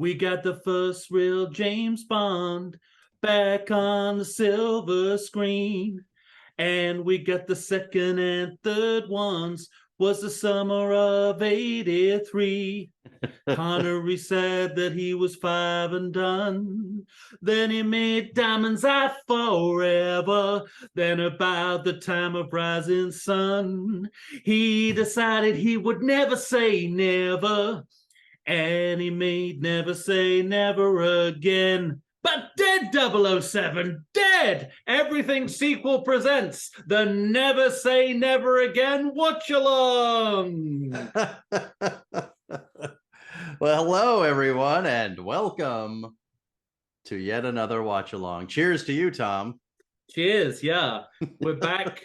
We got the first real James Bond back on the silver screen. And we got the second and third ones. Was the summer of '83. Connery said that he was 5 and done. Then he made Diamonds Are Forever. Then about the time of rising sun, he decided he would never say never. And he made Never Say Never Again. But dead 007, dead! Everything sequel presents the Never Say Never Again Watchalong. Well, hello, everyone, and welcome to yet another Watchalong. Cheers to you, Tom. Cheers, yeah. We're back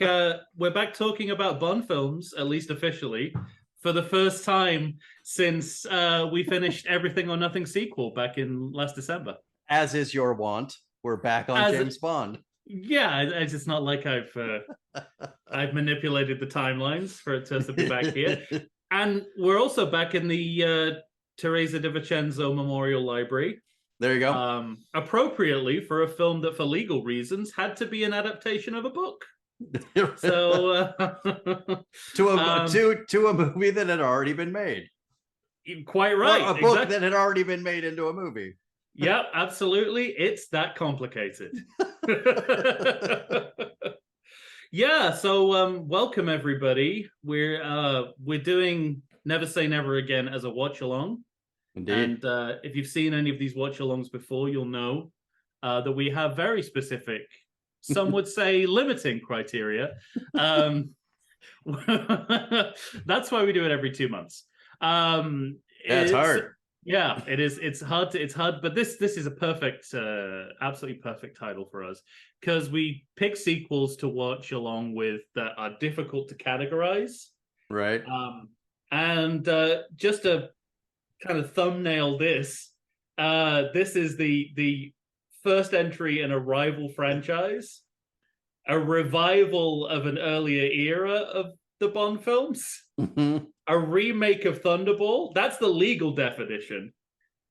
talking about Bond films, at least officially, for the first time since we finished Everything or Nothing sequel back in last December. As is your wont, we're back on James Bond. Yeah, it's not like I've manipulated the timelines for it to be back here. And we're also back in the Teresa de Vincenzo Memorial Library. There you go. Appropriately for a film that, for legal reasons, had to be an adaptation of a book. So to a movie that had already been made. Quite right. Or a book that had already been made into a movie. Yep, absolutely. It's that complicated. Yeah, so welcome everybody. We're doing Never Say Never Again as a watch along. Indeed. And if you've seen any of these watch alongs before, you'll know that we have very specific, some would say limiting criteria. That's why we do it every 2 months. It's hard. Yeah, it is. It's hard. But this is a perfect, absolutely perfect title for us, because we pick sequels to watch along with that are difficult to categorize. Right. And just to kind of thumbnail this, this is the first entry in a rival franchise, a revival of an earlier era of the Bond films. Mm-hmm. A remake of Thunderball. That's the legal definition.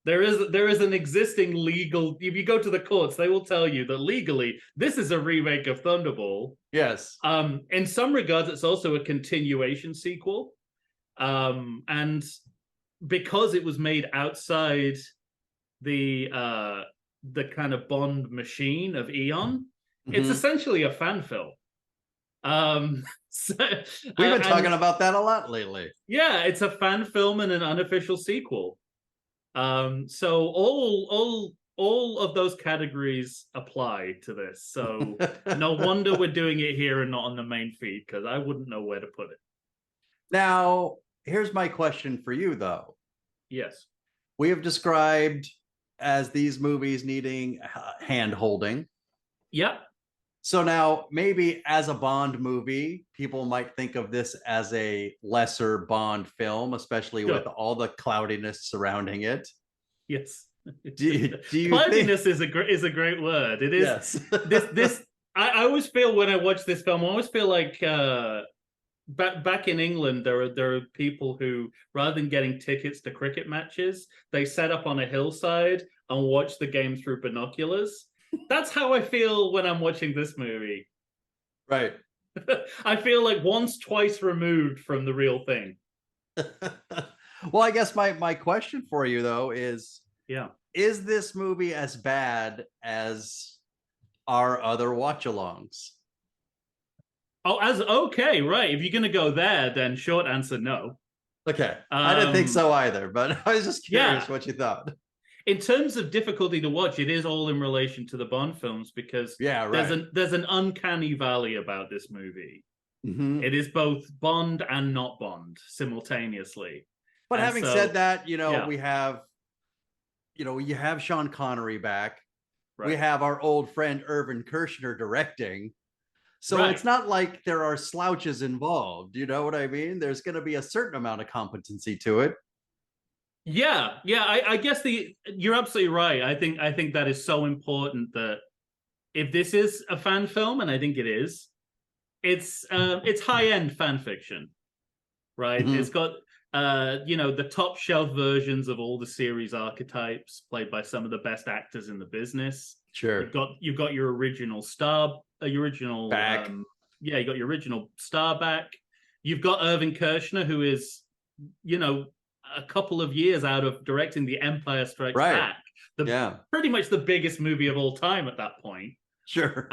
There is an existing legal. If you go to the courts, they will tell you that legally this is a remake of Thunderball. Yes. In some regards, it's also a continuation sequel. And because it was made outside the kind of Bond machine of Eon, it's essentially a fan film. We've been talking about that a lot lately. Yeah, it's a fan film and an unofficial sequel. So all of those categories apply to this. So no wonder we're doing it here and not on the main feed, because I wouldn't know where to put it. Now, here's my question for you, though. Yes. We have described as these movies needing hand-holding. Yep. So now, maybe as a Bond movie, people might think of this as a lesser Bond film, especially with all the cloudiness surrounding it. Yes. Do you cloudiness is a great word. It is. Yes. I always feel when I watch this film, I always feel like back in England, there are people who, rather than getting tickets to cricket matches, they set up on a hillside and watch the game through binoculars. That's how I feel when I'm watching this movie. Right. I feel like twice removed from the real thing. Well, I guess my question for you, though, is is this movie as bad as our other watch-alongs? Oh, okay, right. If you're going to go there, then short answer, no. Okay. I didn't think so either, but I was just curious what you thought. In terms of difficulty to watch, it is all in relation to the Bond films, because there's an uncanny valley about this movie. Mm-hmm. It is both Bond and not Bond simultaneously. But having said that, we have, you have Sean Connery back. Right. We have our old friend Irvin Kershner directing. So it's not like there are slouches involved. You know what I mean? There's going to be a certain amount of competency to it. Yeah. I guess you're absolutely right. I think that is so important, that if this is a fan film, and I think it is, it's high-end fan fiction, right? Mm-hmm. It's got the top shelf versions of all the series archetypes, played by some of the best actors in the business. Sure. You've got your original star, your original back. You got your original star back. You've got Irvin Kershner, who is, a couple of years out of directing The Empire Strikes Back. Pretty much the biggest movie of all time at that point. Sure.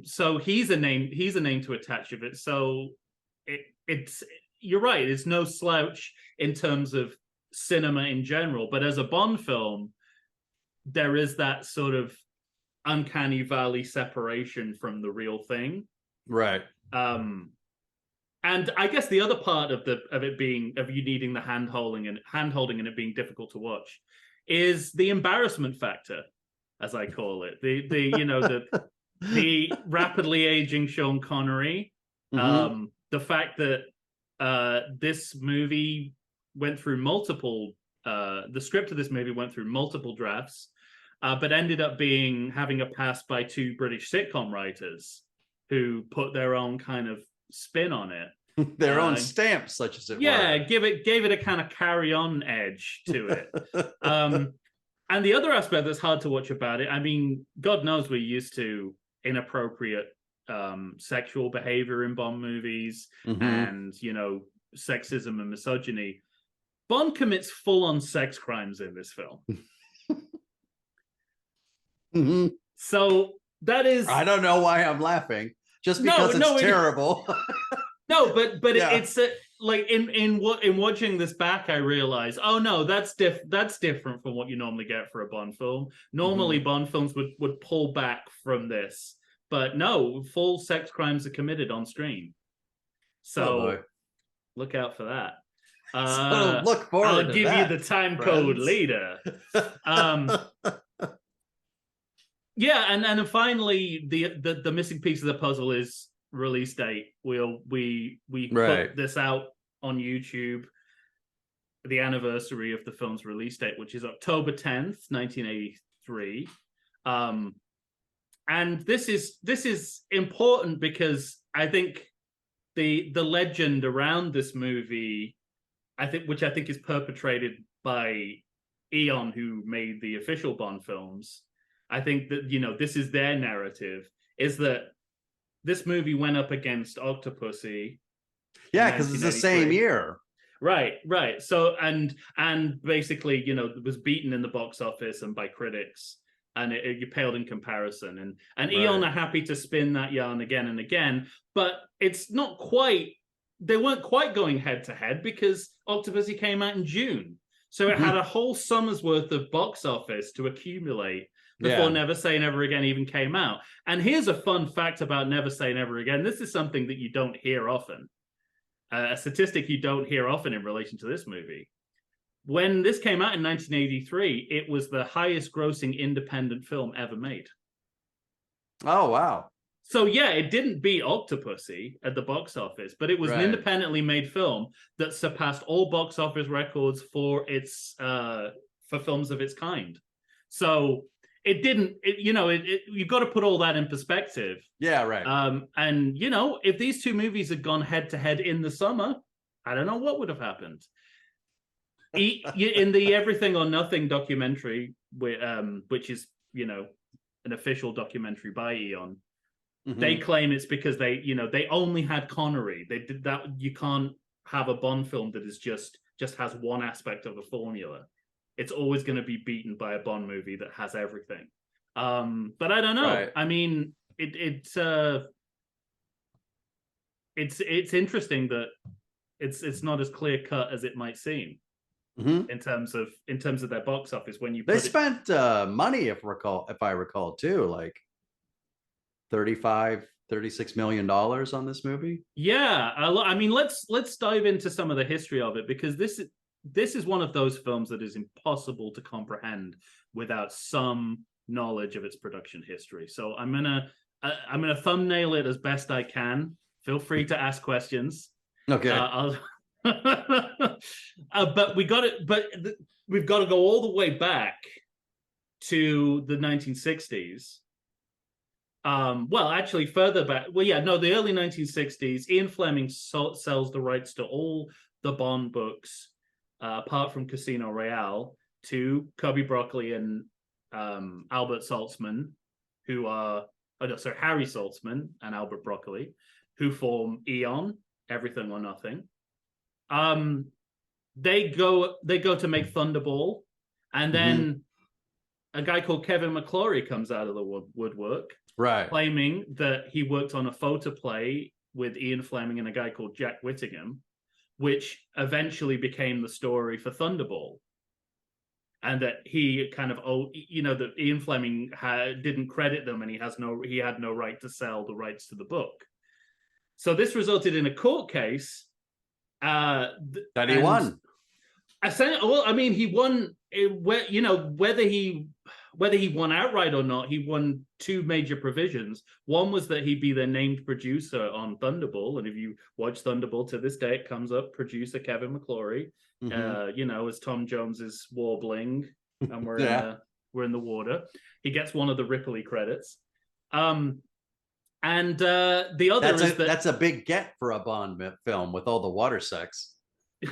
So he's a name to attach of it. So it's you're right, it's no slouch in terms of cinema in general, but as a Bond film, there is that sort of uncanny valley separation from the real thing. Right. And I guess the other part of you needing the hand holding and it being difficult to watch is the embarrassment factor, as I call it. The rapidly aging Sean Connery, the fact that this movie went through the script of this movie went through multiple drafts, but ended up having a pass by two British sitcom writers who put their own kind of spin on it. Their own stamp, such as it were. Yeah, gave it a kind of carry-on edge to it. And the other aspect that's hard to watch about it, I mean, God knows we're used to inappropriate sexual behavior in Bond movies and, sexism and misogyny. Bond commits full-on sex crimes in this film. So that is... I don't know why I'm laughing. Just because it's terrible. No, but it's like in watching this back, I realized, oh no, that's different from what you normally get for a Bond film. Normally, Bond films would pull back from this, but no, full sex crimes are committed on screen. So look out for that. So look forward. I'll give you the time code later. Yeah, and then finally, the missing piece of the puzzle is release date. We put this out on YouTube, the anniversary of the film's release date, which is October 10th, 1983. And this is important because I think the legend around this movie, which I think is perpetrated by Eon, who made the official Bond films. I think that, this is their narrative, is that this movie went up against Octopussy. Yeah, because it's the same year. Right. So, and basically, it was beaten in the box office and by critics, and it paled in comparison. And Eon are happy to spin that yarn again and again, but it's not quite, they weren't quite going head to head because Octopussy came out in June. So it had a whole summer's worth of box office to accumulate before Never Say Never Again even came out. And here's a fun fact about Never Say Never Again. This is something that you don't hear often. A statistic you don't hear often in relation to this movie. When this came out in 1983, it was the highest grossing independent film ever made. Oh, wow. So yeah, it didn't beat Octopussy at the box office, but it was an independently made film that surpassed all box office records for films of its kind. So it didn't, you've got to put all that in perspective. Yeah, right. And, if these two movies had gone head to head in the summer, I don't know what would have happened. In the Everything or Nothing documentary, which is, an official documentary by Eon, they claim it's because they only had Connery. They did that. You can't have a Bond film that is just has one aspect of a formula. It's always going to be beaten by a Bond movie that has everything. But I don't know. Right. I mean, it's interesting that it's not as clear cut as it might seem in terms of their box office. When they spent money, if I recall too, like $36 million on this movie. Yeah, I mean, let's dive into some of the history of it, because this is one of those films that is impossible to comprehend without some knowledge of its production history. So I'm gonna thumbnail it as best I can. Feel free to ask questions. Okay. But we've got to go all the way back to the 1960s. Well, actually, further back. Well, yeah, no, the early 1960s. Ian Fleming sells the rights to all the Bond books apart from Casino Royale, to Cubby Broccoli and Albert Saltzman, who are Harry Saltzman and Albert Broccoli, who form Eon, Everything or Nothing. They go to make Thunderball, and then a guy called Kevin McClory comes out of the woodwork, right, claiming that he worked on a photoplay with Ian Fleming and a guy called Jack Whittingham, which eventually became the story for Thunderball. And that he kind of, that Ian Fleming didn't credit them, and he had no right to sell the rights to the book. So this resulted in a court case that he won. Well, I mean, he won. Whether he won outright or not, he won two major provisions. One was that he'd be the named producer on Thunderball, and if you watch Thunderball to this day, it comes up producer Kevin McClory. As Tom Jones is warbling, and we're in the water. He gets one of the Ripley credits. And the other that's a big get for a Bond film with all the water sex.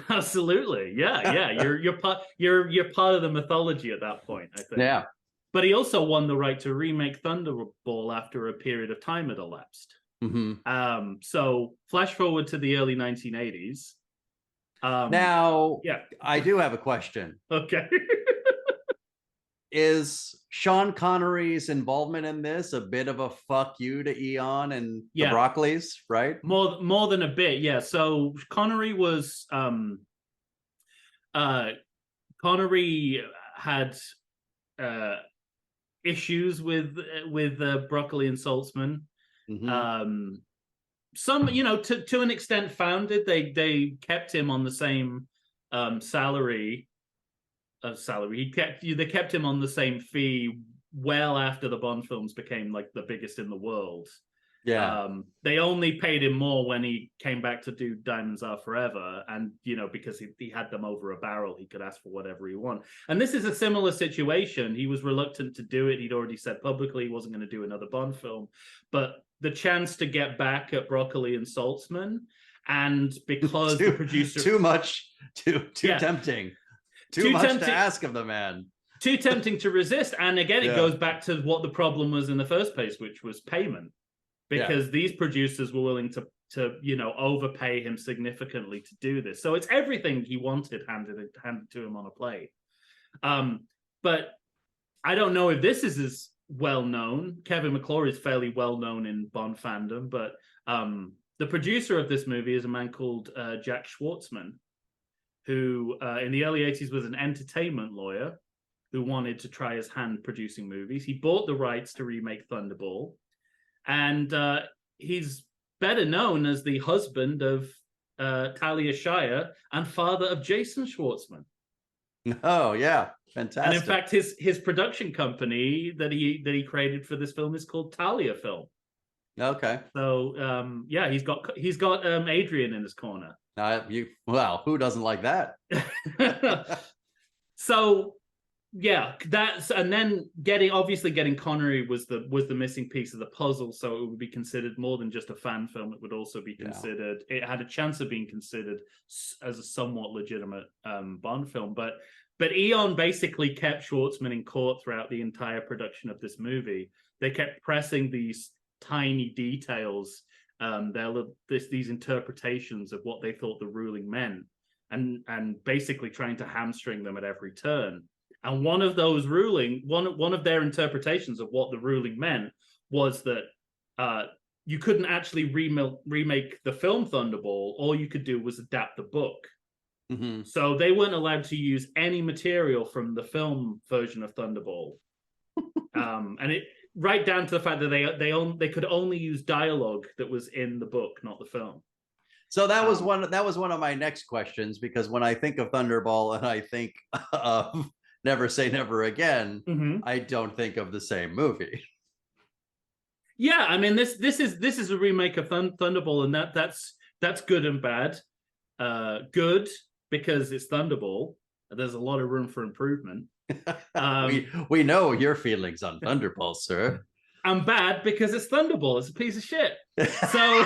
Absolutely, yeah. You're part of the mythology at that point, I think. Yeah. But he also won the right to remake Thunderball after a period of time had elapsed. So flash forward to the early 1980s. Now, I do have a question. Okay. Is Sean Connery's involvement in this a bit of a fuck you to Eon and the Broccoli's, right? More than a bit, yeah. So Connery was Connery had issues with Broccoli and Saltzman. Some, to an extent founded. They kept him on the same salary. They kept him on the same fee well after the Bond films became like the biggest in the world. They only paid him more when he came back to do Diamonds Are Forever, and because he had them over a barrel, he could ask for whatever he wanted. And this is a similar situation. He was reluctant to do it. He'd already said publicly he wasn't going to do another Bond film, but the chance to get back at Broccoli and Saltzman, and because the producer too tempting. Too much to ask of the man. Too tempting to resist. And again, it goes back to what the problem was in the first place, which was payment. Because these producers were willing to overpay him significantly to do this. So it's everything he wanted handed to him on a plate. But I don't know if this is as well known. Kevin McClory is fairly well known in Bond fandom, but the producer of this movie is a man called Jack Schwartzman, who in the early 80s was an entertainment lawyer who wanted to try his hand producing movies. He bought the rights to remake Thunderball, and he's better known as the husband of Talia Shire and father of Jason Schwartzman. Oh, yeah. Fantastic. And in fact, his production company that he created for this film is called Talia Film. Okay. So he's got Adrian in his corner. Who doesn't like that? So that's, and then getting Connery was the missing piece of the puzzle. So it would be considered more than just a fan film. It would also be considered. It had a chance of being considered as a somewhat legitimate Bond film. But Eon basically kept Schwartzman in court throughout the entire production of this movie. They kept pressing these tiny details, these interpretations of what they thought the ruling meant, and basically trying to hamstring them at every turn. And one of their interpretations of what the ruling meant was that you couldn't actually remake the film Thunderball. All you could do was adapt the book. Mm-hmm. So they weren't allowed to use any material from the film version of Thunderball, and it right down to the fact that they could only use dialogue that was in the book, not the film. So that was one of my next questions, because when I think of Thunderball and I think of Never Say Never Again, mm-hmm. I don't think of the same movie. Yeah, I mean this is a remake of Thunderball, and that's good and bad. Good because it's Thunderball. There's a lot of room for improvement. We know your feelings on Thunderball, sir. And bad because it's Thunderball. It's a piece of shit. So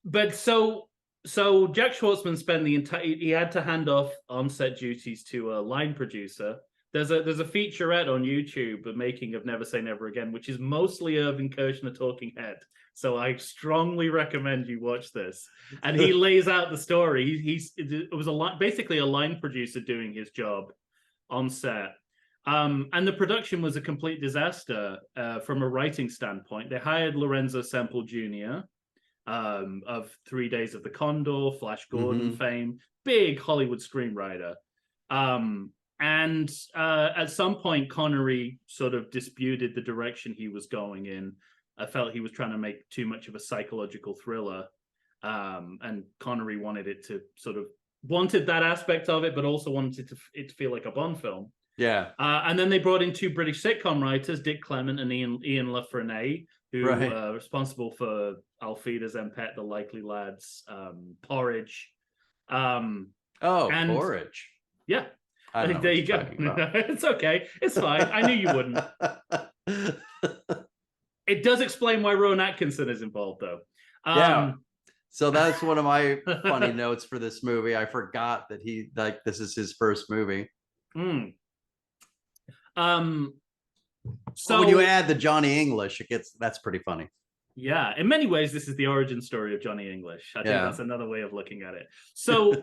but so Jack Schwartzman spent the entire, he had to hand off on-set duties to a line producer. There's a featurette on YouTube, the making of Never Say Never Again, which is mostly Irvin Kershner talking head. So I strongly recommend you watch this. And he lays out the story. It was basically a line producer doing his job on set. And the production was a complete disaster from a writing standpoint. They hired Lorenzo Semple Jr., of 3 Days of the Condor, Flash Gordon fame, big Hollywood screenwriter. And at some point, Connery sort of disputed the direction he was going in. I felt he was trying to make too much of a psychological thriller. And Connery wanted that aspect of it, but also wanted it to feel like a Bond film. Yeah. And then they brought in 2 British sitcom writers, Dick Clement and Ian La Frenais, who are responsible for Alfeda's Pet, The Likely Lads, Porridge. Porridge. Yeah. I don't know there you go. It's okay. It's fine. I knew you wouldn't. It does explain why Rowan Atkinson is involved, though. Yeah. So that's one of my funny notes for this movie. I forgot that this is his first movie. So when you add the Johnny English, that's pretty funny. Yeah, in many ways, this is the origin story of Johnny English. I think that's another way of looking at it. So I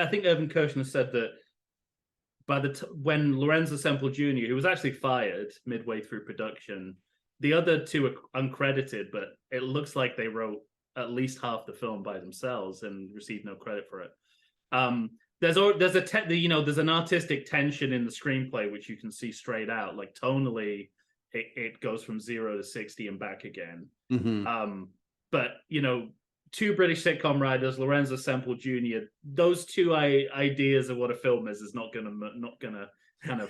think Irvin Kershner said that when Lorenzo Semple Jr., who was actually fired midway through production, the other 2 are uncredited, but it looks like they wrote at least half the film by themselves and received no credit for it. There's an artistic tension in the screenplay, which you can see straight out. Like tonally, it goes from 0 to 60 and back again. But 2 British sitcom writers, Lorenzo Semple Jr., those 2 ideas of what a film is not gonna kind of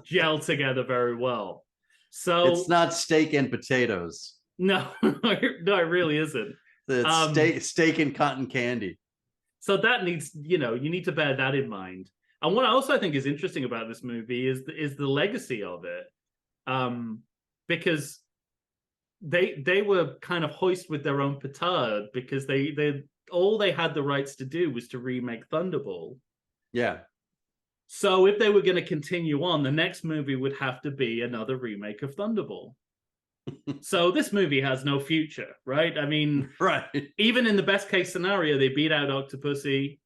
gel together very well. So it's not steak and potatoes. No, it really isn't. It's steak and cotton candy. So that needs, you need to bear that in mind. And what I also think is interesting about this movie is the legacy of it, because they were kind of hoist with their own petard, because they all they had the rights to do was to remake Thunderball. Yeah. So if they were going to continue on, the next movie would have to be another remake of Thunderball. So this movie has no future, right? I mean, even in the best case scenario, they beat out Octopussy.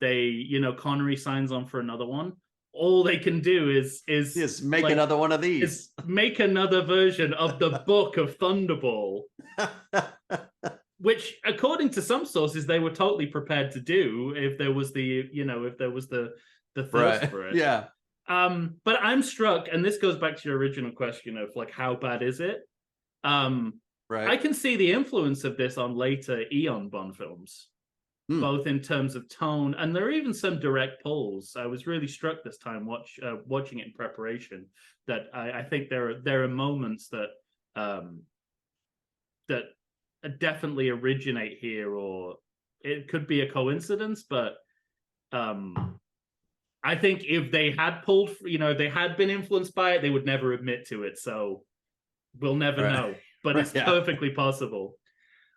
Connery signs on for another one. All they can do is make another one of these. Is make another version of the book of Thunderball, which, according to some sources, they were totally prepared to do if there was the thirst for it. Yeah. But I'm struck, and this goes back to your original question of like, how bad is it? I can see the influence of this on later Eon Bond films, both in terms of tone, and there are even some direct pulls. I was really struck this time watching it in preparation that I think there are moments that that definitely originate here, or it could be a coincidence, but I think if they had pulled, if they had been influenced by it, they would never admit to it. So we'll never know, but it's perfectly possible.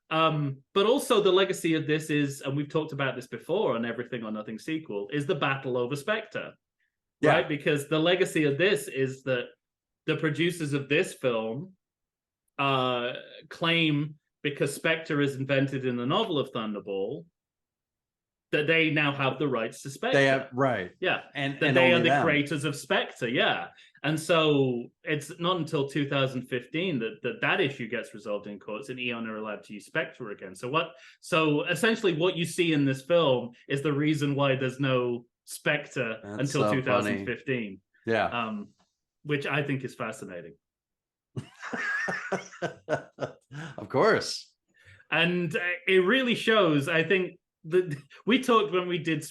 But also the legacy of this is, and we've talked about this before on Everything or Nothing sequel, is the battle over Spectre, right? Because the legacy of this is that the producers of this film claim, because Spectre is invented in the novel of Thunderball, that they now have the rights to Spectre. They have, and they are the creators of Spectre, And so it's not until 2015 that issue gets resolved in courts, and Eon are allowed to use Spectre again. So essentially, what you see in this film is the reason why there's no Spectre until so 2015. Funny. Which I think is fascinating. Of course, and it really shows. I think. We talked when we did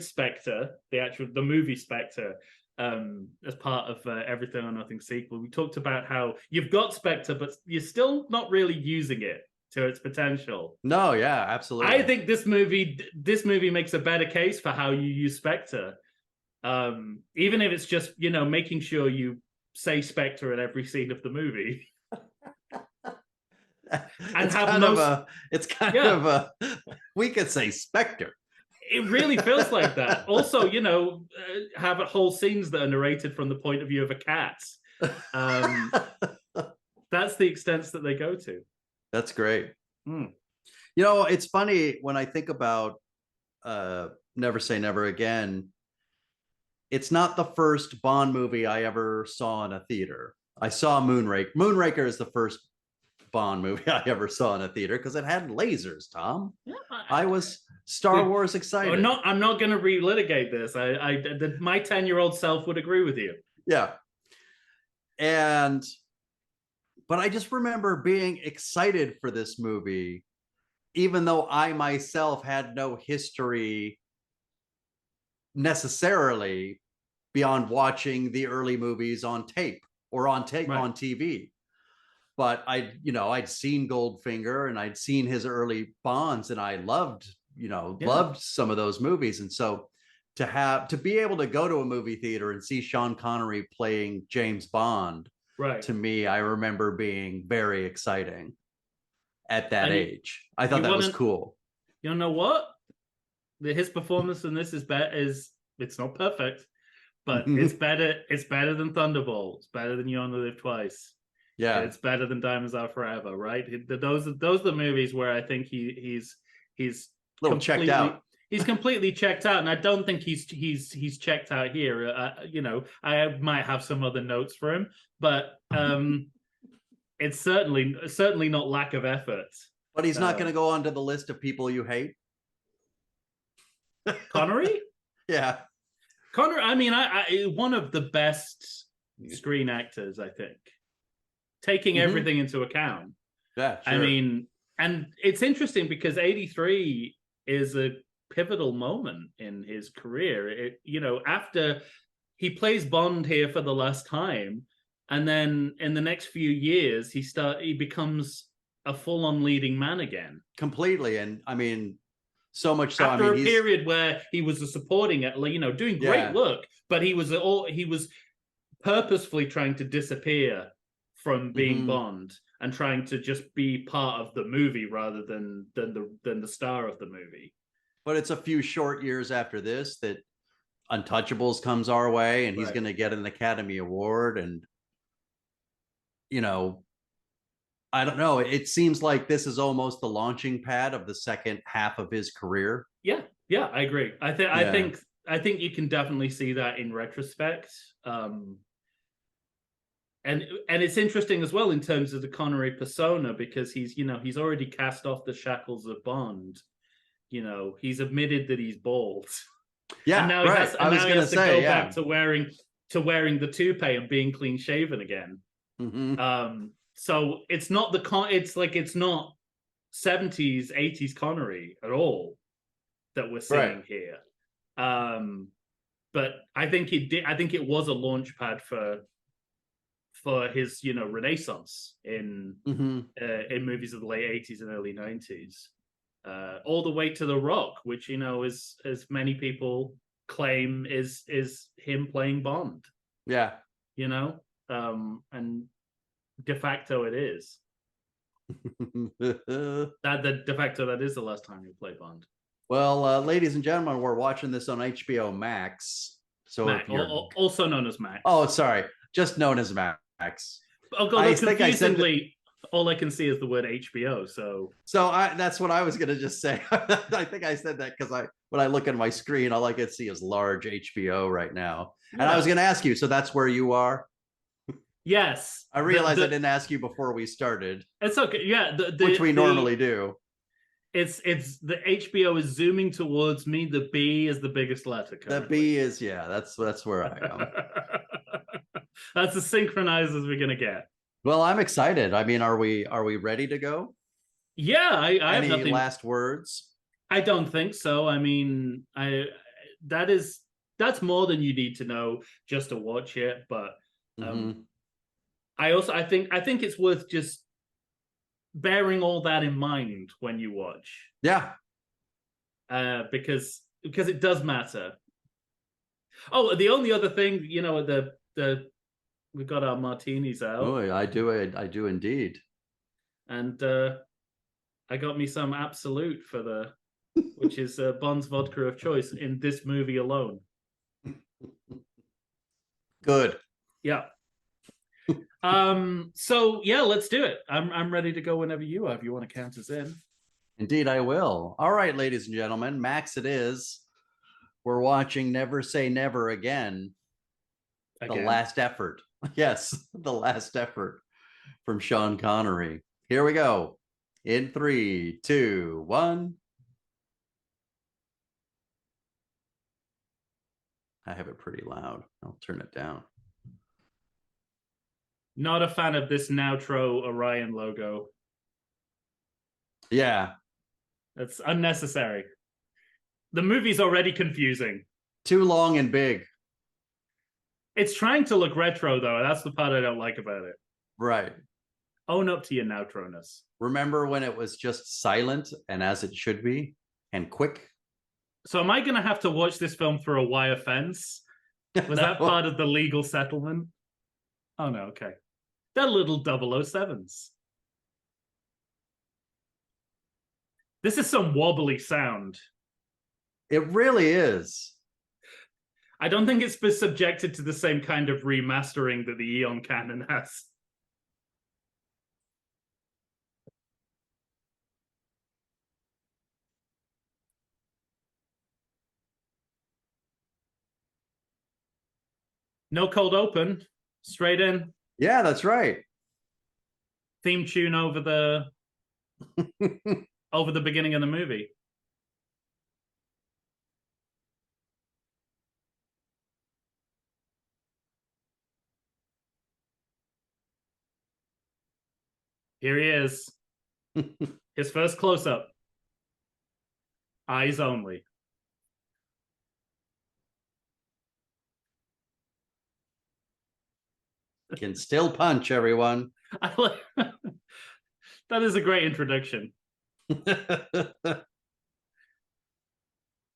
Spectre, the movie Spectre, as part of Everything or Nothing sequel. We talked about how you've got Spectre, but you're still not really using it to its potential. No, yeah, absolutely. I think this movie makes a better case for how you use Spectre, even if it's just making sure you say Spectre at every scene of the movie. It's kind of a, we could say Spectre. It really feels like that. Also, you know, have whole scenes that are narrated from the point of view of a cat. That's the extents that they go to. That's great. You know, it's funny when I think about Never Say Never Again. It's not the first Bond movie I ever saw in a theater. I saw Moonraker. Moonraker is the first Bond movie I ever saw in a theater because it had lasers, Tom. Yeah, I was Star Wars excited. I'm not going to relitigate this. My 10-year-old self would agree with you. Yeah. But I just remember being excited for this movie, even though I myself had no history necessarily beyond watching the early movies on tape or on TV. But I'd seen Goldfinger and I'd seen his early Bonds, and I loved some of those movies. And so to be able to go to a movie theater and see Sean Connery playing James Bond, to me, I remember being very exciting at that age. I thought that was cool. You know what? His performance in this it's not perfect, but it's better. It's better than Thunderball. It's better than You Only Live Twice. Yeah, it's better than Diamonds Are Forever. Right? Those are the movies where I think he's a little checked out. He's completely checked out, and I don't think he's checked out here. I might have some other notes for him, but it's certainly not lack of effort. But he's not going to go onto the list of people you hate. Connery? Yeah. Connery, I mean, I one of the best screen actors, I think, taking everything into account. Yeah, sure. I mean, and it's interesting because 83 is a pivotal moment in his career. After he plays Bond here for the last time, and then in the next few years, he becomes a full-on leading man again. Completely. And I mean, so much so. After a period where he was a supporting, doing great work, but he was purposefully trying to disappear from being Bond and trying to just be part of the movie rather than the star of the movie. But it's a few short years after this that Untouchables comes our way, and he's going to get an Academy Award. And I don't know. It seems like this is almost the launching pad of the second half of his career. Yeah, I agree. I think you can definitely see that in retrospect. And it's interesting as well in terms of the Connery persona, because he's already cast off the shackles of Bond. He's admitted that he's bald. Yeah, and now he has to go back to wearing the toupee and being clean shaven again. So it's not it's not 70s, 80s Connery at all that we're seeing here. But I think it was a launch pad for his renaissance in movies of the late 80s and early 90s. All the way to The Rock, which is, as many people claim, is him playing Bond. Yeah. And de facto it is. that de facto that is the last time you play Bond. Well, ladies and gentlemen, we're watching this on HBO Max. So Mac, also known as Max. Oh, sorry, just known as Max. Confusingly, all I can see is the word HBO. So that's what I was gonna just say. I think I said that because when I look at my screen, all I can see is large HBO right now. And I was gonna ask you, so that's where you are? Yes. I realized I didn't ask you before we started. It's okay. Yeah, which we normally do. It's the HBO is zooming towards me. The B is the biggest letter. Currently. The B is that's where I am. That's as synchronized as we're gonna get. Well, I'm excited. I mean, are we ready to go? Yeah, I have nothing. Last words? I don't think so. I mean, that's more than you need to know just to watch it. But I think it's worth just bearing all that in mind when you watch. Yeah. Because it does matter. Oh, the only other thing, the We got our martinis out. Oh, I do indeed. And I got me some Absolute which is Bond's vodka of choice in this movie alone. Good. Yeah. So yeah, let's do it. I'm ready to go whenever you are, if you want to count us in. Indeed, I will. All right, ladies and gentlemen, Max it is. We're watching Never Say Never Again. The last effort. Yes, the last effort from Sean Connery. Here we go. In 3, 2, 1. I have it pretty loud. I'll turn it down. Not a fan of this Nowtro Orion logo. Yeah. That's unnecessary. The movie's already confusing. Too long and big. It's trying to look retro, though. That's the part I don't like about it. Right. Own up to your Nowtroness. Remember when it was just silent and as it should be and quick? So am I going to have to watch this film through a wire fence? Was that part of the legal settlement? Oh, no, okay. They're little 007s. This is some wobbly sound. It really is. I don't think it's been subjected to the same kind of remastering that the Eon canon has. No cold open, straight in. Yeah, that's right. Theme tune over the over the beginning of the movie. Here he is. His first close-up. Eyes only. Can still punch, everyone. That is a great introduction.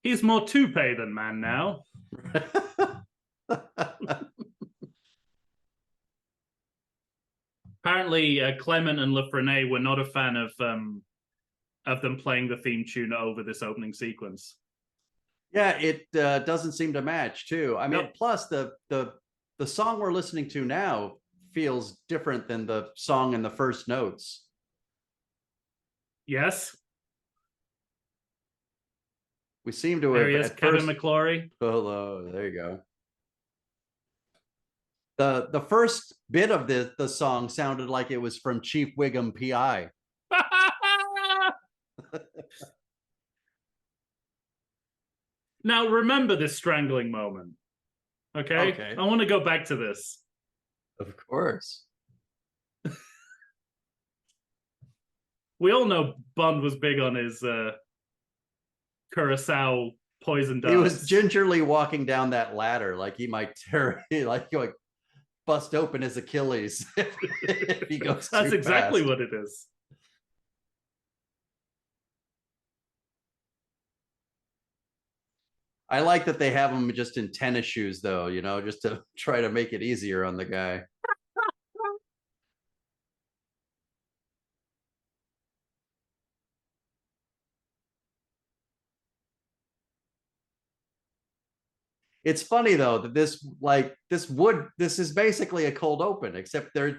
He's more toupee than man now. Apparently, Clement and LaFrene were not a fan of them playing the theme tune over this opening sequence. Yeah, it doesn't seem to match too. I mean, nope. Plus the song we're listening to now feels different than the song in the first notes. Yes. We seem to there he is, Kevin McClory. Hello, there you go. The first bit of the song sounded like it was from Chief Wiggum PI. Now remember this strangling moment. Okay. I want to go back to this. Of course. We all know Bond was big on his Curacao poison darts. He was gingerly walking down that ladder like he might like bust open his Achilles if he goes That's too exactly fast. what it is. I like that they have him just in tennis shoes, though, you know, just to try to make it easier on the guy. It's funny though that this is basically a cold open, except they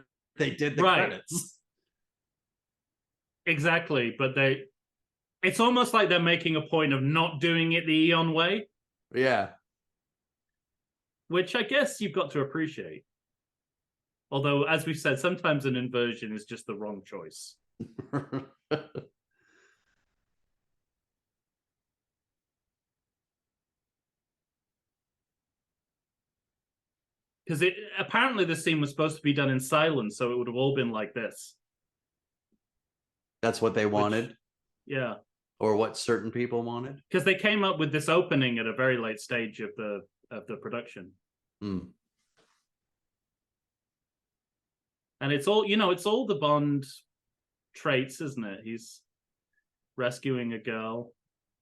did the credits. Exactly, but it's almost like they're making a point of not doing it the Eon way. Yeah. Which I guess you've got to appreciate. Although, as we've said, sometimes an inversion is just the wrong choice. Because apparently the scene was supposed to be done in silence, so it would have all been like this. That's what they wanted? Yeah. Or what certain people wanted? Because they came up with this opening at a very late stage of the production. Mm. And it's all the Bond traits, isn't it? He's rescuing a girl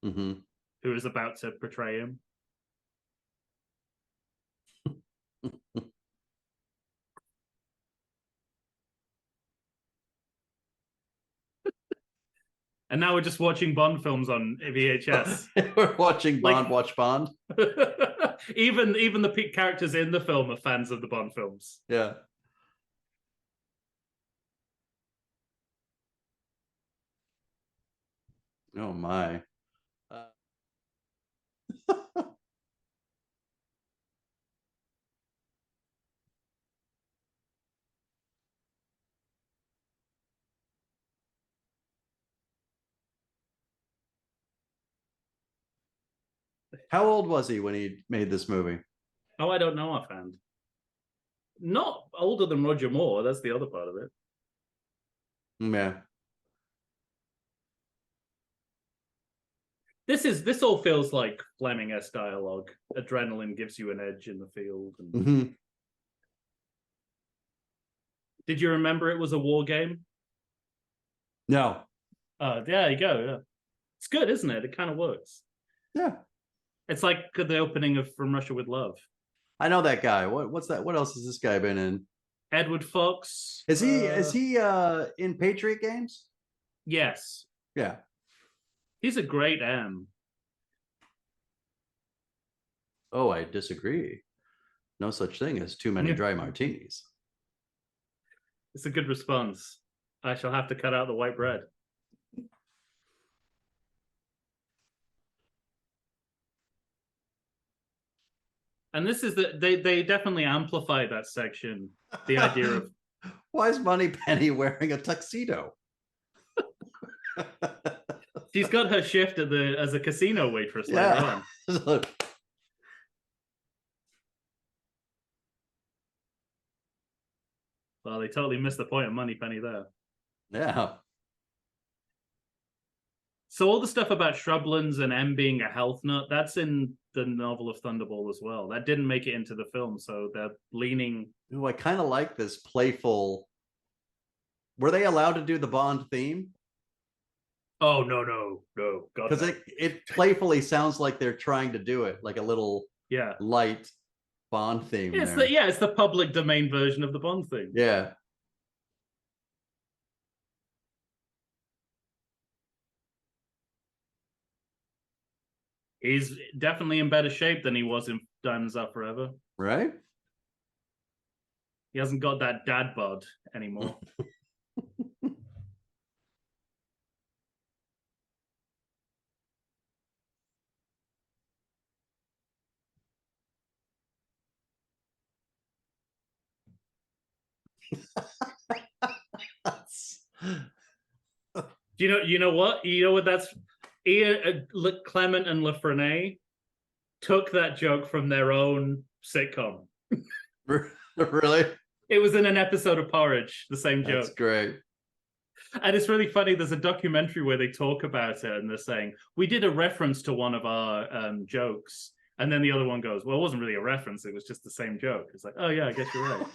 who is about to betray him. And now we're just watching Bond films on VHS. We're watching Bond, watch Bond. even the characters in the film are fans of the Bond films. Yeah. Oh my. How old was he when he made this movie? Oh, I don't know offhand. Not older than Roger Moore. That's the other part of it. Yeah. This all feels like Fleming-esque dialogue. Adrenaline gives you an edge in the field. And... Mm-hmm. Did you remember it was a war game? No. There you go. Yeah. It's good, isn't it? It kind of works. Yeah. It's like the opening of From Russia with Love. I know that guy. What's that? What else has this guy been in? Edward Fox. Is he in Patriot Games? Yes. Yeah. He's a great M. Oh, I disagree. No such thing as too many dry martinis. It's a good response. I shall have to cut out the white bread. And this is they definitely amplify that section. The idea of why is Moneypenny wearing a tuxedo? She's got her shift as a casino waitress later on. Well, they totally missed the point of Moneypenny there. Yeah. So all the stuff about shrublands and M being a health nut, that's in the novel of Thunderball as well. That didn't make it into the film, so they're leaning... Ooh, I kind of like this playful... Were they allowed to do the Bond theme? Oh, no. Because it playfully sounds like they're trying to do it, like a little light Bond theme. It's the public domain version of the Bond theme. Yeah. He's definitely in better shape than he was in Diamonds Are Forever. Right? He hasn't got that dad bod anymore. You know what? You know what that's... Clement and LaFrene took that joke from their own sitcom. Really? It was in an episode of Porridge, the same joke. That's great. And it's really funny. There's a documentary where they talk about it and they're saying, we did a reference to one of our jokes. And then the other one goes, well, it wasn't really a reference. It was just the same joke. It's like, oh, yeah, I guess you're right.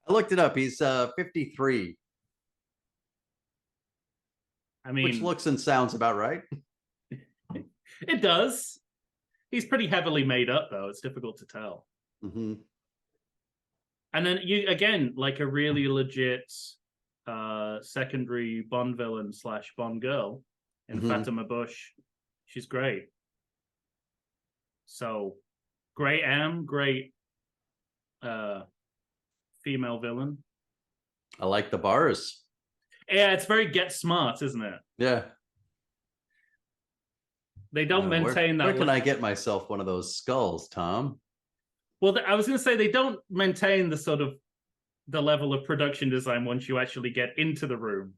I looked it up. He's 53. I mean, which looks and sounds about right. It does. He's pretty heavily made up, though. It's difficult to tell. Mm-hmm. And then you again, like a really legit secondary Bond villain / Bond girl in Fatima Bush. She's great. So great great female villain. I like the bars. Yeah, it's very Get Smart, isn't it? Yeah. They don't maintain that. Where can I get myself one of those skulls, Tom? Well, I was going to say they don't maintain the sort of the level of production design once you actually get into the room.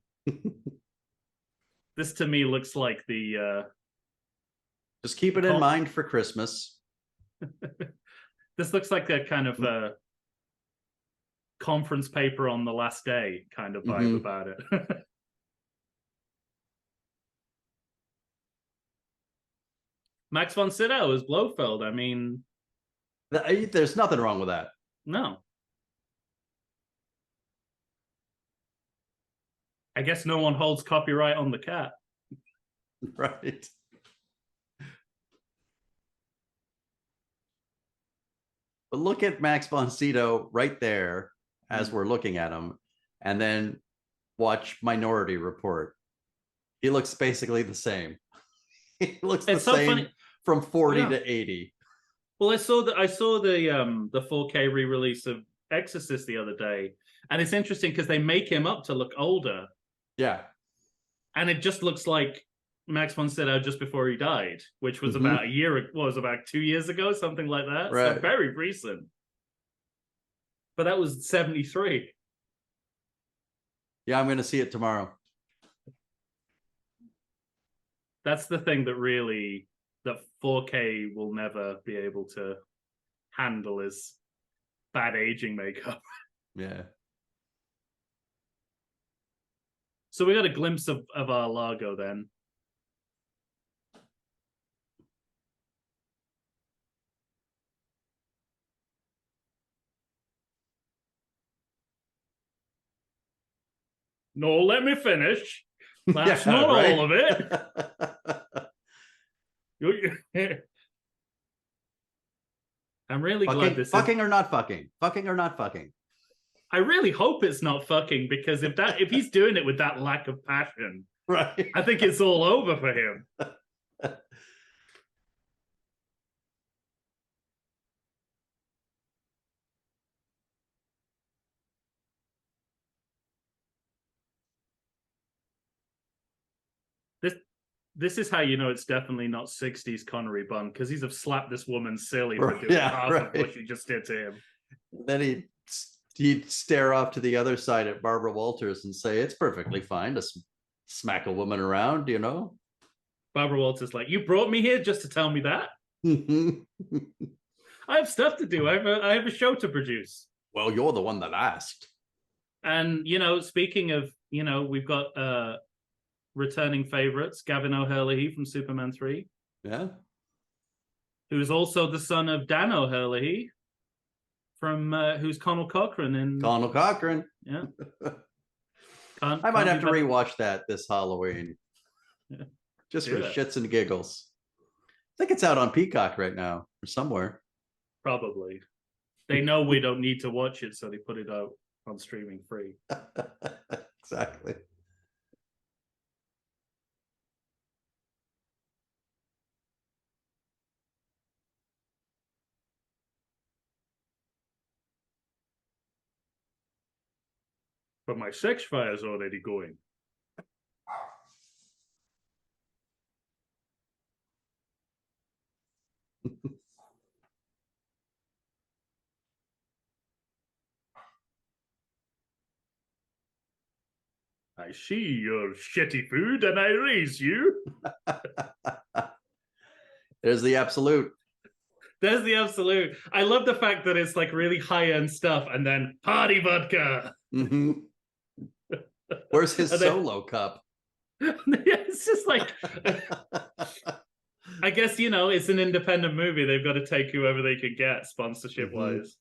This to me looks like the... Just keep it in mind for Christmas. This looks like a kind of conference paper on the last day kind of vibe about it. Max von Sydow as Blofeld. I mean, there's nothing wrong with that. No. I guess no one holds copyright on the cat. Right. But look at Max von Sydow right there as we're looking at him. And then watch Minority Report. He looks basically the same. He looks the It's so same funny. from 40 Yeah. to 80. Well, I saw the 4K re-release of Exorcist the other day, and it's interesting because they make him up to look older. Yeah. And it just looks like Max von Sydow just before he died, which was about about 2 years ago, something like that. Right. So very recent. But that was 73. Yeah, I'm going to see it tomorrow. That's the thing that 4K will never be able to handle is bad aging makeup. Yeah. So we got a glimpse of our Largo then. No, let me finish. That's not all of it. I'm really glad this fucking or not fucking. Fucking or not fucking. I really hope it's not fucking, because if he's doing it with that lack of passion, right, I think it's all over for him. This is how you know it's definitely not 60s Connery Bond, because he's have slapped this woman silly for doing half of what she just did to him. Then he'd stare off to the other side at Barbara Walters and say, it's perfectly fine to smack a woman around, you know? Barbara Walters like, you brought me here just to tell me that? I have stuff to do. I have a show to produce. Well, you're the one that asked. And, speaking of, we've got returning favorites, Gavin O'Herlihy from Superman 3. Yeah. Who's also the son of Dan O'Herlihy from who's Connell Cochran in Connell Cochran. Yeah. I might have to rewatch that this Halloween. Yeah. Just for shits and giggles. I think it's out on Peacock right now or somewhere. Probably. They know we don't need to watch it, so they put it out on streaming free. Exactly. But my sex fire's already going. I see your shitty food and I raise you. There's the absolute. There's the absolute. I love the fact that it's like really high-end stuff and then party vodka. Mm-hmm. Where's his solo cup? Yeah, it's just like, I guess, it's an independent movie. They've got to take whoever they can get sponsorship-wise.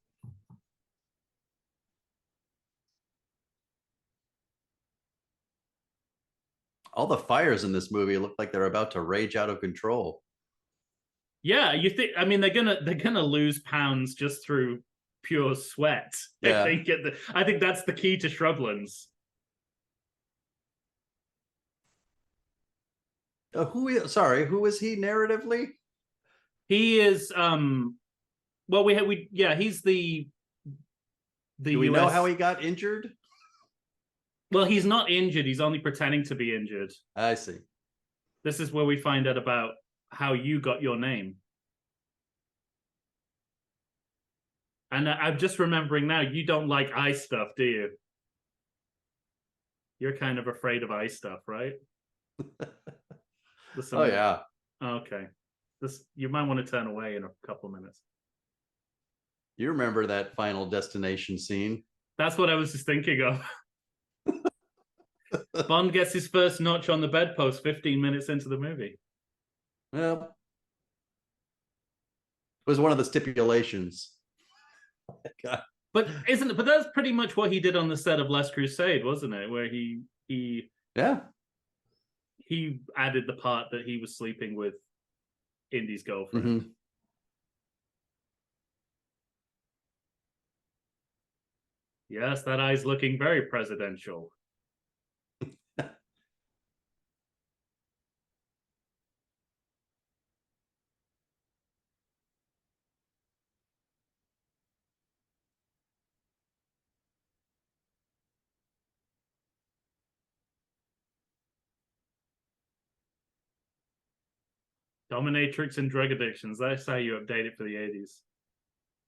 All the fires in this movie look like they're about to rage out of control. Yeah, you think? I mean, they're gonna lose pounds just through pure sweat. Yeah. I think that's the key to Shrublands. Who is he narratively? He is well, he's the Do we know how he got injured? Well, he's not injured, he's only pretending to be injured. I see. This is where we find out about how you got your name. And I'm just remembering now, you don't like ice stuff, do you? You're kind of afraid of ice stuff, right? Oh, yeah. Okay. You might want to turn away in a couple of minutes. You remember that Final Destination scene? That's what I was just thinking of. Bond gets his first notch on the bedpost 15 minutes into the movie. Well, it was one of the stipulations. God. But that's pretty much what he did on the set of Last Crusade, wasn't it? Where he added the part that he was sleeping with Indy's girlfriend. Mm-hmm. Yes, that eye's looking very presidential. Dominatrix and drug addictions. That's how you update it for the 80s.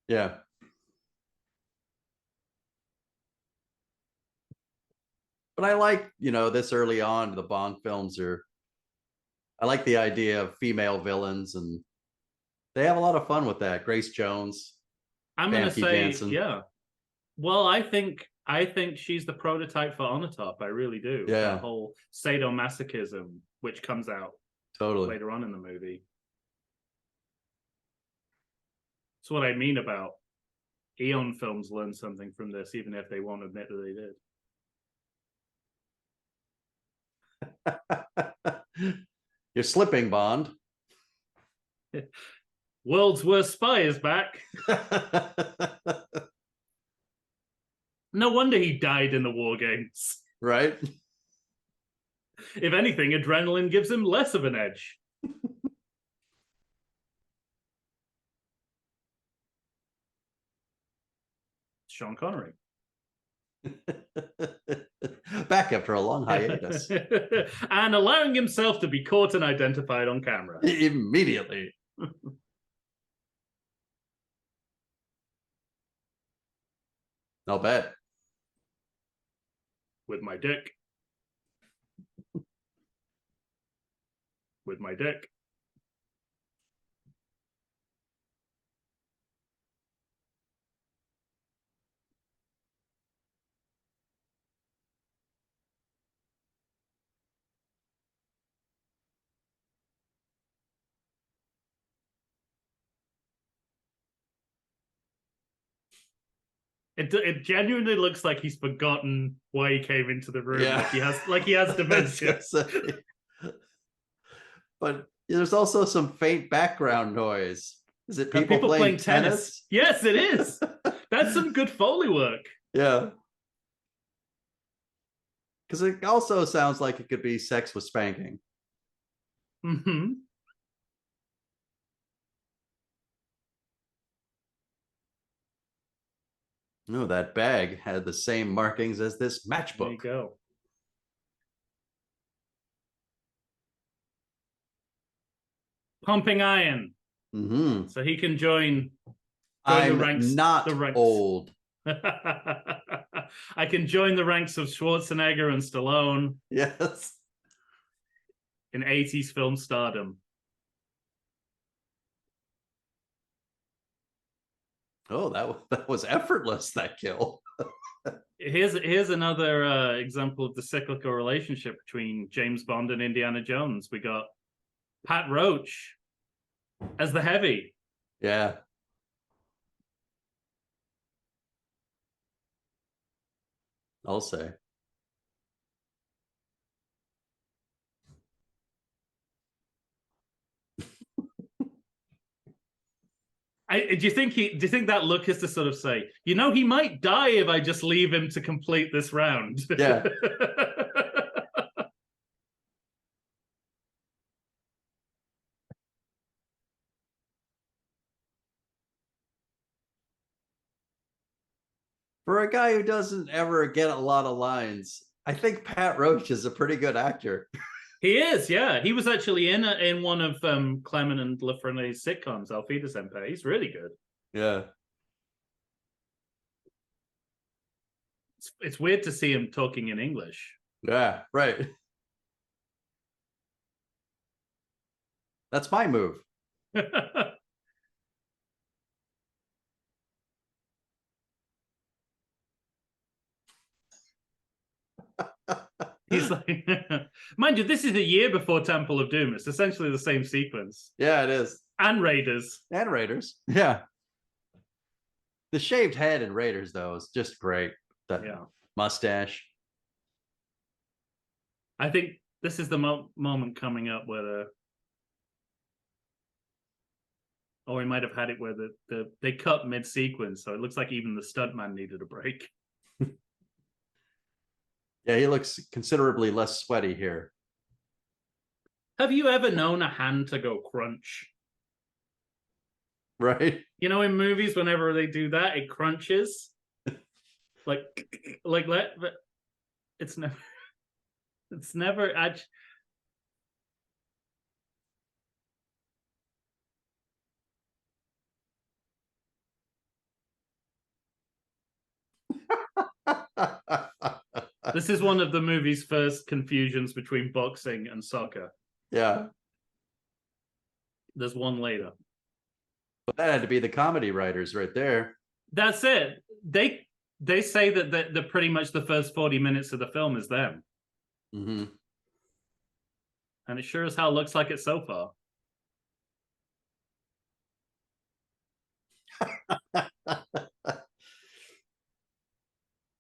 Yeah. But I like, this early on, the Bond films I like the idea of female villains, and they have a lot of fun with that. Grace Jones, I'm going to Famke say, Janssen. yeah. Well, I think she's the prototype for Onatopp. I really do. Yeah. That whole sadomasochism, which comes out later on in the movie. That's what I mean about Eon films learn something from this, even if they won't admit that they did. You're slipping, Bond. World's worst spy is back. No wonder he died in the war games. Right? If anything, adrenaline gives him less of an edge. Sean Connery. Back after a long hiatus. And allowing himself to be caught and identified on camera. Immediately. I'll bet. With my dick. With my dick. It genuinely looks like he's forgotten why he came into the room. Yeah. Like he has dementia. But there's also some faint background noise. Is it people playing tennis? Yes, it is. That's some good Foley work. Yeah. Because it also sounds like it could be sex with spanking. Mm-hmm. No, that bag had the same markings as this matchbook. There you go. Pumping iron. Mm-hmm. So he can join I'm the ranks. Not old. I can join the ranks of Schwarzenegger and Stallone. Yes. In 80s film stardom. Oh, that was effortless, that kill. Here's another example of the cyclical relationship between James Bond and Indiana Jones. We got Pat Roach as the heavy. Yeah. I'll say. Do you think that look is to sort of say, he might die if I just leave him to complete this round? Yeah. For a guy who doesn't ever get a lot of lines, I think Pat Roach is a pretty good actor. He is, yeah. He was actually in one of Clement and LaFrene's sitcoms, Alfida Senpai. He's really good. Yeah. It's weird to see him talking in English. Yeah, right. That's my move. He's like, mind you, this is a year before Temple of Doom. It's essentially the same sequence. Yeah, it is. And Raiders. Yeah. The shaved head in Raiders, though, is just great. That mustache. I think this is the moment coming up where or we might have had it where they cut mid-sequence, so it looks like even the stuntman needed a break. Yeah, he looks considerably less sweaty here. Have you ever known a hand to go crunch? Right. In movies, whenever they do that, it crunches. like that, but it's never actually. This is one of the movie's first confusions between boxing and soccer. Yeah. There's one later. But that had to be the comedy writers right there. That's it. They say that the pretty much the first 40 minutes of the film is them. Mm-hmm. And it sure as hell looks like it so far.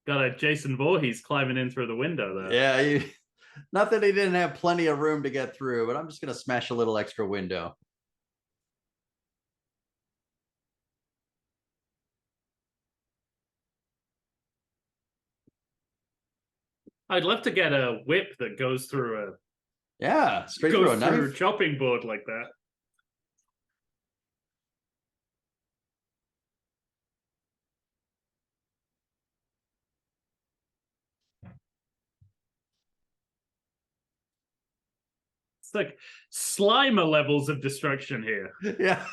Got a Jason Voorhees climbing in through the window there. Yeah, not that he didn't have plenty of room to get through, but I'm just going to smash a little extra window. I'd love to get a whip that goes through straight through a knife. A chopping board like that. It's like Slimer levels of destruction here. Yeah.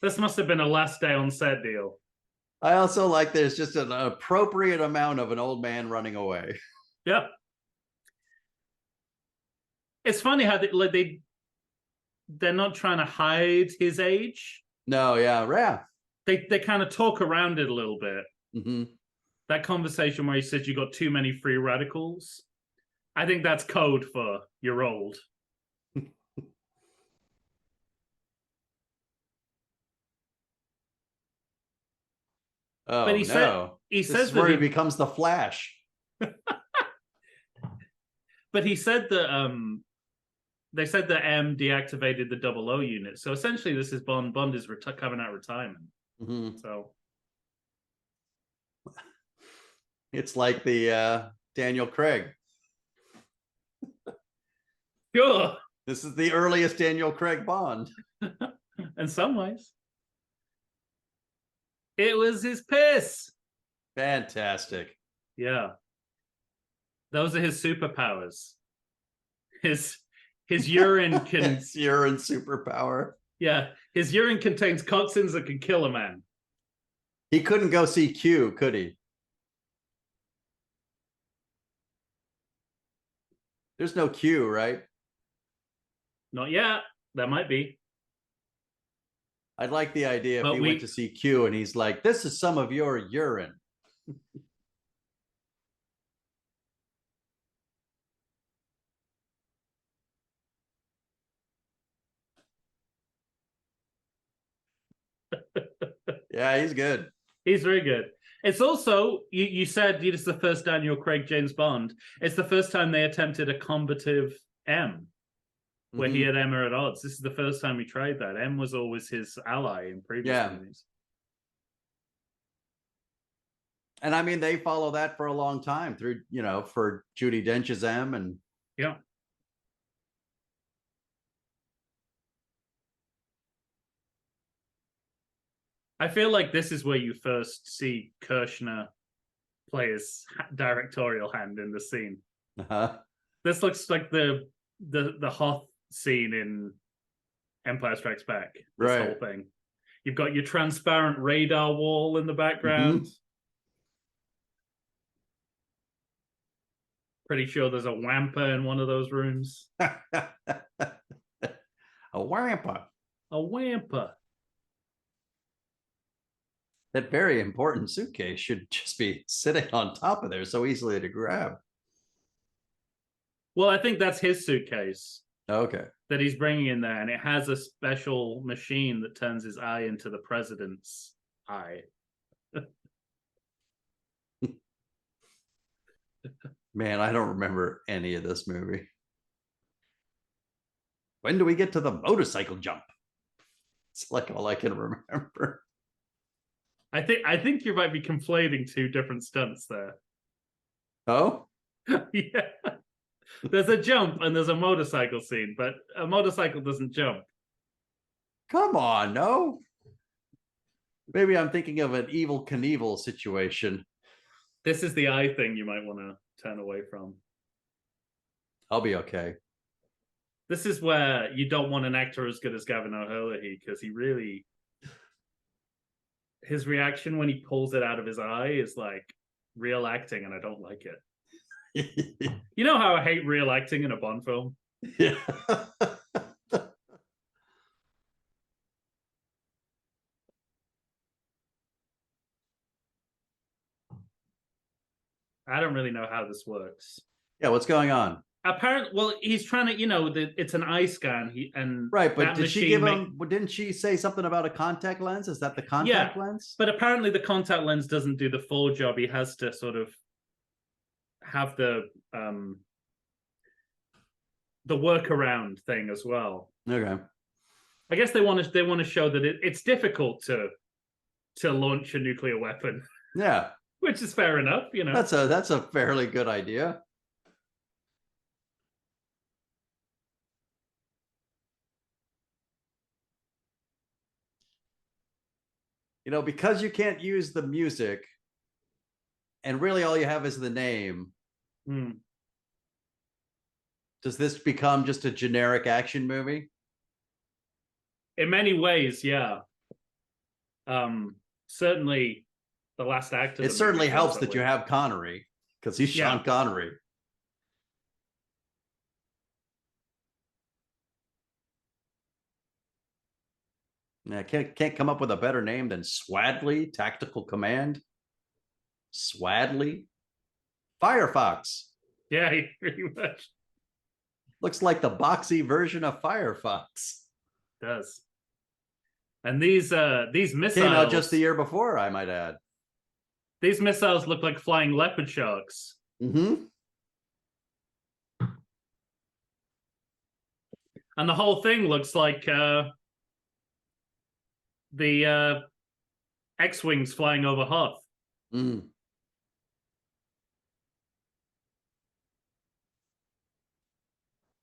This must have been a last day on set deal. I also like there's just an appropriate amount of an old man running away. Yeah. It's funny how they're not trying to hide his age. No, yeah. They kind of talk around it a little bit. Mm-hmm. That conversation where he says you got too many free radicals. I think that's code for you're old. Oh, but he says where he becomes the Flash. But he said that they said that M deactivated the 00 unit. So essentially this is Bond. Bond is coming out of retirement. Mm-hmm. So it's like the Daniel Craig. Sure. This is the earliest Daniel Craig Bond. In some ways. It was his piss. Fantastic. Yeah. Those are his superpowers. His urine can... His urine superpower. Yeah. His urine contains toxins that can kill a man. He couldn't go see Q, could he? There's no Q, right? Not yet. That might be. I'd like the idea if he went to see Q and he's like, this is some of your urine. Yeah, he's good. He's very good. It's also, you said it's the first Daniel Craig James Bond. It's the first time they attempted a combative M, where he had Emma at odds. This is the first time he tried that. M was always his ally in previous movies. And I mean, they follow that for a long time through, for Judi Dench's M and... Yeah. I feel like this is where you first see Kirshner play his directorial hand in the scene. Uh-huh. This looks like the Hoth scene in Empire Strikes Back. This whole thing. You've got your transparent radar wall in the background. Mm-hmm. Pretty sure there's a wampa in one of those rooms. A wampa. A wampa. That very important suitcase should just be sitting on top of there so easily to grab. Well, I think that's his suitcase. Okay. That he's bringing in there, and it has a special machine that turns his eye into the president's eye. Man, I don't remember any of this movie. When do we get to the motorcycle jump? It's like all I can remember. I think you might be conflating two different stunts there. Oh? Yeah. There's a jump and there's a motorcycle scene, but a motorcycle doesn't jump. Come on, no. Maybe I'm thinking of an Evel Knievel situation. This is the eye thing you might want to turn away from. I'll be okay. This is where you don't want an actor as good as Gavin O'Herlihy, because he really... his reaction when he pulls it out of his eye is like real acting, and I don't like it. You know how I hate real acting in a Bond film? Yeah. I don't really know how this works. Yeah, what's going on? Apparently, well, he's trying to, it's an eye scan. Right, but did she give him? Didn't she say something about a contact lens? Is that the contact lens? But apparently, the contact lens doesn't do the full job. He has to sort of have the workaround thing as well. Okay. I guess they want to show that it's difficult to launch a nuclear weapon. Yeah, which is fair enough. That's a fairly good idea. Because you can't use the music and really all you have is the name. Does this become just a generic action movie? In many ways, yeah. Certainly the last act. It certainly helps that you have Connery, because he's Sean Connery. I can't come up with a better name than Swadley Tactical Command. Swadley. Firefox. Yeah, pretty much. Looks like the boxy version of Firefox. It does. And these missiles came out just the year before, I might add. These missiles look like flying leopard sharks. Mm-hmm. And the whole thing looks like the X-wings flying over Hoth.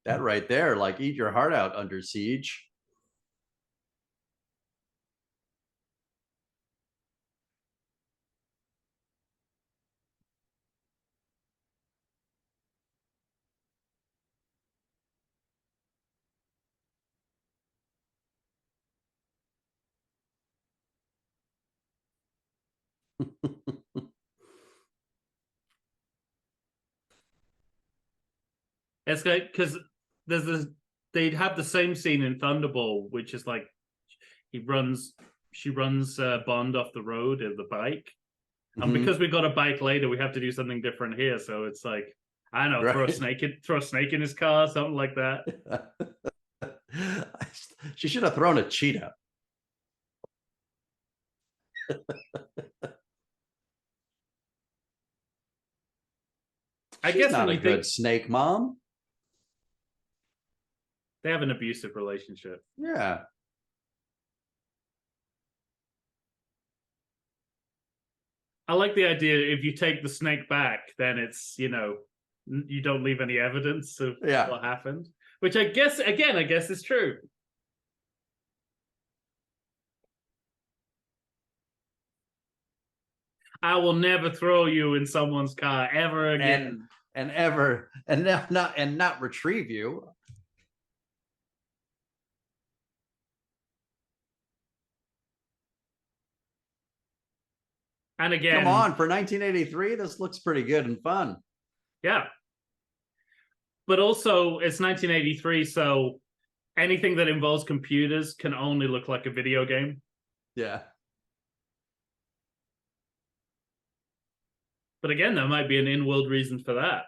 That right there, like, eat your heart out, Under Siege. It's like, because they'd have the same scene in Thunderball, which is like she runs Bond off the road of the bike, and because we got a bike later, we have to do something different here. So it's like, I don't know, throw a snake in his car, something like that. She should have thrown a cheetah. I guess not a good snake mom. They have an abusive relationship. Yeah. I like the idea, if you take the snake back, then it's, you don't leave any evidence of what happened. Which I guess is true. I will never throw you in someone's car ever again. And not retrieve you. And again, come on, for 1983, this looks pretty good and fun. Yeah. But also, it's 1983, so anything that involves computers can only look like a video game. Yeah. But again, there might be an in-world reason for that.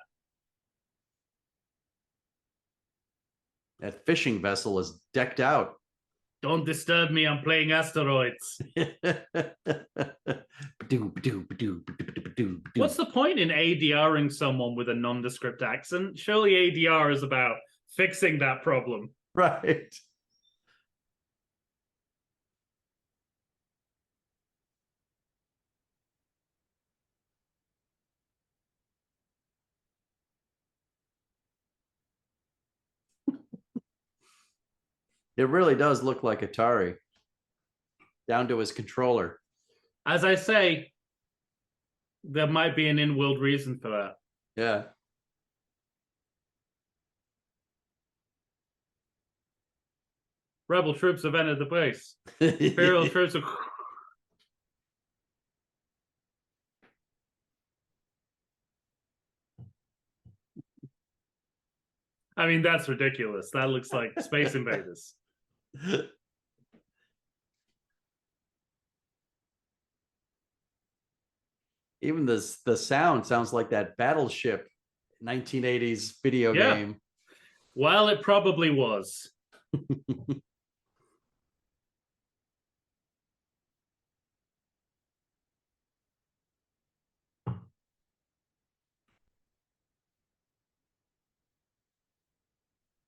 That fishing vessel is decked out. Don't disturb me, I'm playing asteroids. What's the point in ADRing someone with a nondescript accent? Surely ADR is about fixing that problem. Right. It really does look like Atari, down to his controller. As I say, there might be an in-world reason for that. Yeah. Rebel troops have entered the base. Imperial troops have... I mean, that's ridiculous. That looks like Space Invaders. Even the sound sounds like that Battleship 1980s video game. Well, it probably was.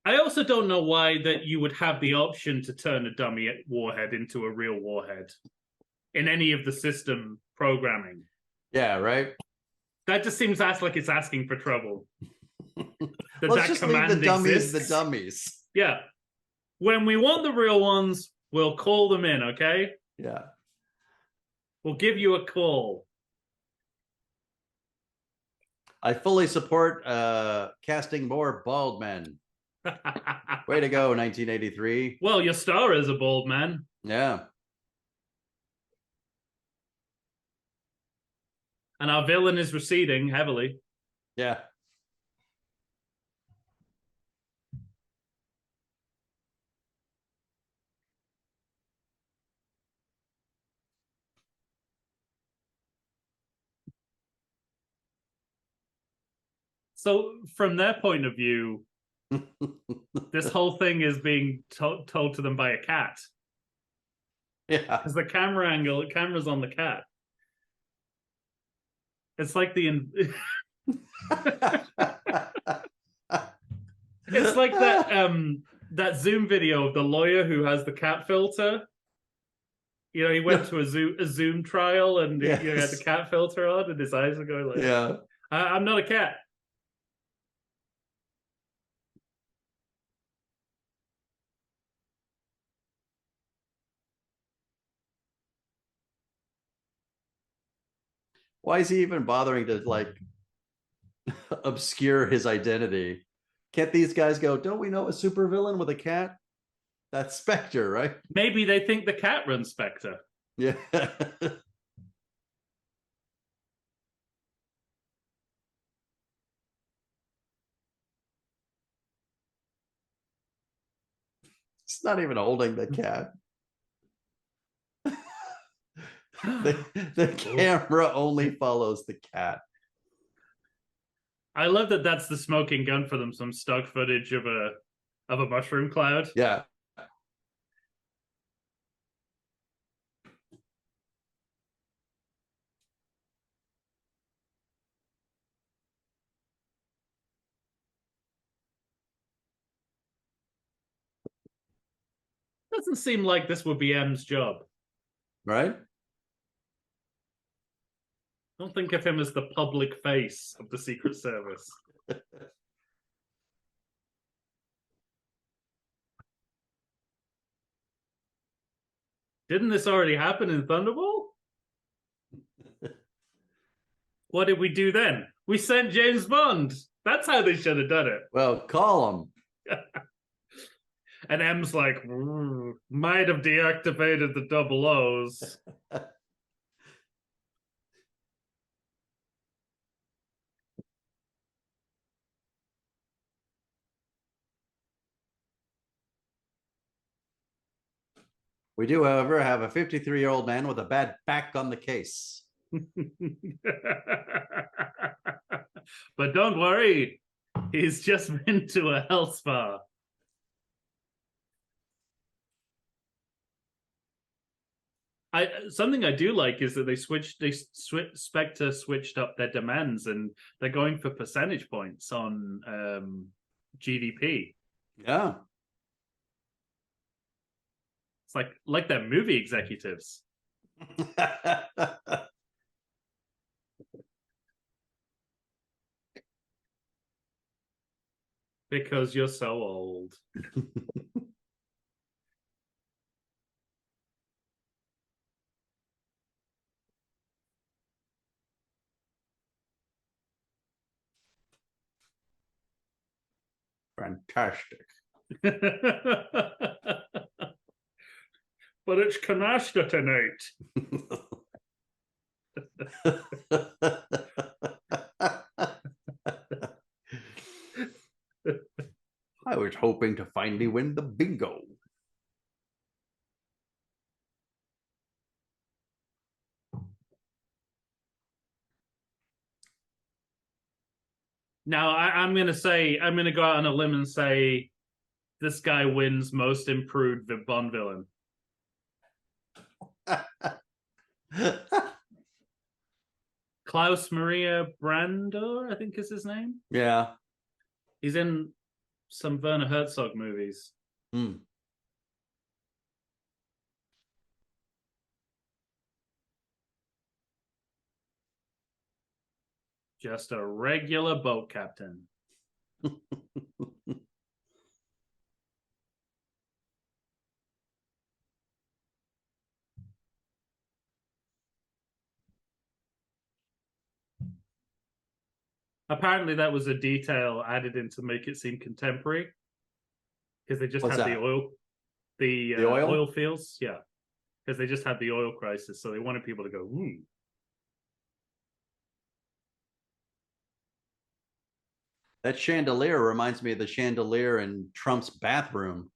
I also don't know why that you would have the option to turn a dummy warhead into a real warhead in any of the system programming. Yeah, right. That just seems like it's asking for trouble. Let's just leave the dummies the dummies. Yeah. When we want the real ones, we'll call them in, okay? Yeah. We'll give you a call. I fully support casting more bald men. Way to go, 1983. Well, your star is a bald man. Yeah. And our villain is receding heavily. Yeah. So from their point of view, this whole thing is being told to them by a cat. Yeah. Because the camera's on the cat. It's like it's like that Zoom video of the lawyer who has the cat filter. You know, he went to a Zoom trial and he had the cat filter on, and his eyes are going like, "Yeah, I'm not a cat." Why is he even bothering to like obscure his identity? Can't these guys go, don't we know a supervillain with a cat? That's Spectre, right? Maybe they think the cat runs Spectre. Yeah. It's not even holding the cat. the camera only follows the cat. I love that that's the smoking gun for them, some stock footage of a mushroom cloud. Yeah. Doesn't seem like this would be M's job. Right? Don't think of him as the public face of the Secret Service. Didn't this already happen in Thunderball? What did we do then? We sent James Bond. That's how they should have done it. Well, call him. And M's like, might have deactivated the double O's. We do, however, have a 53-year-old man with a bad back on the case. But don't worry, he's just been to a health spa. Something I do like is that Spectre switched up their demands, and they're going for percentage points on GDP. Yeah. It's like they're movie executives. Because you're so old. Fantastic. But it's canasta tonight. was hoping to finally win the bingo. Now I'm going to go out on a limb and say this guy wins most improved Bond villain. Klaus Maria Brandauer, I think is his name. Yeah. He's in some Werner Herzog movies. Just a regular boat captain. Apparently, that was a detail added in to make it seem contemporary, because they just had the oil fields, yeah, because they just had the oil crisis, so they wanted people to go, "Ooh." That chandelier reminds me of the chandelier in Trump's bathroom,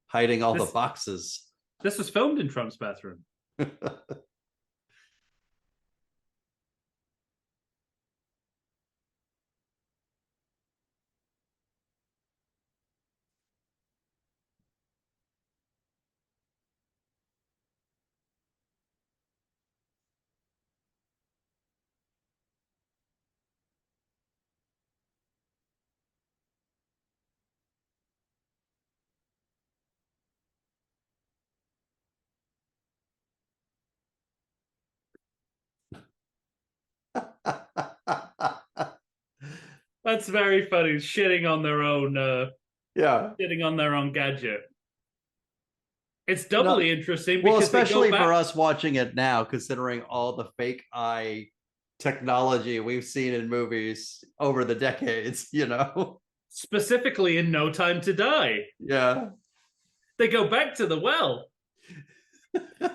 hiding all the boxes. This was filmed in Trump's bathroom. That's very funny. Shitting on their own shitting on their own gadget. It's doubly interesting because especially for us watching it now, considering all the fake eye technology we've seen in movies over the decades, specifically in No Time to Die. Yeah, they go back to the well.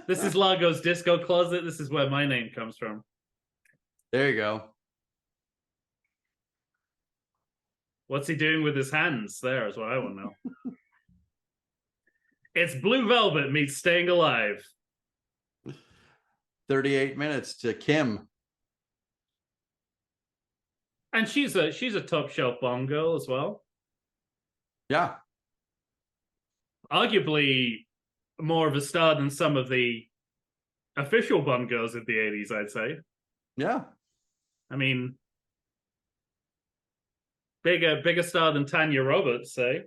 This is Lago's disco closet. This is where my name comes from. There you go. What's he doing with his hands? There is what I want to know. It's Blue Velvet meets Staying Alive. 38 minutes to Kim. And she's a top shelf Bond girl as well. Yeah. Arguably more of a star than some of the official Bond girls of the 80s, I'd say. Yeah. I mean, bigger star than Tanya Roberts, say.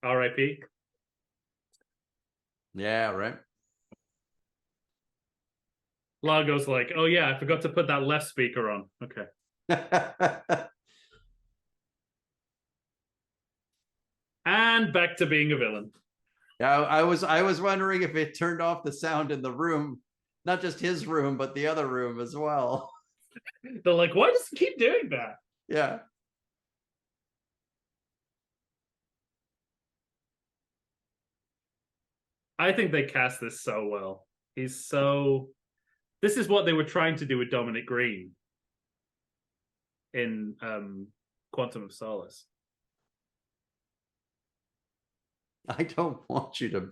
R.I.P. Yeah, right. Lago's like, oh yeah, I forgot to put that left speaker on. Okay. And back to being a villain. Yeah, I was wondering if it turned off the sound in the room, not just his room, but the other room as well. They're like, why does he keep doing that? Yeah. I think they cast this so well. This is what they were trying to do with Dominic Green in Quantum of Solace. I don't want you to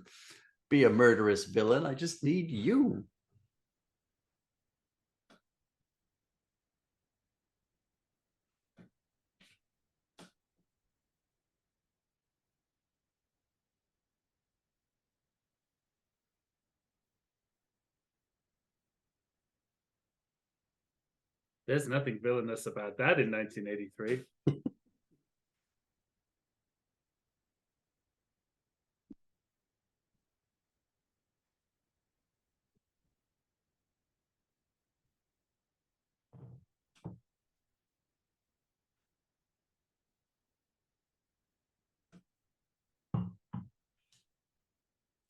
be a murderous villain. I just need you. There's nothing villainous about that in 1983.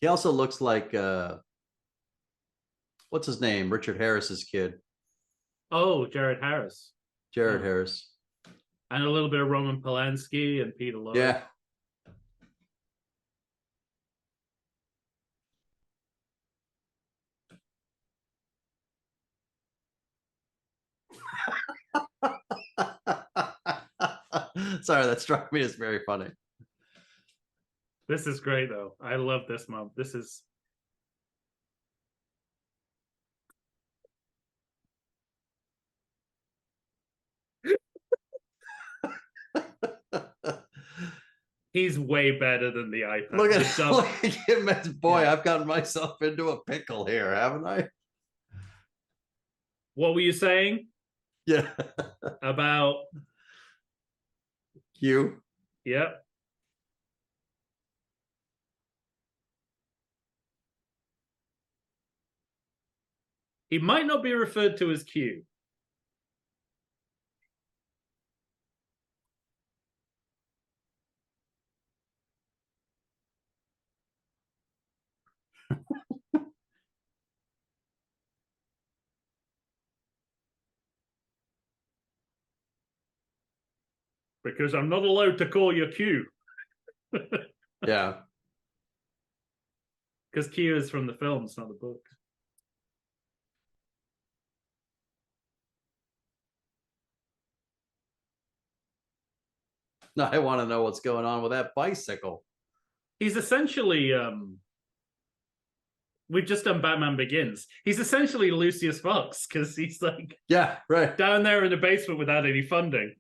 He also looks like what's his name? Richard Harris's kid. Oh, Jared Harris. Jared Harris. And a little bit of Roman Polanski and Peter Lorre. Yeah. Sorry, that struck me as very funny. This is great, though. I love this mom. This is... He's way better than the iPad. Look at him as, boy, yeah. I've gotten myself into a pickle here, haven't I? What were you saying? Yeah. About Q? Yep. He might not be referred to as Q. Because I'm not allowed to call you Q. Yeah. Because Q is from the films, not the book. No, I want to know what's going on with that bicycle. He's essentially we've just done Batman Begins. He's essentially Lucius Fox, because he's like, yeah, right, down there in the basement without any funding.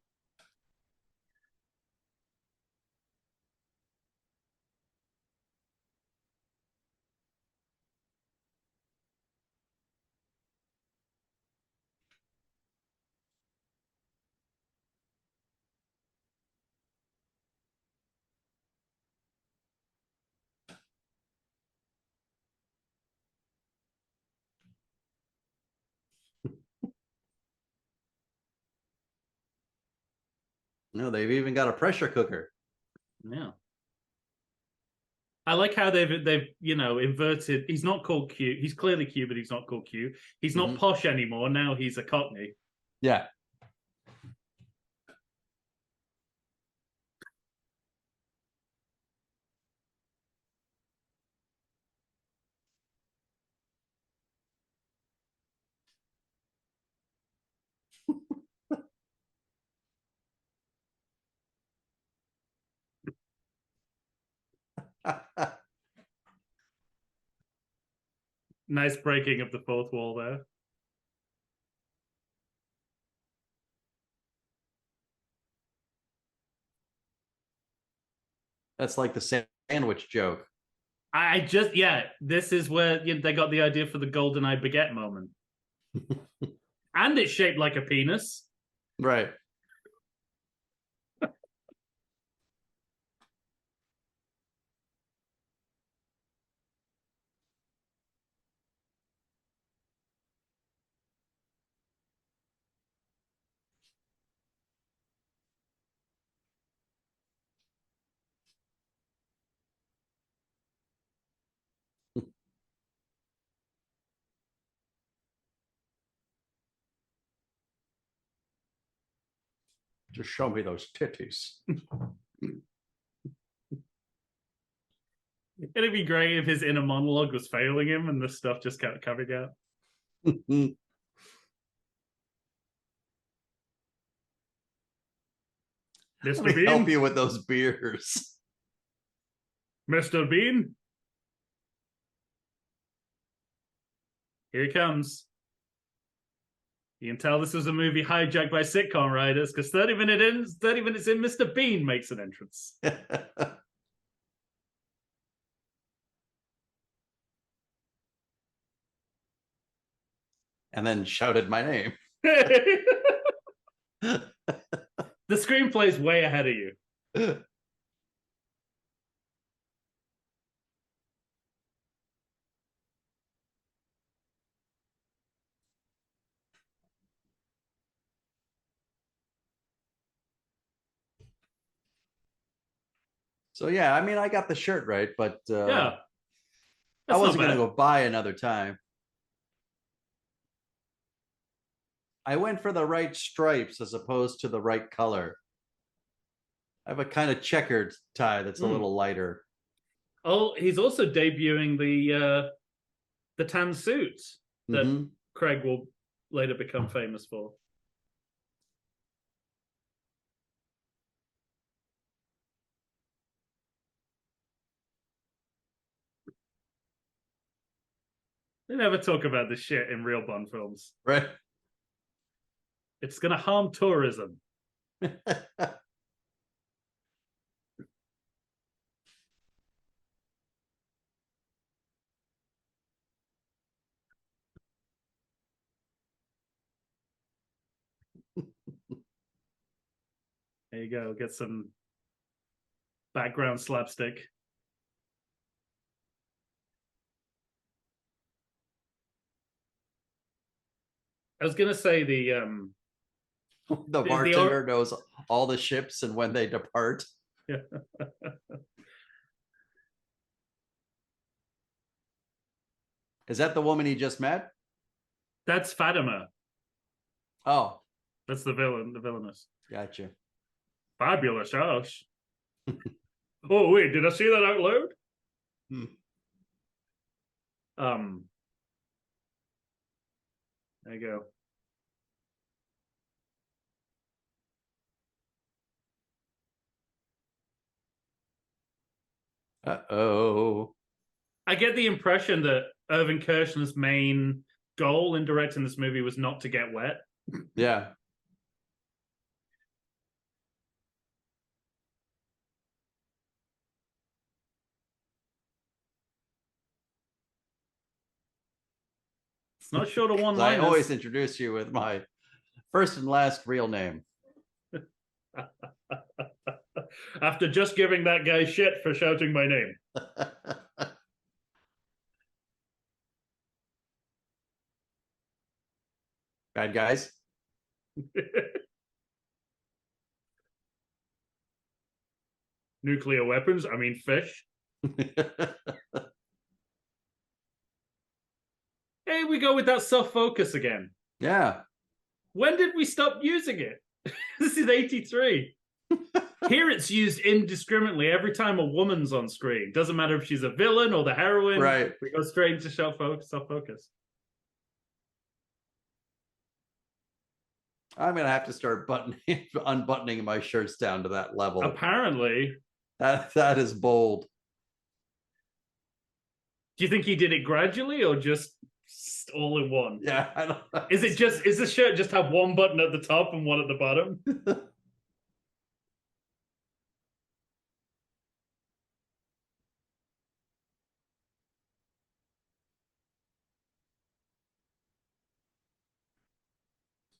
No, they've even got a pressure cooker. Yeah. I like how they've inverted. He's not called Q. He's clearly Q, but he's not called Q. He's not posh anymore. Now he's a Cockney. Yeah. Nice breaking of the fourth wall there. That's like the sandwich joke. This is where they got the idea for the GoldenEye baguette moment. And it's shaped like a penis. Right. Just show me those titties. It'd be great if his inner monologue was failing him and this stuff just kept coming out. Mr. Bean? Help you with those beers. Mr. Bean? Here he comes. You can tell this was a movie hijacked by sitcom writers, because 30 minutes in, Mr. Bean makes an entrance. And then shouted my name. The screenplay's way ahead of you. So yeah, I mean, I got the shirt right, but yeah, I wasn't going to go buy another time. I went for the right stripes as opposed to the right color. I have a kind of checkered tie that's a little lighter. Oh, he's also debuting the tan suits that Craig will later become famous for. They never talk about this shit in real Bond films. Right. It's going to harm tourism. There you go. Get some background slapstick. I was gonna say the bartender knows all the ships and when they depart. Yeah. Is that the woman he just met? That's Fatima. Oh, that's the villain. The villainess. Gotcha. Fabulous house. Oh wait, did I say that out loud? There you go. Uh-oh. I get the impression that Irvin Kershner's main goal in directing this movie was not to get wet. Yeah. It's not short of one I always introduce you with my first and last real name. After just giving that guy shit for shouting my name. Bad guys. Nuclear weapons, I mean fish. Hey, we go with that soft focus again. Yeah. When did we stop using it? This is 83. Here it's used indiscriminately every time a woman's on screen. Doesn't matter if she's a villain or the heroine. Right. We go straight into soft focus. I'm gonna have to start unbuttoning my shirts down to that level. Apparently. That is bold. Do you think he did it gradually or just all in one? Yeah, I don't know. Is the shirt just have one button at the top and one at the bottom?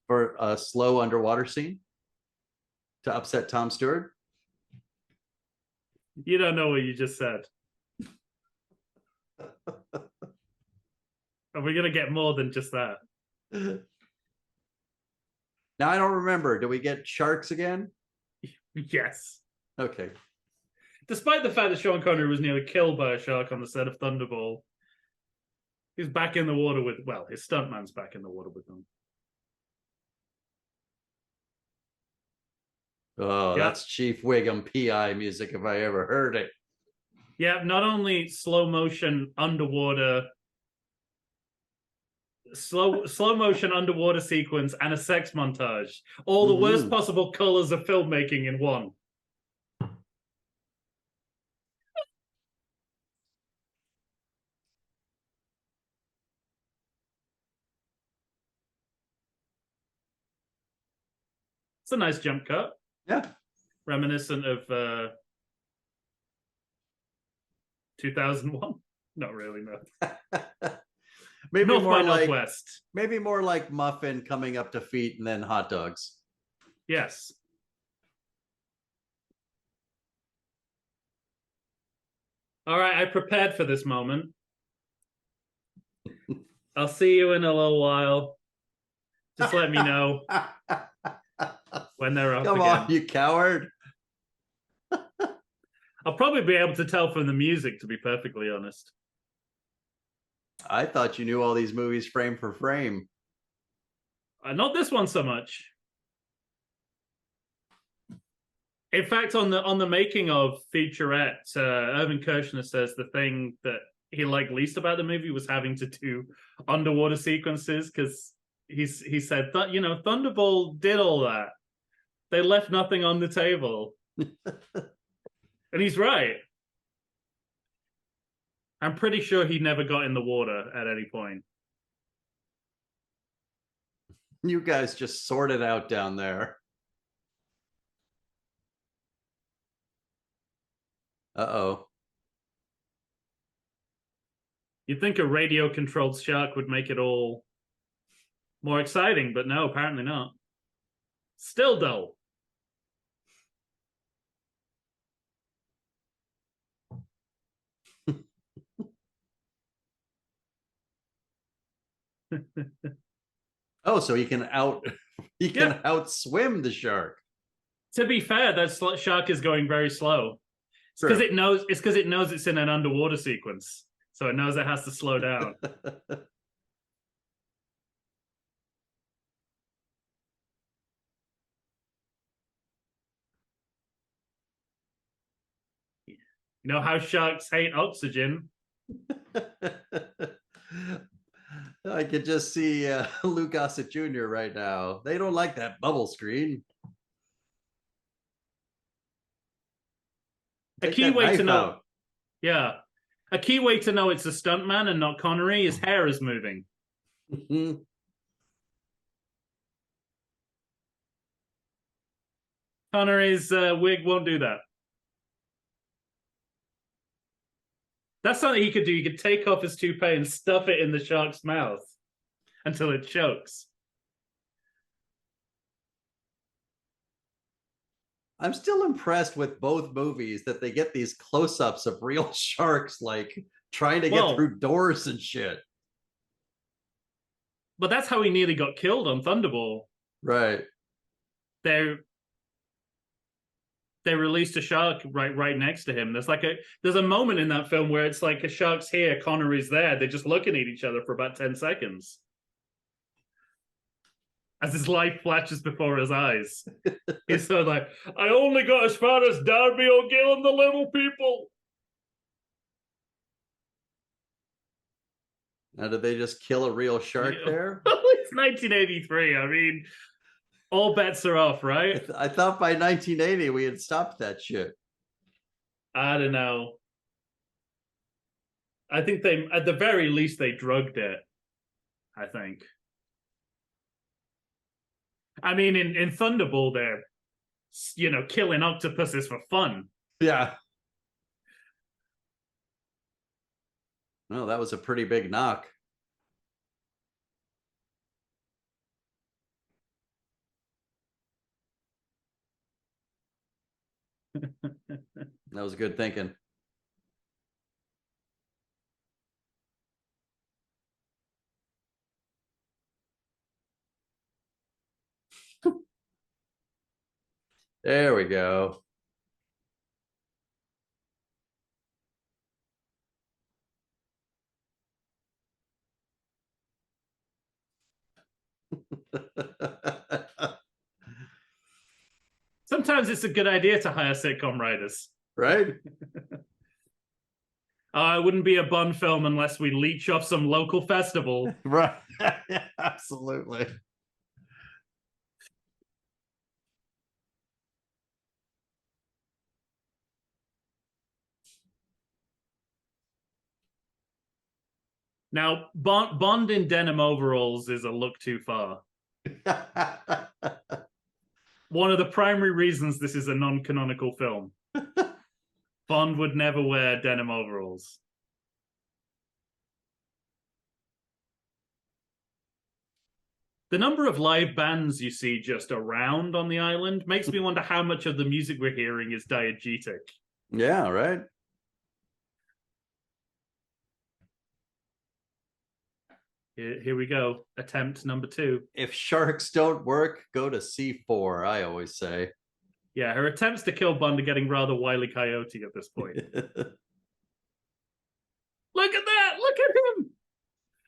For a slow underwater scene to upset Tom Stewart? You don't know what you just said. Are we going to get more than just that? Now, I don't remember. Do we get sharks again? Yes. Okay. Despite the fact that Sean Connery was nearly killed by a shark on the set of Thunderball, he's back in the water with, well, his stuntman's back in the water with them. Oh, yeah. That's Chief Wiggum PI music if I ever heard it. Yeah, not only slow motion underwater sequence and a sex montage. All the worst possible colors of filmmaking in one. It's a nice jump cut. Yeah. Reminiscent of 2001. Not really, no. Maybe North more by like Northwest. Maybe more like muffin coming up to feet and then hot dogs. Yes. All right, I prepared for this moment. I'll see you in a little while. Just let me know when they're up. Come again. on, you coward. I'll probably be able to tell from the music, to be perfectly honest. I thought you knew all these movies frame for frame. Not this one so much. In fact, on the making of featurette, Irvin Kershner says the thing that he liked least about the movie was having to do underwater sequences, because he said that, you know, Thunderball did all that. They left nothing on the table. And he's right. I'm pretty sure he never got in the water at any point. You guys just sorted out down there. Uh-oh. You'd think a radio-controlled shark would make it all more exciting, but no, apparently not. Still dull. Oh, so he can outswim the shark. To be fair, that shark is going very slow. It's because it knows it's in an underwater sequence. So it knows it has to slow down. You know how sharks hate oxygen? I could just see Lou Gossett Jr. right now. They don't like that bubble screen. A key way to know. Yeah. A key way to know it's a stuntman and not Connery, his hair is moving. Connery's wig won't do that. That's something he could do. He could take off his toupee and stuff it in the shark's mouth until it chokes. I'm still impressed with both movies that they get these close-ups of real sharks, like trying to get through doors and shit. But that's how he nearly got killed on Thunderball. Right. They released a shark right next to him. There's a moment in that film where it's like a shark's here, Connery's there. They're just looking at each other for about 10 seconds. As his life flashes before his eyes. He's so like, I only got as far as Darby O'Gill and the little people. Now, did they just kill a real shark there? It's 1983. I mean, all bets are off, right? I thought by 1980 we had stopped that shit. I don't know. I think at the very least, they drugged it. I think. I mean, in Thunderball, they're, killing octopuses for fun. Yeah. Well, that was a pretty big knock. That was good thinking. There we go. Sometimes it's a good idea to hire sitcom writers. Right? It wouldn't be a Bond film unless we leech off some local festival. Right. Absolutely. Now, Bond in denim overalls is a look too far. One of the primary reasons this is a non-canonical film. Bond would never wear denim overalls. The number of live bands you see just around on the island makes me wonder how much of the music we're hearing is diegetic. Yeah, right. Here we go. Attempt number 2. If sharks don't work, go to C4, I always say. Yeah, her attempts to kill Bond are getting rather Wile E. Coyote at this point. Look at that! Look at him!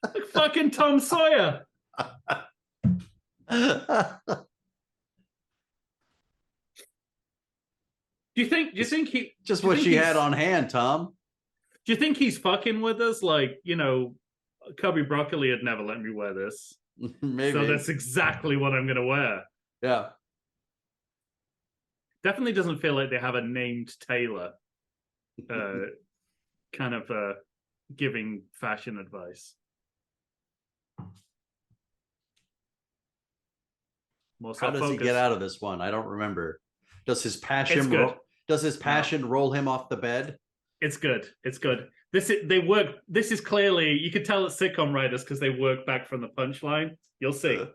Like fucking Tom Sawyer. Do you think he just what she had on hand, Tom? Do you think he's fucking with us? Like, Cubby Broccoli had never let me wear this. Maybe. So that's exactly what I'm gonna wear. Yeah. Definitely doesn't feel like they have a named tailor. Kind of giving fashion advice. How does he get out of this one? I don't remember. Does his passion roll him off the bed? It's good. It's good. This is clearly, you could tell it's sitcom writers because they work back from the punchline. You'll see.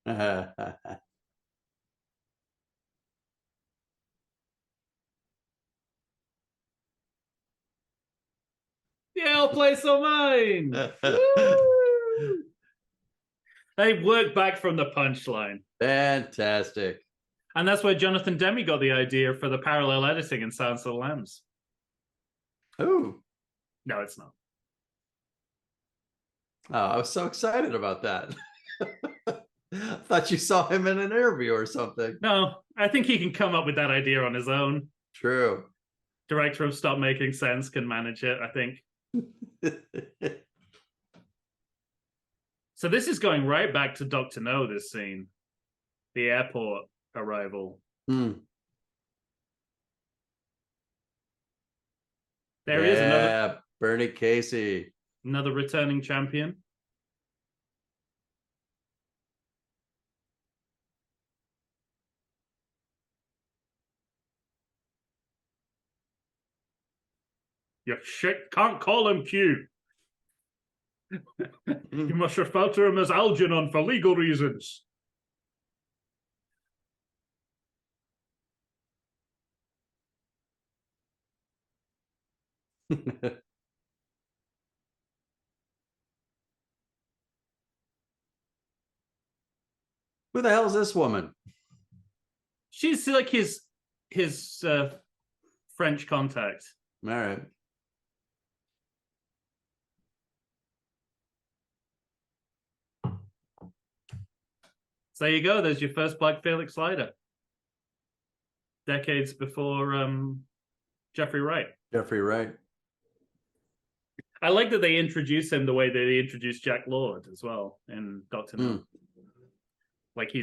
Yeah, I'll play some mine. They work back from the punchline. Fantastic. And that's where Jonathan Demme got the idea for the parallel editing in Silence of the Lambs. Oh. No, it's not. Oh, I was so excited about that. I thought you saw him in an interview or something. No, I think he can come up with that idea on his own. True. Director of Stop Making Sense can manage it, I think. So this is going right back to Dr. No, this scene. The airport arrival. There is another Bernie Casey. Another returning champion. You shit can't call him Q. You must refer to him as Algernon for legal reasons. Who the hell is this woman? She's like his French contact. All right. So there you go. There's your first Black Felix slider. Decades before Jeffrey Wright. Jeffrey Wright. I like that they introduce him the way that they introduced Jack Lord as well in Doctor No. Like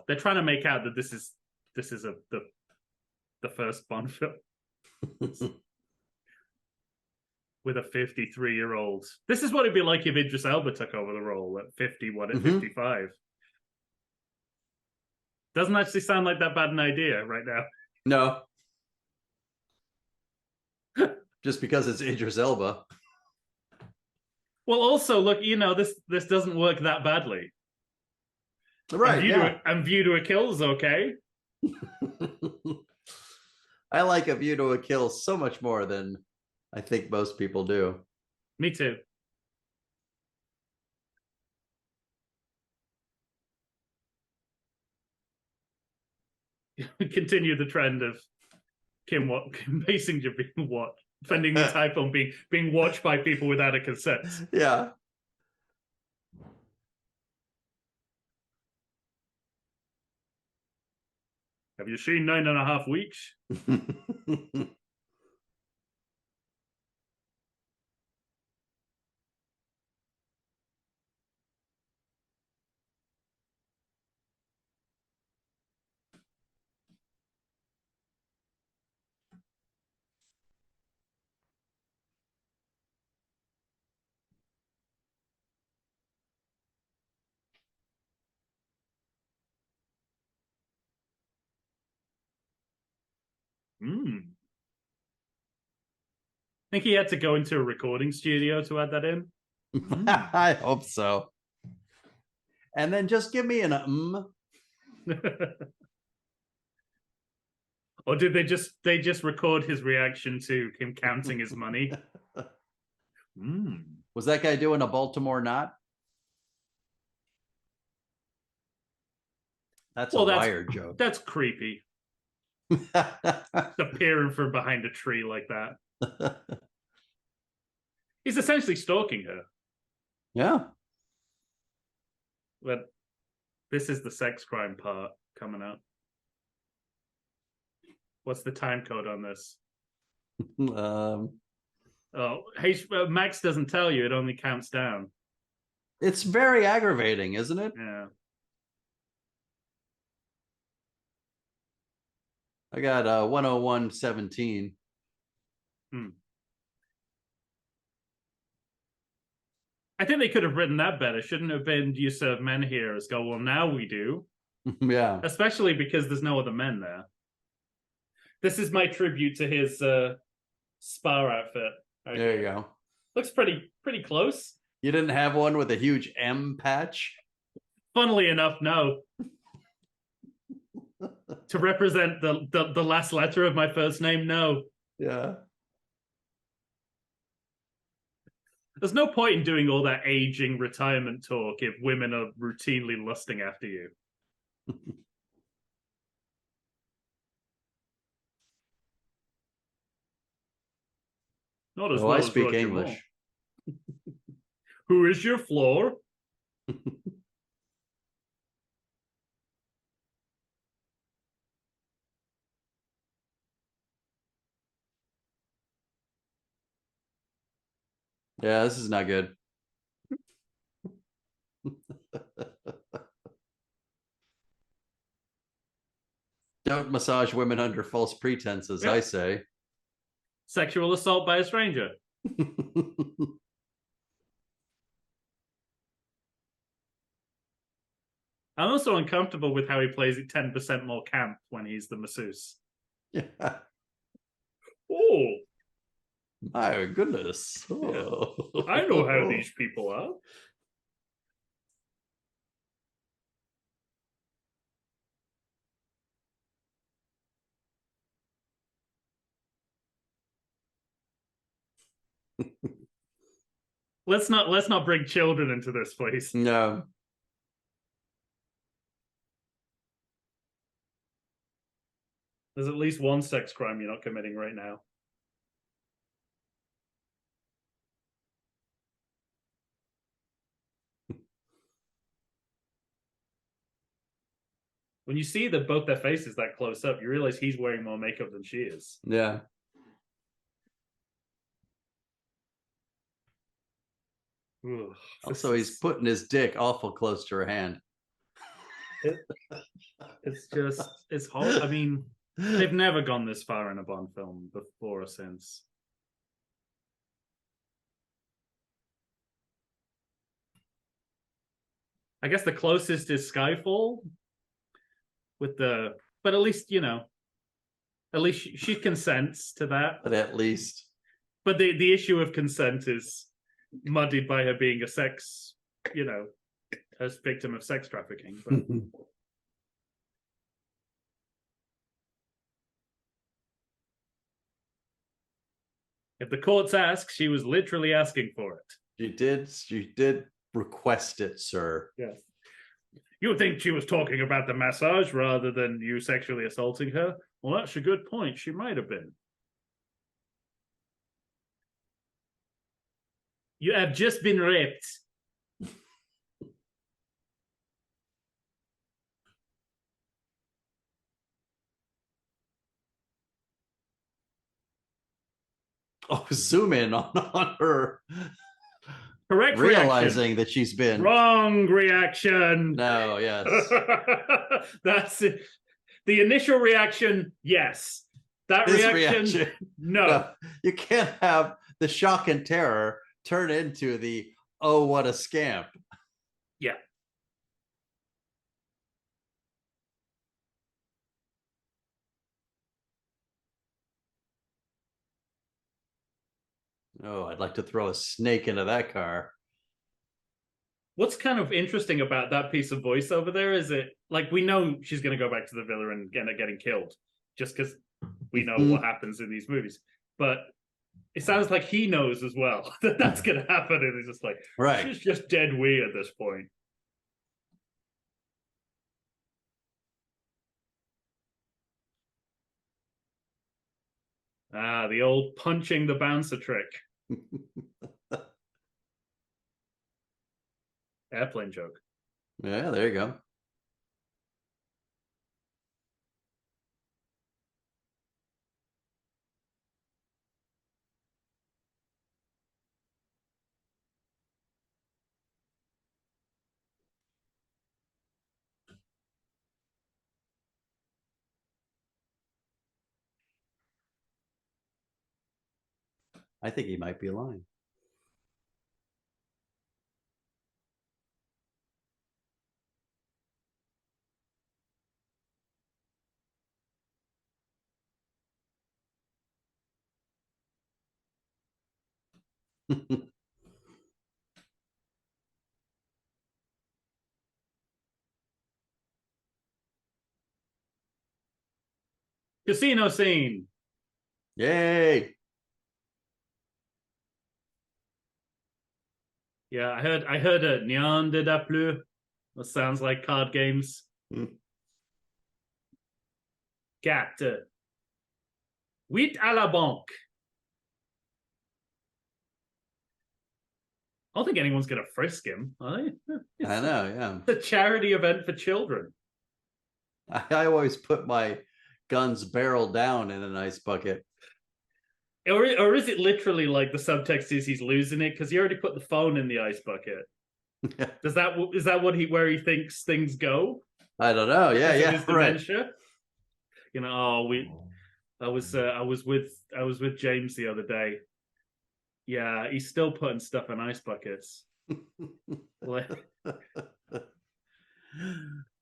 they're trying to make out that this is the first Bond film with a 53-year-old. This is what it'd be like if Idris Elba took over the role at 55. Doesn't actually sound like that bad an idea right now. No. Just because it's Idris Elba. Well, also, look, this doesn't work that badly. Right, and View to a Kill is okay. I like A View to a Kill so much more than I think most people do. Me too. Continue the trend of Kim Basinger being defending the type on being watched by people without a consent. Yeah. Have you seen 9.5 Weeks? I think he had to go into a recording studio to add that in. I hope so. And then just give me an Or did they just record his reaction to him counting his money? Was that guy doing a Baltimore knot? That's a Wired joke. That's creepy. Appearing from behind a tree like that. He's essentially stalking her. Yeah. But this is the sex crime part coming up. What's the time code on this? Oh, Max doesn't tell you. It only counts down. It's very aggravating, isn't it? Yeah. I got 101:17. I think they could have written that better. Shouldn't have been you serve men here as go, well, now we do. Yeah. Especially because there's no other men there. This is my tribute to his spa outfit. Okay. There you go. Looks pretty close. You didn't have one with a huge M patch? Funnily enough, no. To represent the last letter of my first name, no. Yeah. There's no point in doing all that aging retirement talk if women are routinely lusting after you. Not as well I as speak Roger English. Who is your floor? Yeah, this is not good. Don't massage women under false pretenses, I say. Sexual assault by a stranger. I'm also uncomfortable with how he plays it 10% more camp when he's the masseuse. Yeah. Oh. My goodness. Oh. Yeah. I know how these people are. Let's not bring children into this, please. No. There's at least one sex crime you're not committing right now. When you see both their faces that close up, you realize he's wearing more makeup than she is. Yeah. Ugh, also, he's putting his dick awful close to her hand. It's hard. I mean, they've never gone this far in a Bond film before or since. I guess the closest is Skyfall. But at least, at least she consents to that. But at least. But the issue of consent is muddied by her being a victim of sex trafficking. But if the courts ask, she was literally asking for it. She did request it, sir. Yes. You would think she was talking about the massage rather than you sexually assaulting her? Well, that's a good point. She might have been. You have just been raped. Oh, zoom in on her. Correct realizing reaction. That she's been wrong reaction. No, yes. That's it. The initial reaction, yes. This reaction, no. You can't have the shock and terror turn into the oh, what a scamp. Yeah. Oh, I'd like to throw a snake into that car. What's kind of interesting about that piece of voiceover there is it, like, we know she's going to go back to the villa and end up getting killed just because we know what happens in these movies. But it sounds like he knows as well that that's going to happen. And he's just like, right. She's just dead weird at this point. Ah, the old punching the bouncer trick. Airplane joke. Yeah, there you go. I think he might be lying. Casino scene. Yay. Yeah, I heard a Nyan de da plus. That sounds like card games. Carte. 8 à la banque. I don't think anyone's going to frisk him, are they? I know, yeah. It's a charity event for children. I always put my guns barrel down in an ice bucket. Or is it literally like the subtext is he's losing it because he already put the phone in the ice bucket? Is that where he thinks things go? I don't know. Yeah, yeah, his dementia. Right. You know, I was with James the other day. Yeah, he's still putting stuff in ice buckets.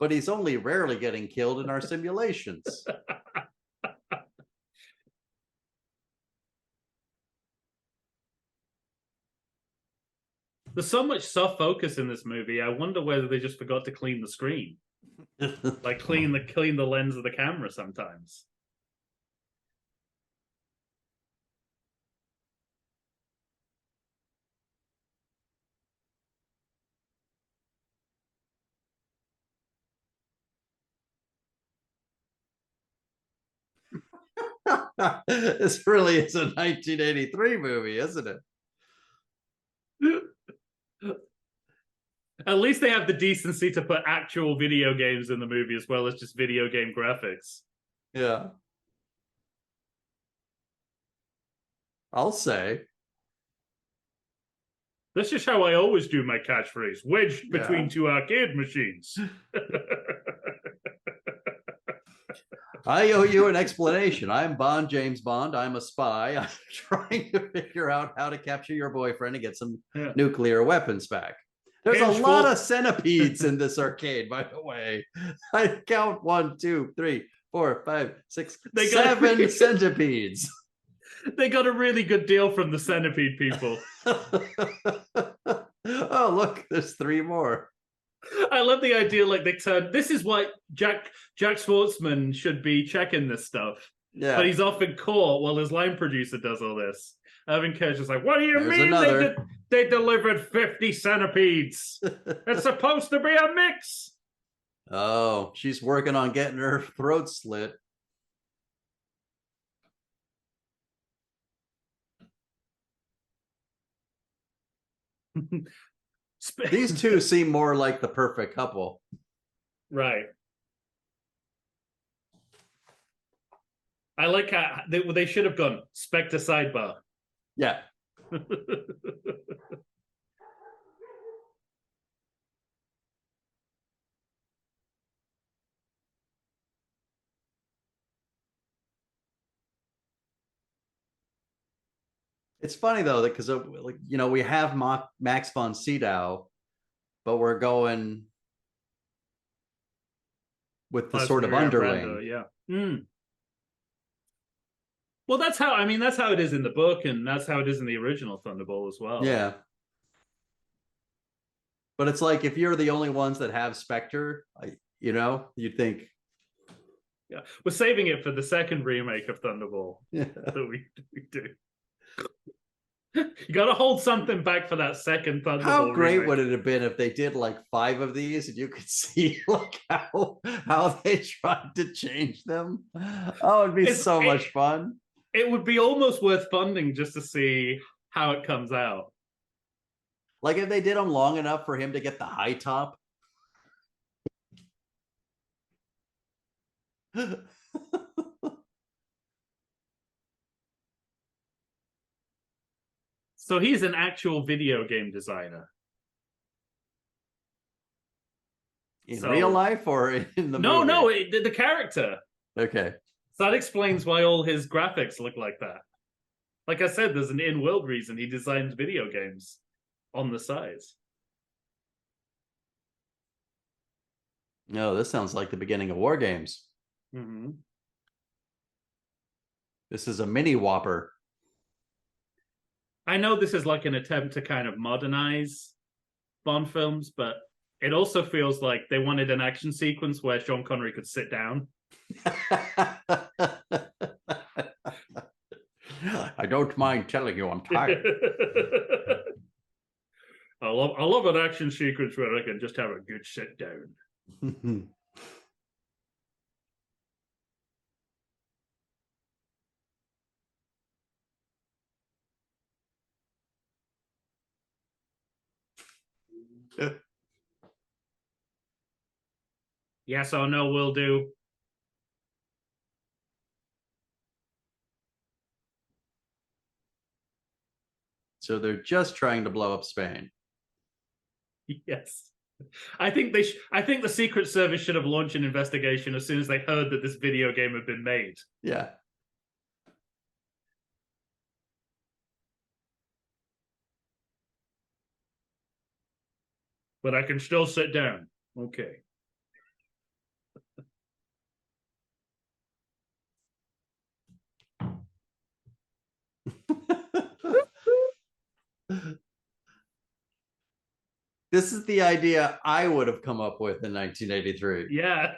But he's only rarely getting killed in our simulations. There's so much soft focus in this movie. I wonder whether they just forgot to clean the screen. Like clean the lens of the camera sometimes. This really is a 1983 movie, isn't it? At least they have the decency to put actual video games in the movie as well as just video game graphics. Yeah. I'll say. That's just how I always do my catchphrase, wedged between two arcade machines. I owe you an explanation. I'm Bond, James Bond. I'm a spy. I'm trying to figure out how to capture your boyfriend and get some nuclear weapons back. There's a lot of centipedes in this arcade, by the way. I count 1, 2, 3, 4, 5, 6, 7 centipedes. They got a really good deal from the centipede people. Oh, look, there's 3 more. I love the idea, like they turn. This is why Jack Schwartzman should be checking this stuff. Yeah. But he's off in court while his line producer does all this. Irving Kirsch is like, what do you mean they delivered 50 centipedes? It's supposed to be a mix. Oh, she's working on getting her throat slit. These two seem more like the perfect couple. Right. I like how they should have gone Spectre sidebar. Yeah. It's funny though, that because like, you know, we have Max von Sydow, but we're going with the sort of underling. Brando, yeah. Well, that's how it is in the book, and that's how it is in the original Thunderball as well. Yeah. But it's like if you're the only ones that have Spectre, you know, you'd think. Yeah, we're saving it for the second remake of Thunderball. Yeah. That we do. You got to hold something back for that second Thunderball. How great would it have been if they did like 5 of these and you could see like how they tried to change them? Oh, it'd be so much fun. It would be almost worth funding just to see how it comes out. Like if they did them long enough for him to get the high top. So he's an actual video game designer. In real life or in the movie? No, the character. Okay. So that explains why all his graphics look like that. Like I said, there's an in-world reason he designed video games on the sides. No, this sounds like the beginning of War Games. Mm-hmm. This is a mini Whopper. I know this is like an attempt to kind of modernize Bond films, but it also feels like they wanted an action sequence where Sean Connery could sit down. I don't mind telling you I'm tired. I love an action sequence where I can just have a good sit down. Yes or no will do. So they're just trying to blow up Spain. Yes. I think the Secret Service should have launched an investigation as soon as they heard that this video game had been made. Yeah. But I can still sit down. Okay. This is the idea I would have come up with in 1983. Yeah.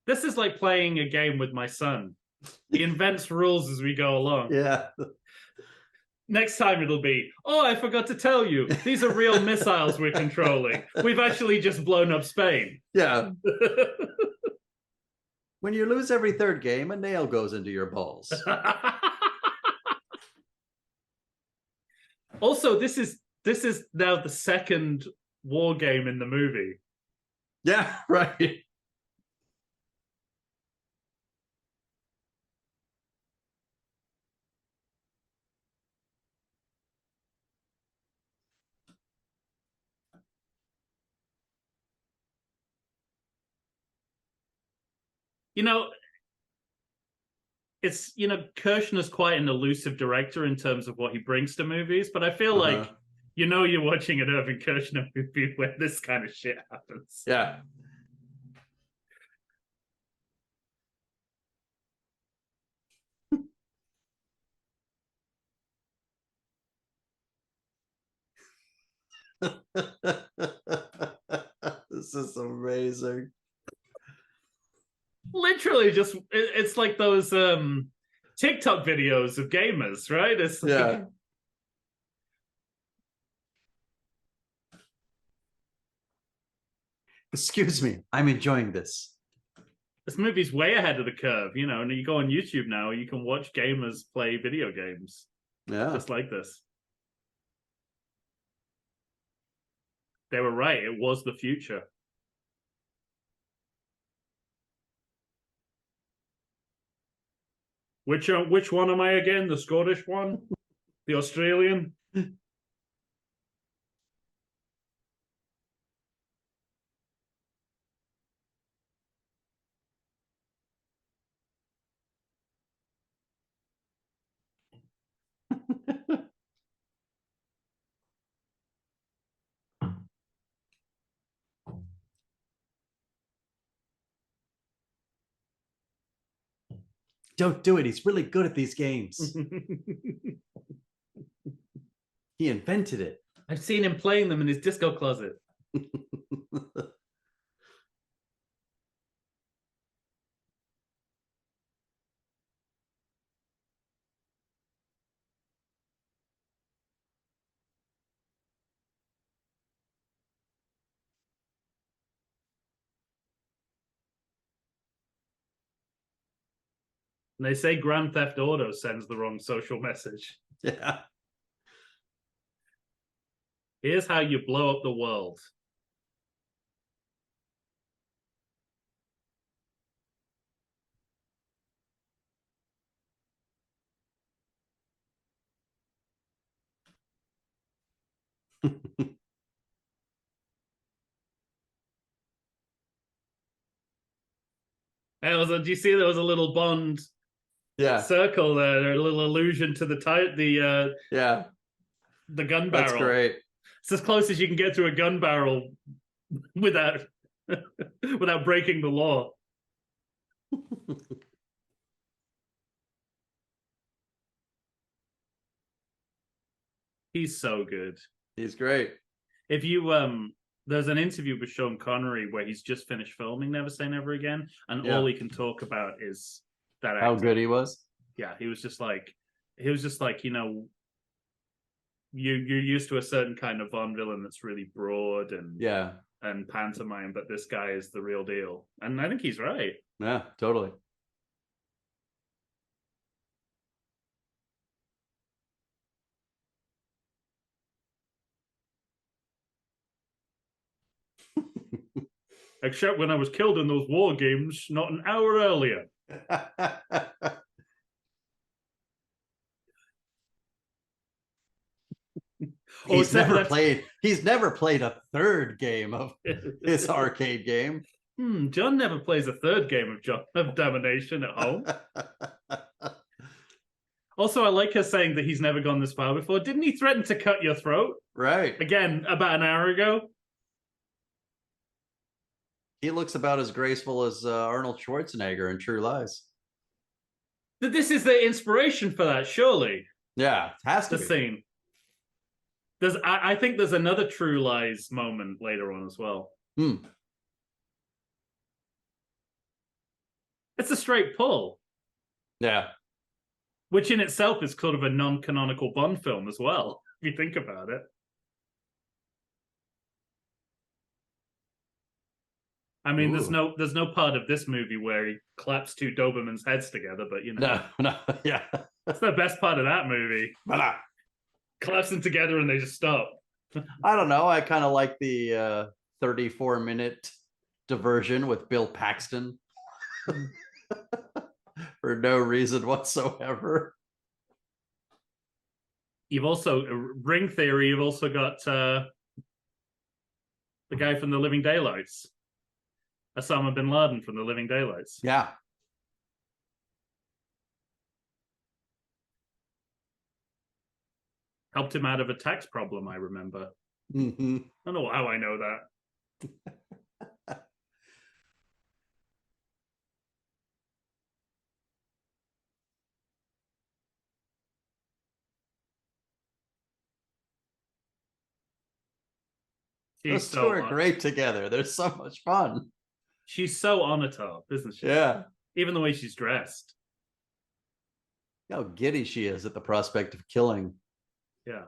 This is like playing a game with my son. He invents rules as we go along. Yeah. Next time it'll be, oh, I forgot to tell you, these are real missiles we're controlling. We've actually just blown up Spain. Yeah. When you lose every third game, a nail goes into your balls. Also, this is now the second war game in the movie. Yeah, right. You know, it's, Kirshner's quite an elusive director in terms of what he brings to movies, but I feel like, you're watching an Irvin Kershner movie where this kind of shit happens. Yeah. This is amazing. Literally just, it's like those TikTok videos of gamers, right? It's like, yeah. Excuse me, I'm enjoying this. This movie's way ahead of the curve, and you go on YouTube now, you can watch gamers play video games. Yeah. Just like this. They were right. It was the future. Which one am I again? The Scottish one? The Australian? Don't do it. He's really good at these games. He invented it. I've seen him playing them in his disco closet. And they say Grand Theft Auto sends the wrong social message. Yeah. Here's how you blow up the world. Do you see there was a little Bond circle there, a little allusion to the the gun barrel. That's great. It's as close as you can get to a gun barrel without without breaking the law. He's so good. He's great. If you there's an interview with Sean Connery where he's just finished filming Never Say Never Again, and all he can talk about is that actor. How good he was. Yeah, he was just like, you know, you're used to a certain kind of Bond villain that's really broad and pantomime, but this guy is the real deal. And I think he's right. Yeah, totally. Except when I was killed in those war games not an hour earlier. He's never played a third game of this arcade game. John never plays a third game of Domination at home. Also, I like her saying that he's never gone this far before. Didn't he threaten to cut your throat? Right. Again, about an hour ago. He looks about as graceful as Arnold Schwarzenegger in True Lies. This is the inspiration for that, surely. Yeah, it has to be. The scene. I think there's another True Lies moment later on as well. It's a straight pull. Yeah. Which in itself is kind of a non-canonical Bond film as well, if you think about it. I mean, there's no part of this movie where he claps two Dobermans' heads together, but you know. No, yeah. That's the best part of that movie. Claps them together and they just stop. I don't know. I kind of like the 34-minute diversion with Bill Paxton for no reason whatsoever. You've also, Ring Theory, you've also got the guy from The Living Daylights. Osama bin Laden from The Living Daylights. Yeah. Helped him out of a tax problem, I remember. I don't know how I know that. Those two are great together. They're so much fun. She's so on the top, isn't she? Yeah. Even the way she's dressed. How giddy she is at the prospect of killing. Yeah.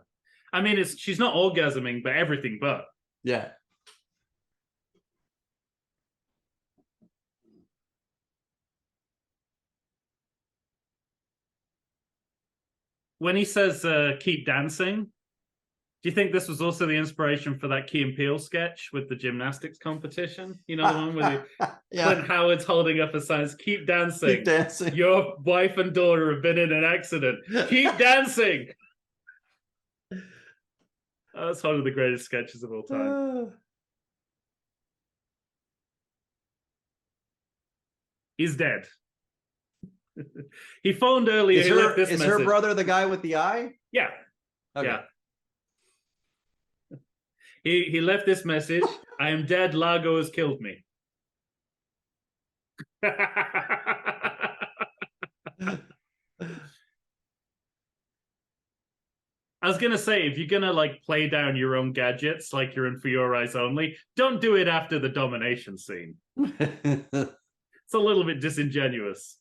I mean, she's not orgasming, but everything but. Yeah. When he says keep dancing, do you think this was also the inspiration for that Key and Peele sketch with the gymnastics competition? You know, the one where Clint Howard's holding up a sign, keep dancing. Keep dancing. Your wife and daughter have been in an accident. Keep dancing. Oh, that's one of the greatest sketches of all time. He's dead. He phoned earlier. Is her brother the guy with the eye? Yeah. Okay. Yeah. He left this message. I am dead. Largo has killed me. I was going to say, if you're going to like play down your own gadgets like you're in For Your Eyes Only, don't do it after the domination scene. It's a little bit disingenuous.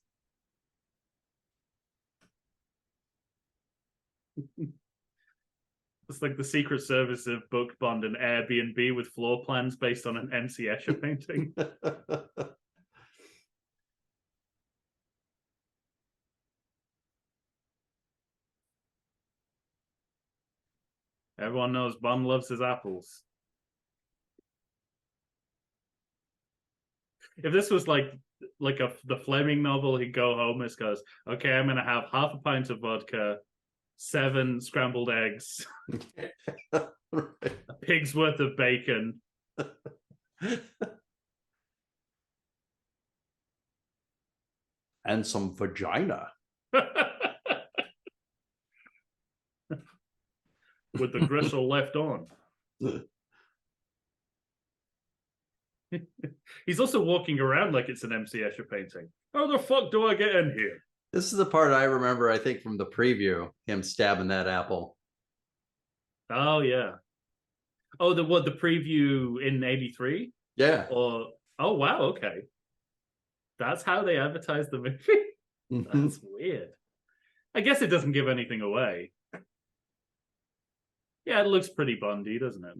It's like the Secret Service have booked Bond an Airbnb with floor plans based on an M.C. Escher painting. Everyone knows Bond loves his apples. If this was like the Fleming novel, he'd go home and goes, okay, I'm gonna have half a pint of vodka, 7 scrambled eggs, a pig's worth of bacon. And some vagina. With the gristle left on. He's also walking around like it's an MC Escher painting. How the fuck do I get in here? This is the part I remember, I think, from the preview, him stabbing that apple. Oh, yeah. Oh, the preview in 83? Yeah. Or, oh, wow, okay. That's how they advertise the movie? That's weird. I guess it doesn't give anything away. Yeah, it looks pretty Bondy, doesn't it?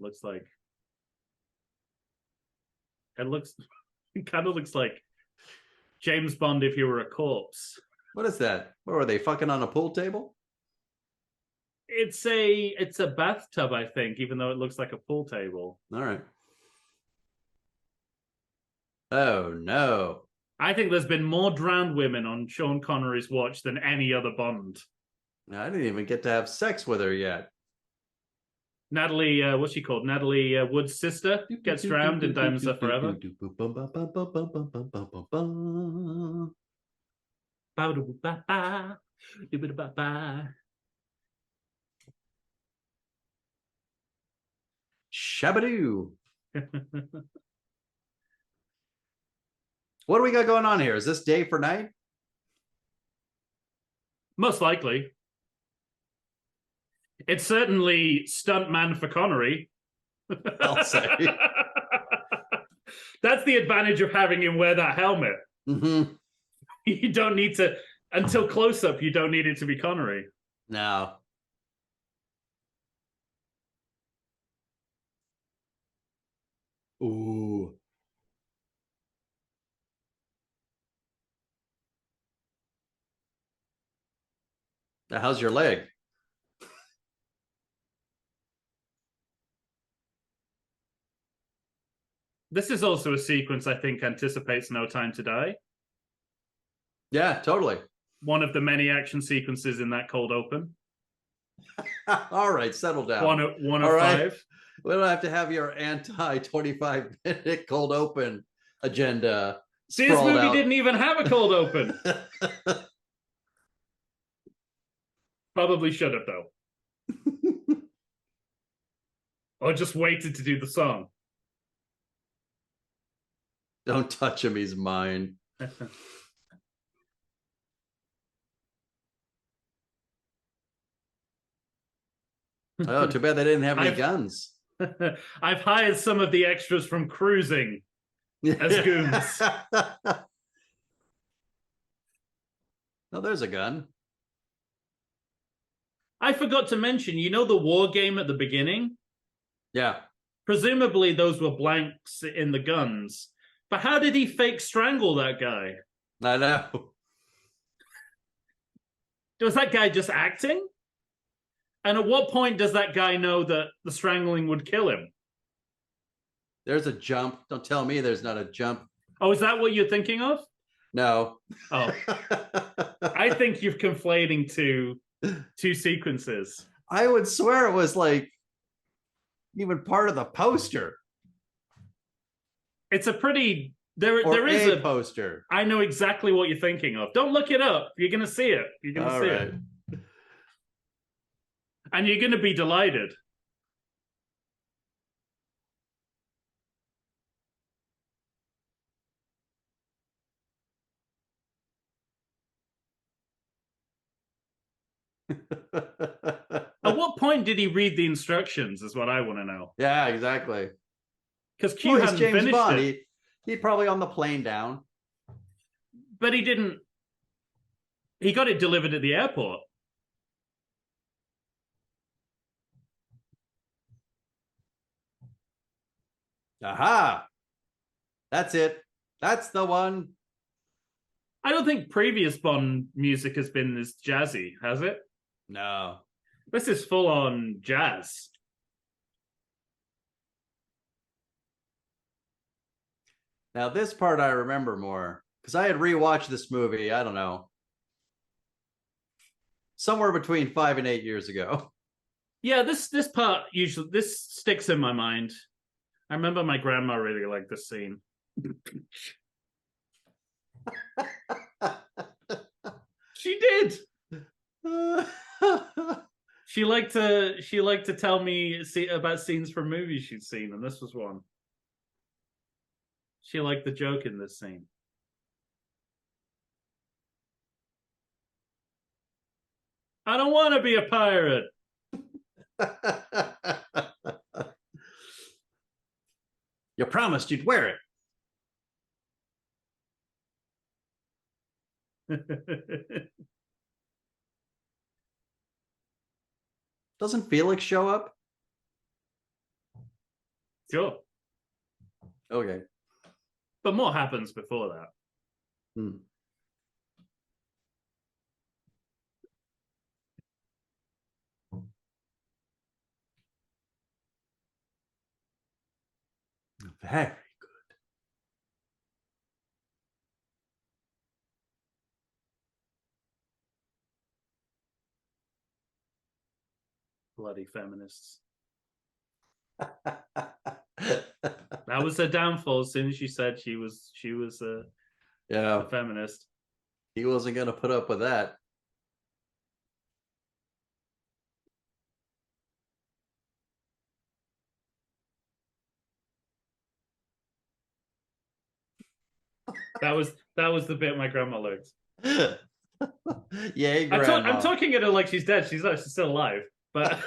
It kind of looks like James Bond if he were a corpse. What is that? What were they fucking on a pool table? It's a bathtub, I think, even though it looks like a pool table. All right. Oh no. I think there's been more drowned women on Sean Connery's watch than any other Bond. I didn't even get to have sex with her yet. Natalie, what's she called? Natalie Wood's sister gets drowned in Diamonds Are Forever. Shabadoo. What do we got going on here? Is this day for night? Most likely. It's certainly stuntman for Connery. I'll say. That's the advantage of having him wear that helmet. Mm-hmm. You don't need to, until close-up, you don't need it to be Connery. No. Ooh. Now, how's your leg? This is also a sequence I think anticipates No Time to Die. Yeah, totally. One of the many action sequences in that cold open. All right, settle down. One of five. We don't have to have your anti-25-minute cold open agenda. See, this movie didn't even have a cold open. Probably should have, though. Or just waited to do the song. Don't touch him, he's mine. Oh, too bad they didn't have any guns. I've hired some of the extras from Cruising as goons. Oh, there's a gun. I forgot to mention, you know the war game at the beginning? Yeah. Presumably those were blanks in the guns. But how did he fake strangle that guy? I know. Was that guy just acting? And at what point does that guy know that the strangling would kill him? There's a jump. Don't tell me there's not a jump. Oh, is that what you're thinking of? No. Oh. I think you're conflating two sequences. I would swear it was like even part of the poster. It's a pretty there is a poster. I know exactly what you're thinking of. Don't look it up. You're gonna see it. You're gonna see it. And you're gonna be delighted. At what point did he read the instructions is what I want to know. Yeah, exactly. Because Q hadn't finished Bond. it. He's probably on the plane down. But he didn't. He got it delivered at the airport. Aha! That's it. That's the one. I don't think previous Bond music has been this jazzy, has it? No. This is full on jazz. Now this part I remember more because I had rewatched this movie. I don't know, somewhere between 5 and 8 years ago. Yeah, this part usually this sticks in my mind. I remember my grandma really liked this scene. She did. She liked to tell me about scenes from movies she'd seen, and this was one. She liked the joke in this scene. I don't want to be a pirate. You promised you'd wear it. Doesn't Felix show up? Sure. Okay. But more happens before that. Hmm. Very good. Bloody feminists. That was her downfall. As soon as she said she was a feminist. He wasn't going to put up with that. That was the bit my grandma liked. Yay, grandma. I'm talking at her like she's dead. She's still alive, but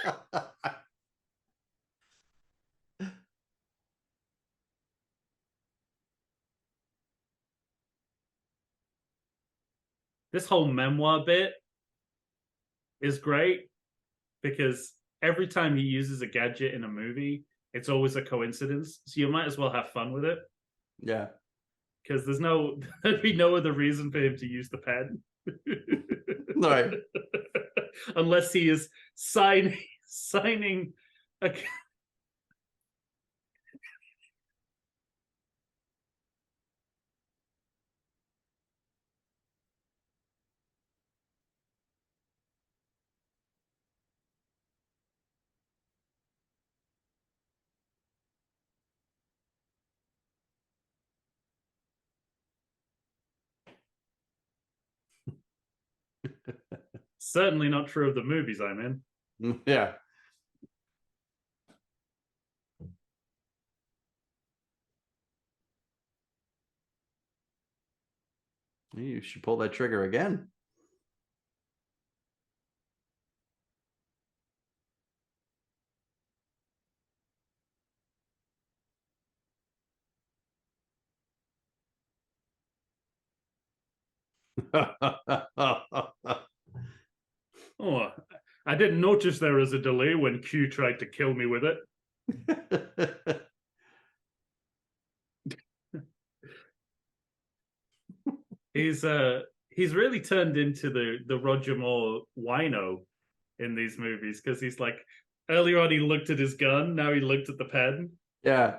this whole memoir bit is great because every time he uses a gadget in a movie, it's always a coincidence. So you might as well have fun with it. Yeah. Because there'd be no other reason for him to use the pen. Right. Unless he is signing a certainly not true of the movies I'm in. Yeah. You should pull that trigger again. Oh, I didn't notice there was a delay when Q tried to kill me with it. He's really turned into the Roger Moore wino in these movies because he's like earlier on he looked at his gun, now he looked at the pen. Yeah.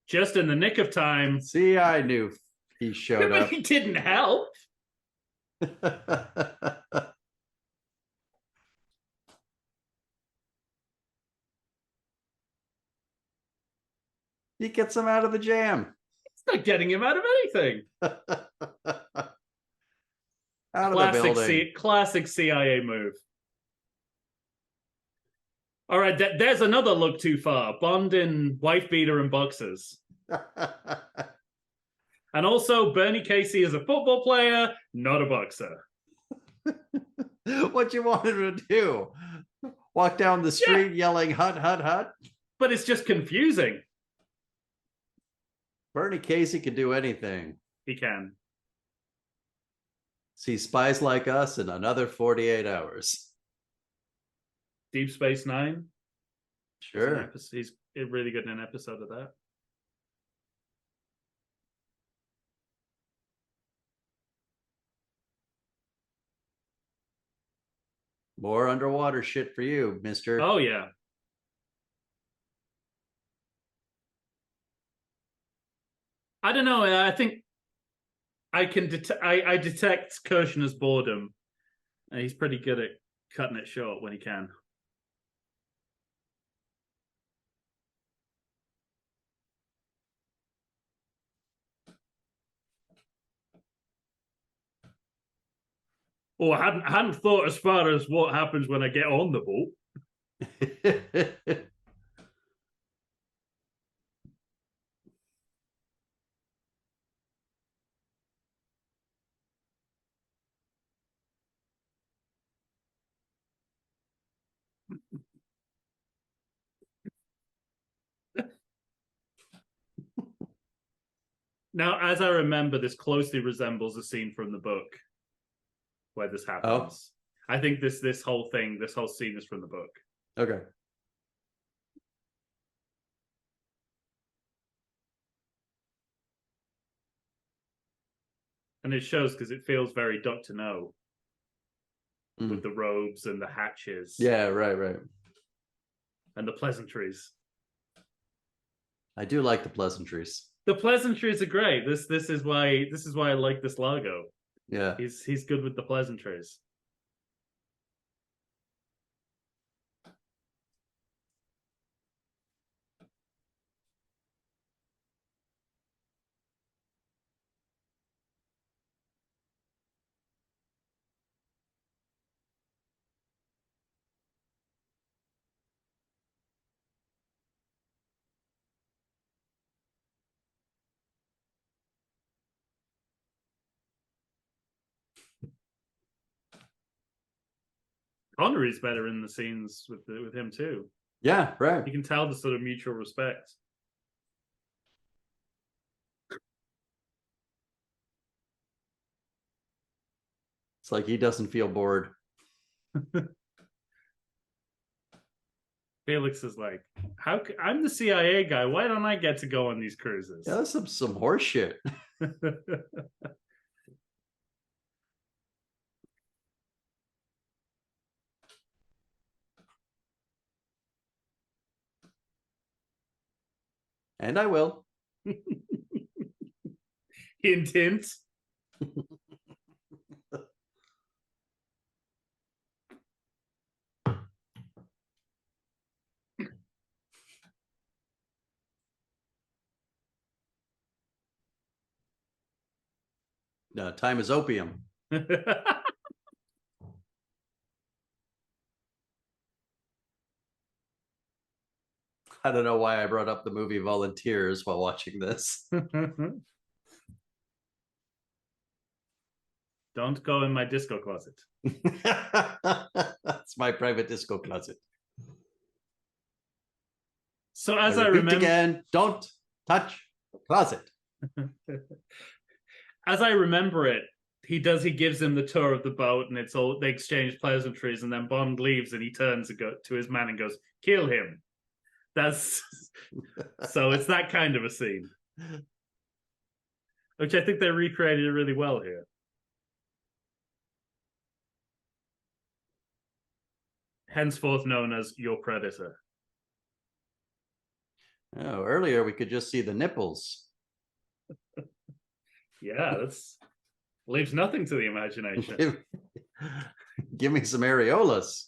Just in the nick of time. See, I knew he showed up. He didn't help. He gets him out of the jam. It's not getting him out of anything. Out of the building. Classic CIA move. All right, there's another look too far. Bond in wife beater and boxers. And also, Bernie Casey is a football player, not a boxer. What you wanted to do? Walk down the street yelling, "Hut, hut, hut"? But it's just confusing. Bernie Casey can do anything. He can. See Spies Like Us in another 48 hours. Deep Space Nine. Sure. He's really good in an episode of that. More underwater shit for you, mister. Oh, yeah. I don't know. I think I detect Kirshner's boredom. He's pretty good at cutting it short when he can. Oh, I hadn't thought as far as what happens when I get on the boat. Now, as I remember, this closely resembles a scene from the book where this happens. Oh. I think this whole scene is from the book. Okay. And it shows because it feels very Doctor No with the robes and the hatches. Yeah, right. And the pleasantries. I do like the pleasantries. The pleasantries are great. This is why I like this logo. Yeah. He's good with the pleasantries. Connery's better in the scenes with him too. Yeah, right. You can tell the sort of mutual respect. It's like he doesn't feel bored. Felix is like, "How? I'm the CIA guy. Why don't I get to go on these cruises?" Yeah, that's some horse shit. And I will. Hint, hint. No, time is opium. I don't know why I brought up the movie Volunteers while watching this. Don't go in my disco closet. That's my private disco closet. So as I remember again, don't touch the closet. As I remember it, he gives him the tour of the boat, and it's all they exchange pleasantries, and then Bond leaves and he turns to his man and goes, "Kill him." That's so it's that kind of a scene, which I think they recreated it really well here. Henceforth known as Your Predator. Oh, earlier we could just see the nipples. Yeah, that's leaves nothing to the imagination. Give me some areolas.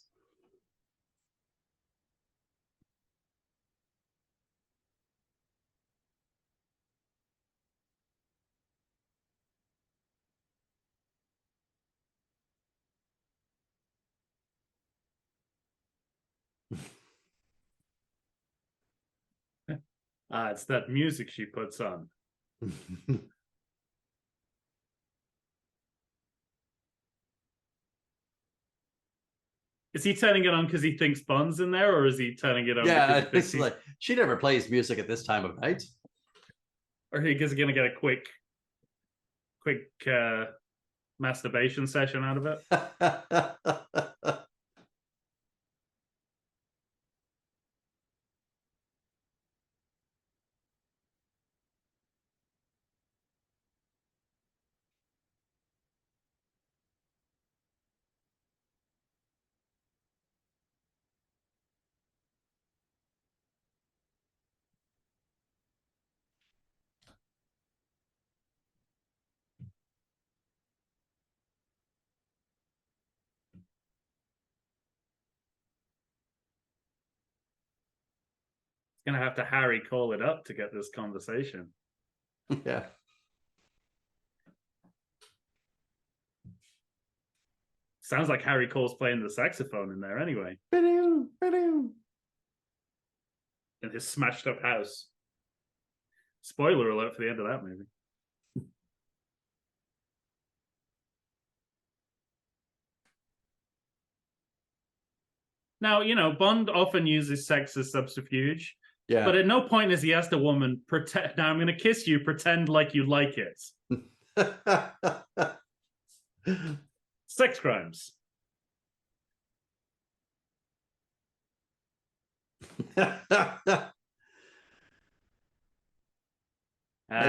It's that music she puts on. Is he turning it on because he thinks Bond's in there, or is he turning it on? Yeah, it's like she never plays music at this time of night. Or he's gonna get a quick masturbation session out of it. Gonna have to Harry call it up to get this conversation. Yeah. Sounds like Harry Cole's playing the saxophone in there anyway. In his smashed up house. Spoiler alert for the end of that movie. Now, Bond often uses sex as subterfuge. Yeah. But at no point has he asked a woman, pretend, now I'm going to kiss you, pretend like you like it. Sex crimes. I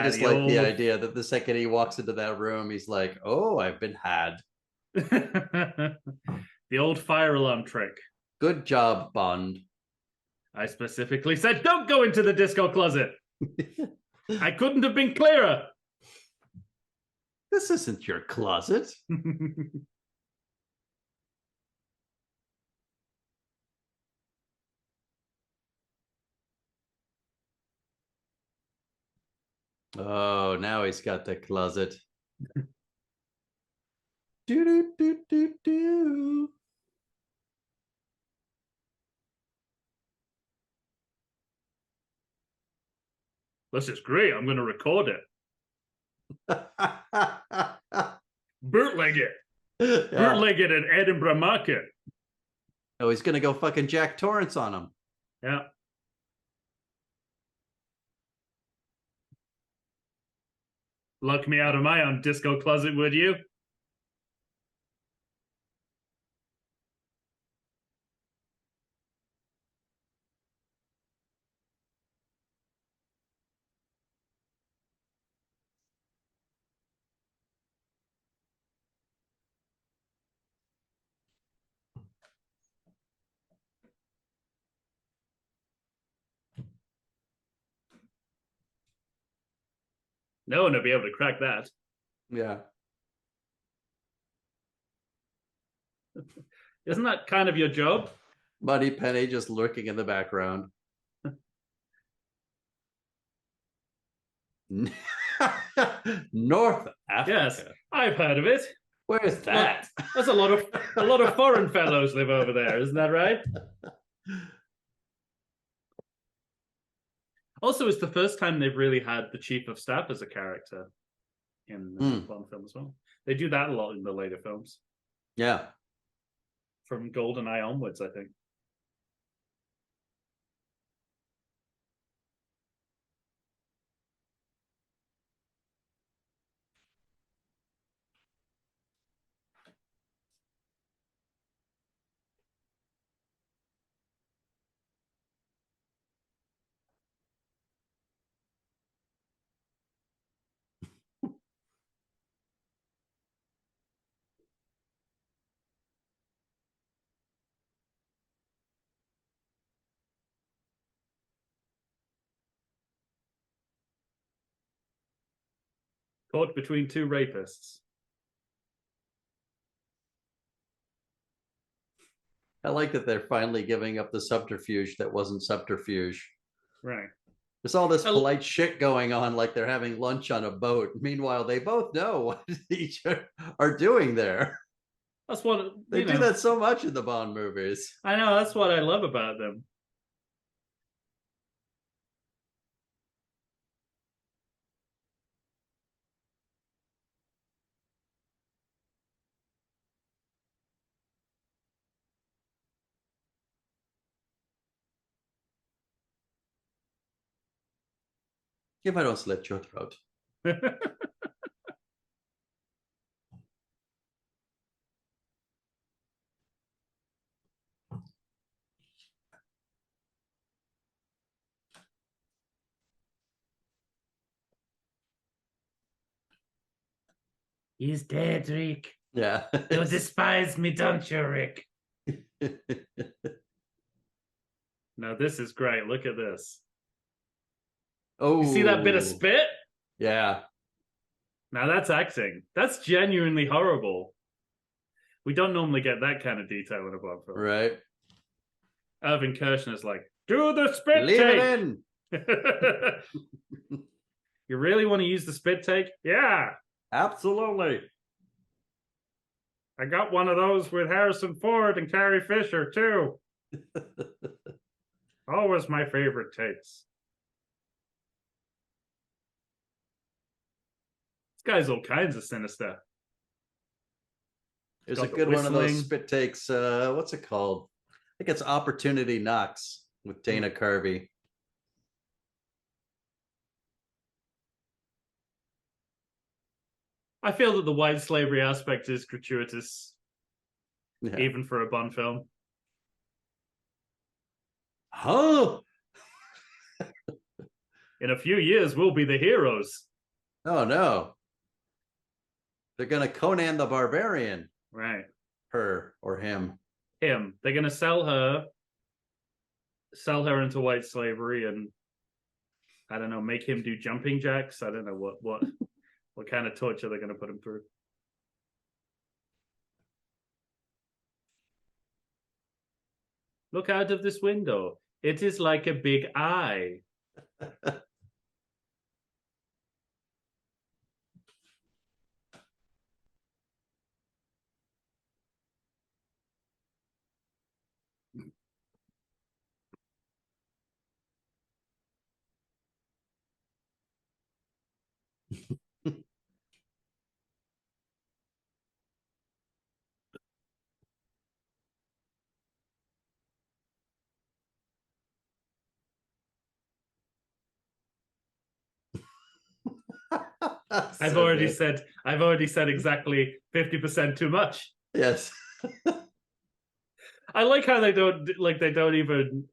just like the idea that the second he walks into that room, he's like, oh, I've been had. The old fire alarm trick. Good job, Bond. I specifically said, don't go into the disco closet. I couldn't have been clearer. This isn't your closet. Oh, now he's got the closet. Do do do do do. This is great. I'm going to record it. Bootleg it. Yeah. Bootleg it at Edinburgh Market. Oh, he's going to go fucking Jack Torrance on him. Yeah. Lock me out of my own disco closet, would you? No one will be able to crack that. Yeah. Isn't that kind of your job? Muddy Penny just lurking in the background. North Africa. Yes, I've heard of it. Where's that? There's a lot of foreign fellows live over there, isn't that right? Also, it's the first time they've really had the chief of staff as a character in the Bond film as well. They do that a lot in the later films. Yeah. From GoldenEye onwards, I think. Caught between two rapists. I like that they're finally giving up the subterfuge that wasn't subterfuge. Right. There's all this polite shit going on, like they're having lunch on a boat. Meanwhile, they both know what each are doing there. That's what they do that so much in the Bond movies. I know, that's what I love about them. If I don't slit your throat. He's dead, Rick. Yeah. You despise me, don't you, Rick? Now, this is great. Look at this. Oh, you see that bit of spit? Yeah. Now that's acting. That's genuinely horrible. We don't normally get that kind of detail in a Bond film. Right. Irving Kershner's like, Do the spit Leave take. It in. You really want to use the spit take? Yeah. Absolutely. I got one of those with Harrison Ford and Carrie Fisher, too. Always my favorite takes. This guy's all kinds of sinister. There's a good one of those spit takes. What's it called? I think it's Opportunity Knocks with Dana Carvey. I feel that the white slavery aspect is gratuitous, even for a Bond film. Oh! In a few years, we'll be the heroes. Oh, no. They're going to Conan the Barbarian. Right. Her or him. Him. They're going to sell her into white slavery and, I don't know, make him do jumping jacks. I don't know what kind of torture they're going to put him through. Look out of this window. It is like a big eye. I've already said exactly 50% too much. Yes. I like how they don't even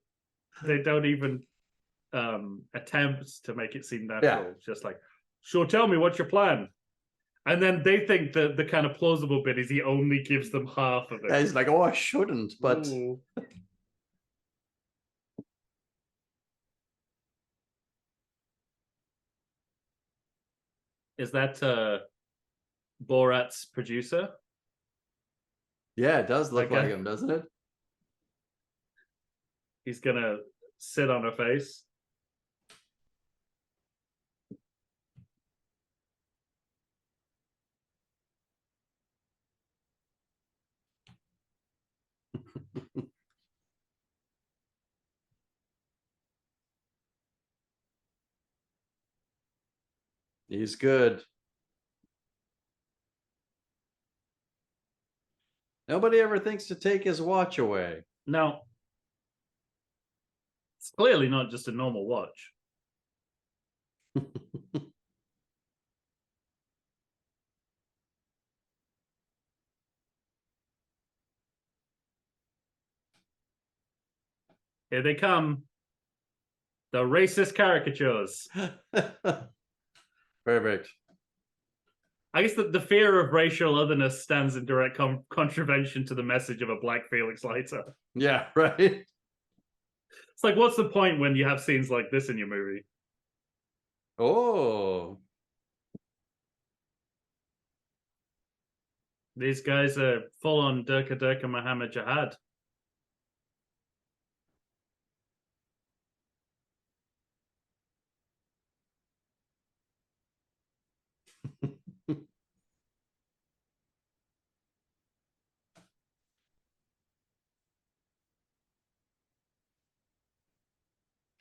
attempt to make it seem natural. Yeah. Just like, sure, tell me what's your plan. And then they think that the kind of plausible bit is he only gives them half of it. Yeah, he's like, oh, I shouldn't, but Ooh. Is that Borat's producer? Yeah, it does look like him, doesn't it? He's gonna sit on her face. He's good. Nobody ever thinks to take his watch away. No. It's clearly not just a normal watch. Here they come. The racist caricatures. Perfect. I guess the fear of racial otherness stands in direct contravention to the message of a black Felix Leiter. Yeah, right. It's like, what's the point when you have scenes like this in your movie? Oh. These guys are full on Durka Durka Muhammad Jihad.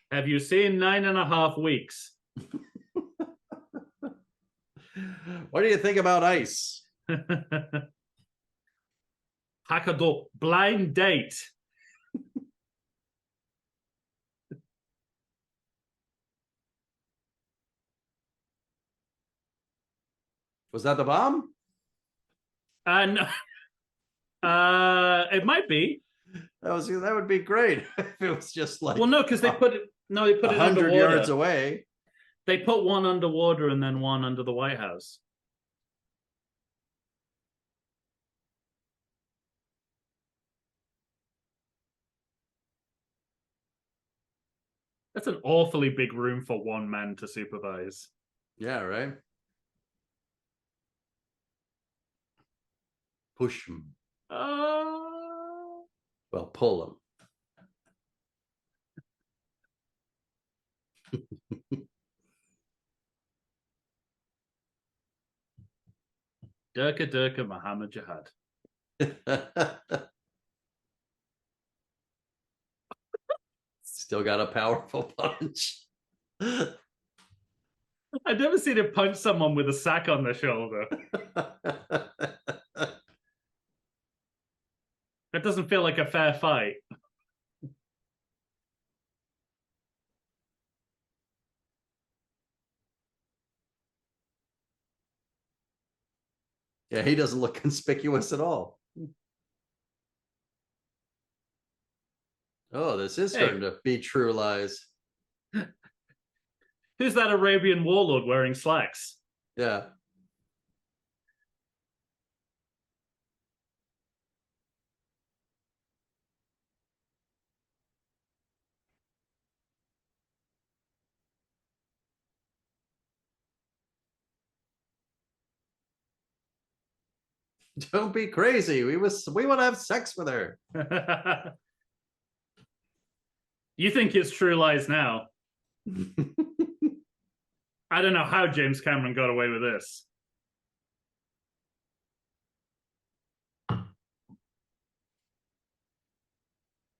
Have you seen 9.5 Weeks? What do you think about ice? Hakado, blind date. Was that the bomb? No. It might be. That would be great if it was just like. Well, no, because they put it. No, they put it 100 yards away. They put one underwater and then one under the White House. That's an awfully big room for one man to supervise. Yeah, right. Push him. Well, pull him. Durka Durka Muhammad Jihad. Still got a powerful punch. I've never seen him punch someone with a sack on their shoulder. That doesn't feel like a fair fight. Yeah, he doesn't look conspicuous at all. Oh, this is starting to be True Lies. Who's that Arabian warlord wearing slacks? Yeah. Don't be crazy. We want to have sex with her. You think it's True Lies now? I don't know how James Cameron got away with this.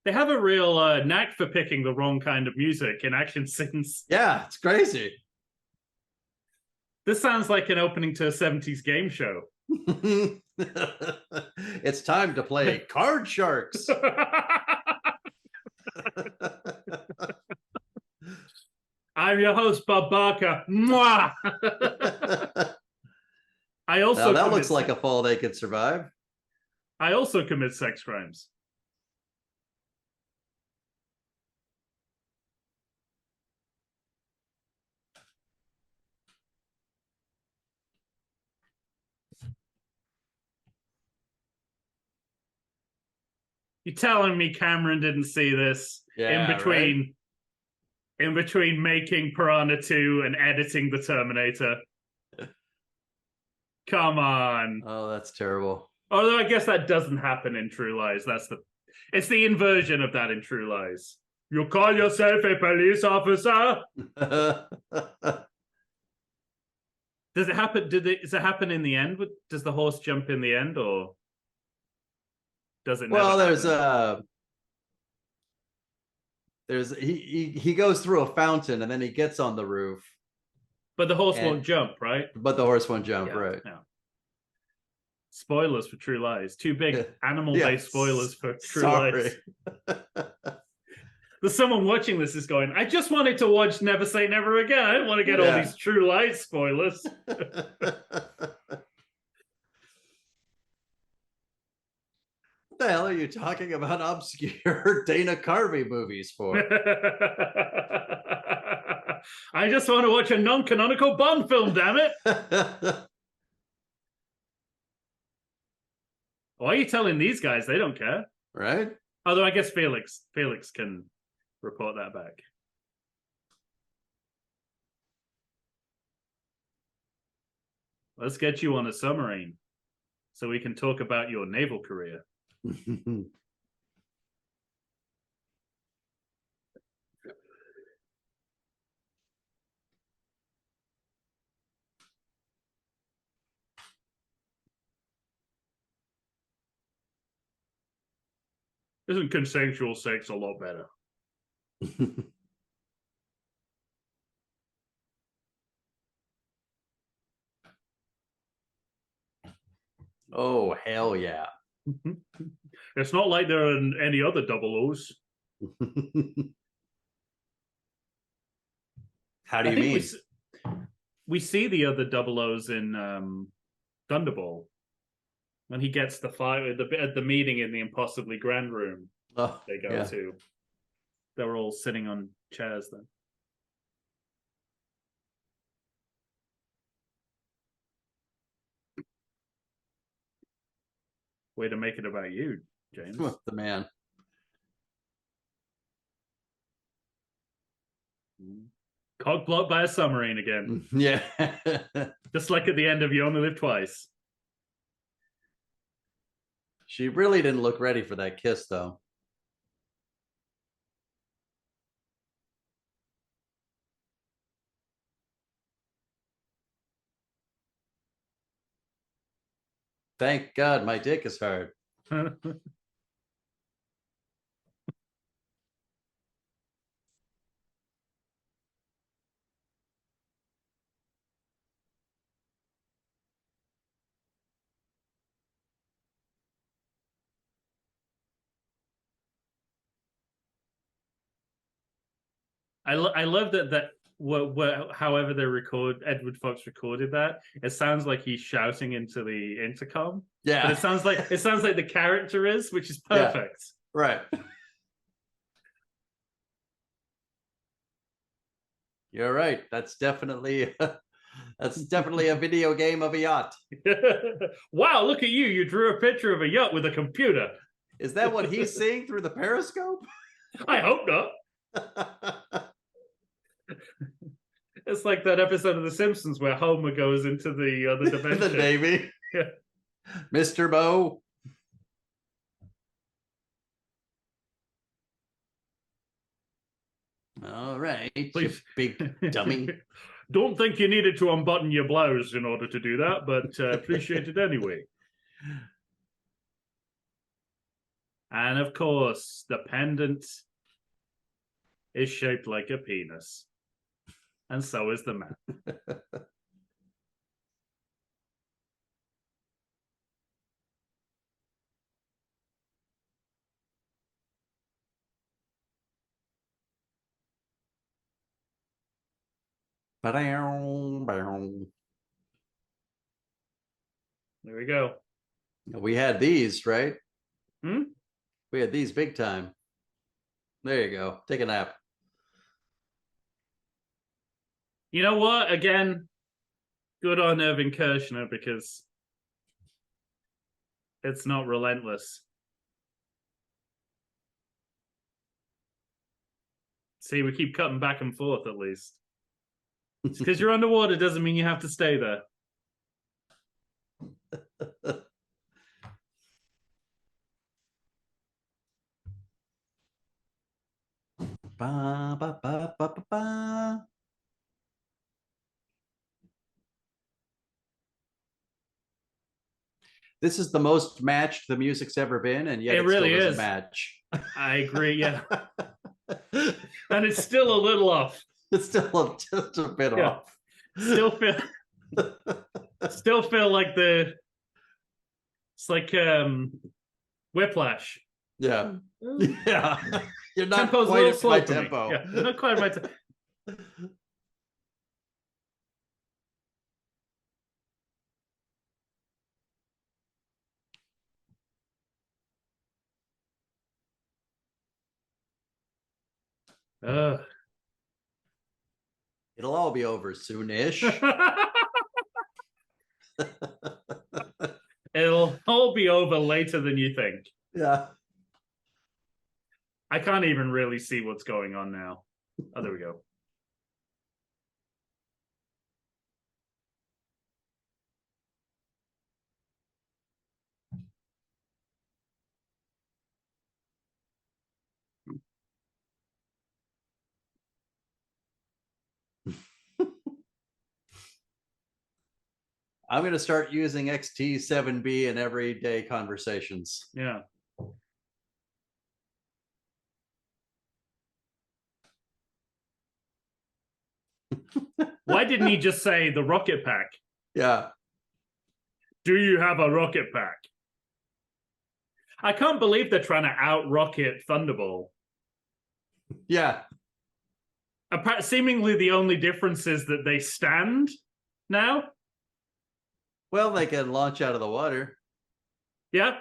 They have a real knack for picking the wrong kind of music in action scenes. Yeah, it's crazy. This sounds like an opening to a 70s game show. It's time to play Card Sharks. I'm your host, Bob Barker. Mwah! I also now that looks like a fall they could survive. I also commit sex crimes. You telling me Cameron didn't see this in between making Piranha 2 and editing The Terminator? Come on. Oh, that's terrible. Although I guess that doesn't happen in True Lies. It's the inversion of that in True Lies. You call yourself a police officer? Does it happen? Does it happen in the end? Does the horse jump in the end, or does it? Well, he goes through a fountain and then he gets on the roof. But the horse won't jump, right? But the horse won't jump, right? Yeah. Spoilers for True Lies. Too big animal-based spoilers for True Lies. There's someone watching this is going, I just wanted to watch Never Say Never Again. I didn't want to get all these True Lies spoilers. What the hell are you talking about obscure Dana Carvey movies for? I just want to watch a non-canonical Bond film, damn it. Why are you telling these guys? They don't care. Right? Although I guess Felix can report that back. Let's get you on a submarine so we can talk about your naval career. Isn't consensual sex a lot better? Oh, hell yeah. It's not like there are any other double O's. How do you mean? We see the other double O's in Thunderball. When he gets the fight at the meeting in the impossibly grand room they go to. They're all sitting on chairs then. Way to make it about you, James. The man. Cog blocked by a submarine again. Yeah. Just like at the end of You Only Live Twice. She really didn't look ready for that kiss, though. Thank God my dick is hard. I love that however they record Edward Fox recorded that, it sounds like he's shouting into the intercom. Yeah. But it sounds like the character is, which is perfect. Yeah, right. You're right. That's definitely a video game of a yacht. Wow, look at you. You drew a picture of a yacht with a computer. Is that what he's seeing through the periscope? I hope not. It's like that episode of The Simpsons where Homer goes into the other dimension. The Navy. Yeah. Mr. Bo. All right, please, you big dummy. Don't think you needed to unbutton your blouse in order to do that, but appreciate it anyway. And of course, the pendant is shaped like a penis. And so is the map. There we go. We had these, right? Hmm? We had these big time. There you go. Take a nap. You know what? Again, good on Irving Kershner, because it's not relentless. See, we keep cutting back and forth at least. It's because you're underwater doesn't mean you have to stay there. Ba, ba, ba, ba, ba, ba. This is the most matched the music's ever been, and yet it really still doesn't match. I agree, yeah. And it's still a little off. It's still just a bit off. Still feel like it's like Whiplash. Yeah. Yeah. You're not Tempo's quite at my tempo. Yeah, not quite my tempo. It'll all be over soon-ish. It'll all be over later than you think. Yeah. I can't even really see what's going on now. Oh, there we go. I'm going to start using XT7B in everyday conversations. Yeah. Why didn't he just say the rocket pack? Yeah. Do you have a rocket pack? I can't believe they're trying to out-rocket Thunderball. Yeah. Seemingly the only difference is that they stand now. Well, they can launch out of the water. Yeah.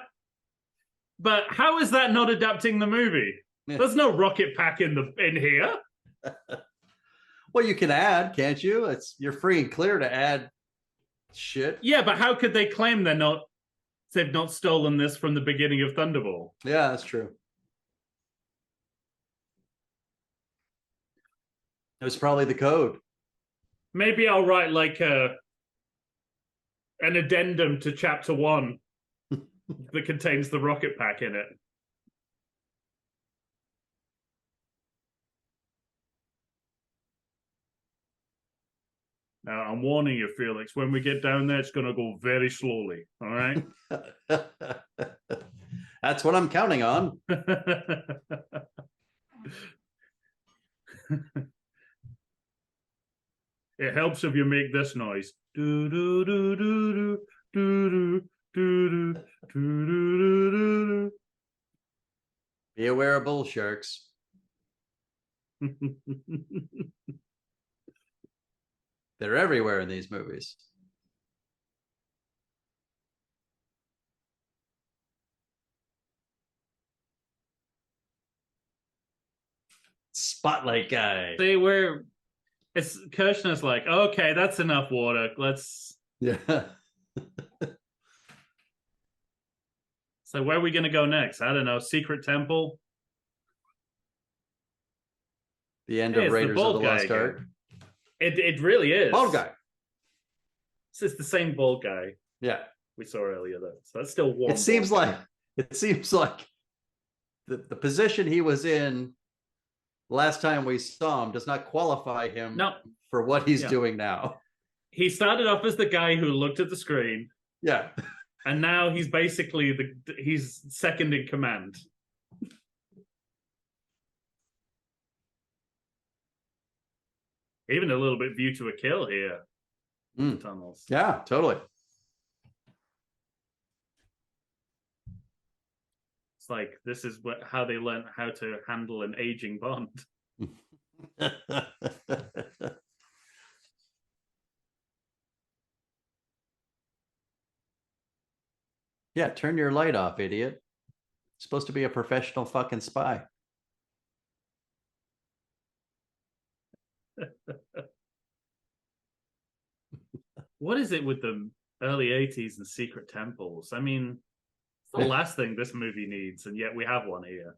But how is that not adapting the movie? Yeah. There's no rocket pack in here. Well, you can add, can't you? You're free and clear to add shit. Yeah, but how could they claim they've not stolen this from the beginning of Thunderball? Yeah, that's true. It was probably the code. Maybe I'll write like an addendum to chapter 1 that contains the rocket pack in it. Now, I'm warning you, Felix. When we get down there, it's going to go very slowly. All right. That's what I'm counting on. It helps if you make this noise. Do do do do do do do do do do. Be aware of bull sharks. They're everywhere in these movies. Spotlight guy. See where it's Kirshner's like, okay, that's enough water. Let's. Yeah. So where are we gonna go next? I don't know. Secret temple. The end of Raiders of the Lost Ark. It really is. Bald guy. This is the same bald guy. Yeah. We saw earlier though. So that's still one. It seems like the position he was in last time we saw him does not qualify him for what he's doing now. He started off as the guy who looked at the screen. Yeah. And now he's basically he's second in command. Even a little bit View to a Kill here. The tunnels. Yeah, totally. It's like this is how they learned how to handle an aging Bond. Yeah, turn your light off, idiot. You're supposed to be a professional fucking spy. What is it with the early 80s and secret temples? I mean, it's the last thing this movie needs, and yet we have one here.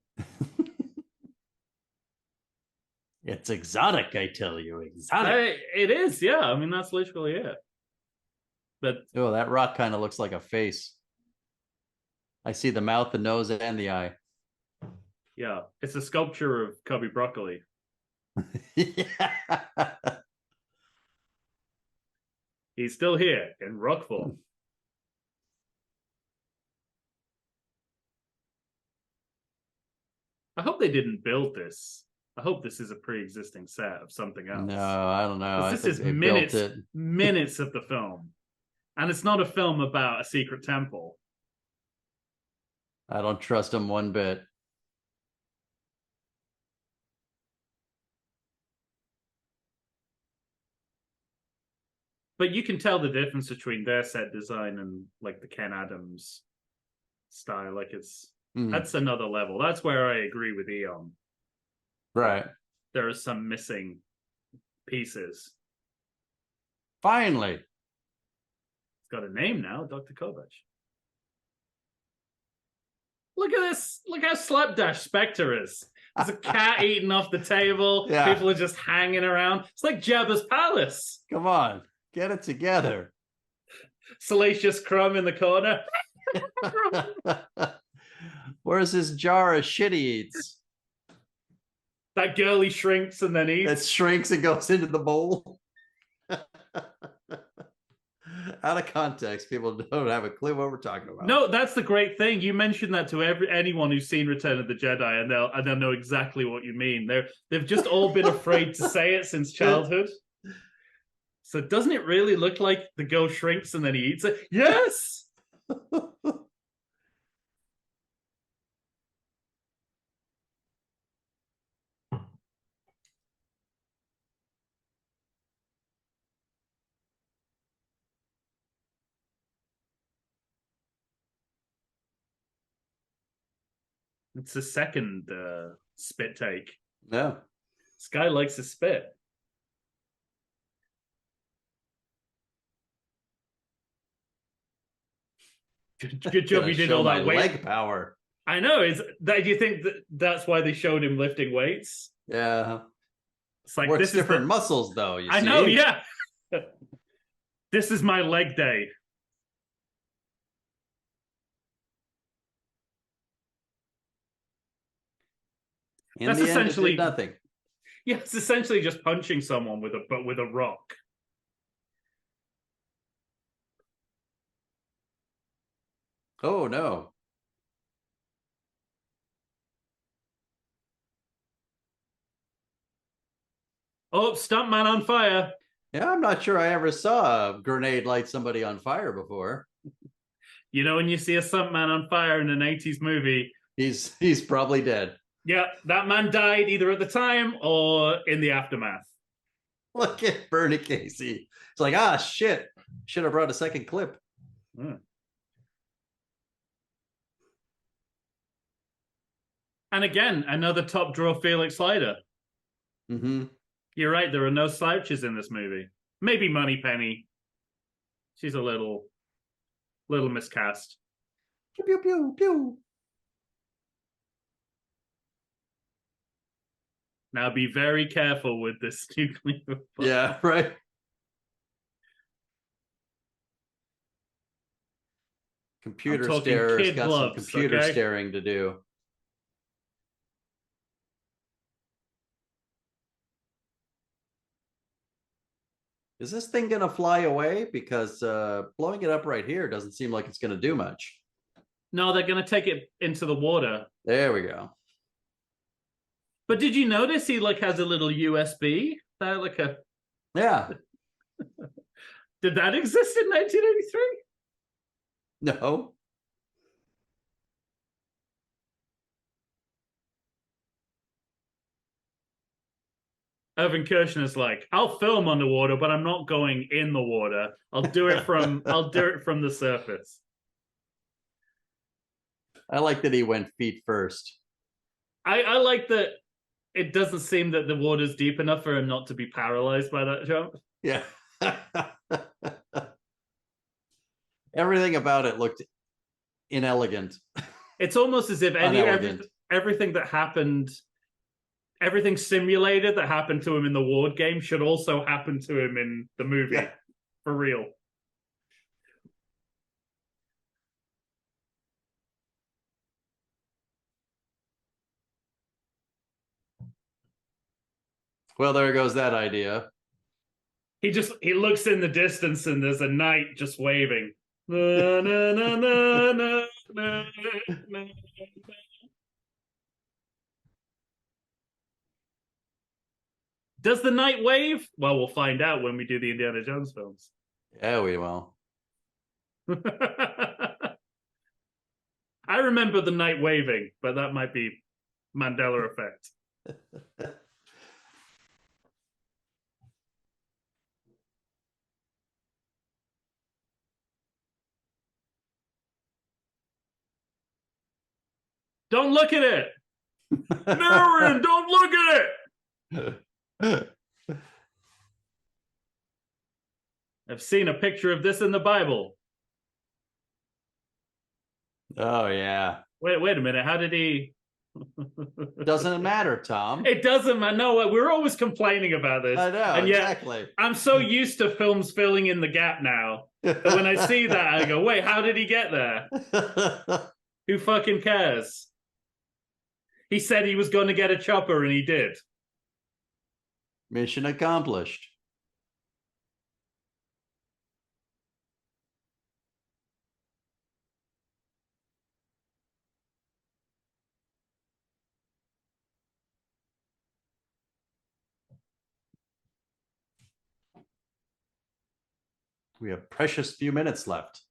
It's exotic, I tell you. Exotic. It is, yeah. I mean, that's literally it. But oh, that rock kind of looks like a face. I see the mouth, the nose, and the eye. Yeah, it's a sculpture of Cubby Broccoli. Yeah. He's still here in rock form. I hope they didn't build this. I hope this is a pre-existing set of something else. No, I don't know. This is minutes of the film. And it's not a film about a secret temple. I don't trust him one bit. But you can tell the difference between their set design and like the Ken Adams style. Like that's another level. That's where I agree with Eon. Right. There are some missing pieces. Finally. It's got a name now, Dr. Kovac. Look at this. Look how slapdash Spectre is. There's a cat eating off the table. Yeah. People are just hanging around. It's like Jabba's palace. Come on. Get it together. Salacious Crumb in the corner. Where's his jar of shit he eats? That girl he shrinks and then eats. That shrinks and goes into the bowl. Out of context, people don't have a clue what we're talking about. No, that's the great thing. You mentioned that to anyone who's seen Return of the Jedi, and they'll know exactly what you mean. They've just all been afraid to say it since childhood. So doesn't it really look like the girl shrinks and then he eats it? Yes! It's the second spit take. Yeah. This guy likes to spit. Good job you did all that weight. Leg power. I know. Do you think that's why they showed him lifting weights? Yeah. It's like Works different muscles, though. I know. Yeah. This is my leg day. That's essentially nothing. Yeah, it's essentially just punching someone with a rock. Oh, no. Oh, stuntman on fire. Yeah, I'm not sure I ever saw a grenade light somebody on fire before. You know, when you see a stuntman on fire in an 80s movie, he's probably dead. Yeah, that man died either at the time or in the aftermath. Look at Bernie Casey. It's like, ah, shit. Should have brought a second clip. And again, another top draw Felix slider. Mm-hmm. You're right, there are no slouches in this movie. Maybe Moneypenny. She's a little miscast. Pew, pew, pew, pew. Now be very careful with this nuclear bomb. Yeah, right. Computer starer's got some computer staring to do. Is this thing going to fly away? Because blowing it up right here doesn't seem like it's going to do much. No, they're going to take it into the water. There we go. But did you notice he has a little USB? Yeah. Did that exist in 1983? No. Irvin Kershner's like, I'll film underwater, but I'm not going in the water. I'll do it from the surface. I like that he went feet first. I like that it doesn't seem that the water's deep enough for him not to be paralyzed by that jump. Yeah. Everything about it looked inelegant. It's almost as if everything that happened, everything simulated that happened to him in the Ward game should also happen to him in the movie. Yeah. For real. Well, there goes that idea. He looks in the distance and there's a knight just waving. Na, na, na, na, na, na, na. Does the knight wave? Well, we'll find out when we do the Indiana Jones films. Yeah, we will. I remember the knight waving, but that might be Mandela effect. Don't look at it. Marion, don't look at it. I've seen a picture of this in the Bible. Oh, yeah. Wait a minute. How did he... Doesn't matter, Tom. It doesn't matter. No, we're always complaining about this. I know, and yet, exactly. I'm so used to films filling in the gap now that when I see that, I go, wait, how did he get there? Who fucking cares? He said he was going to get a chopper, and he did. Mission accomplished. We have precious few minutes left.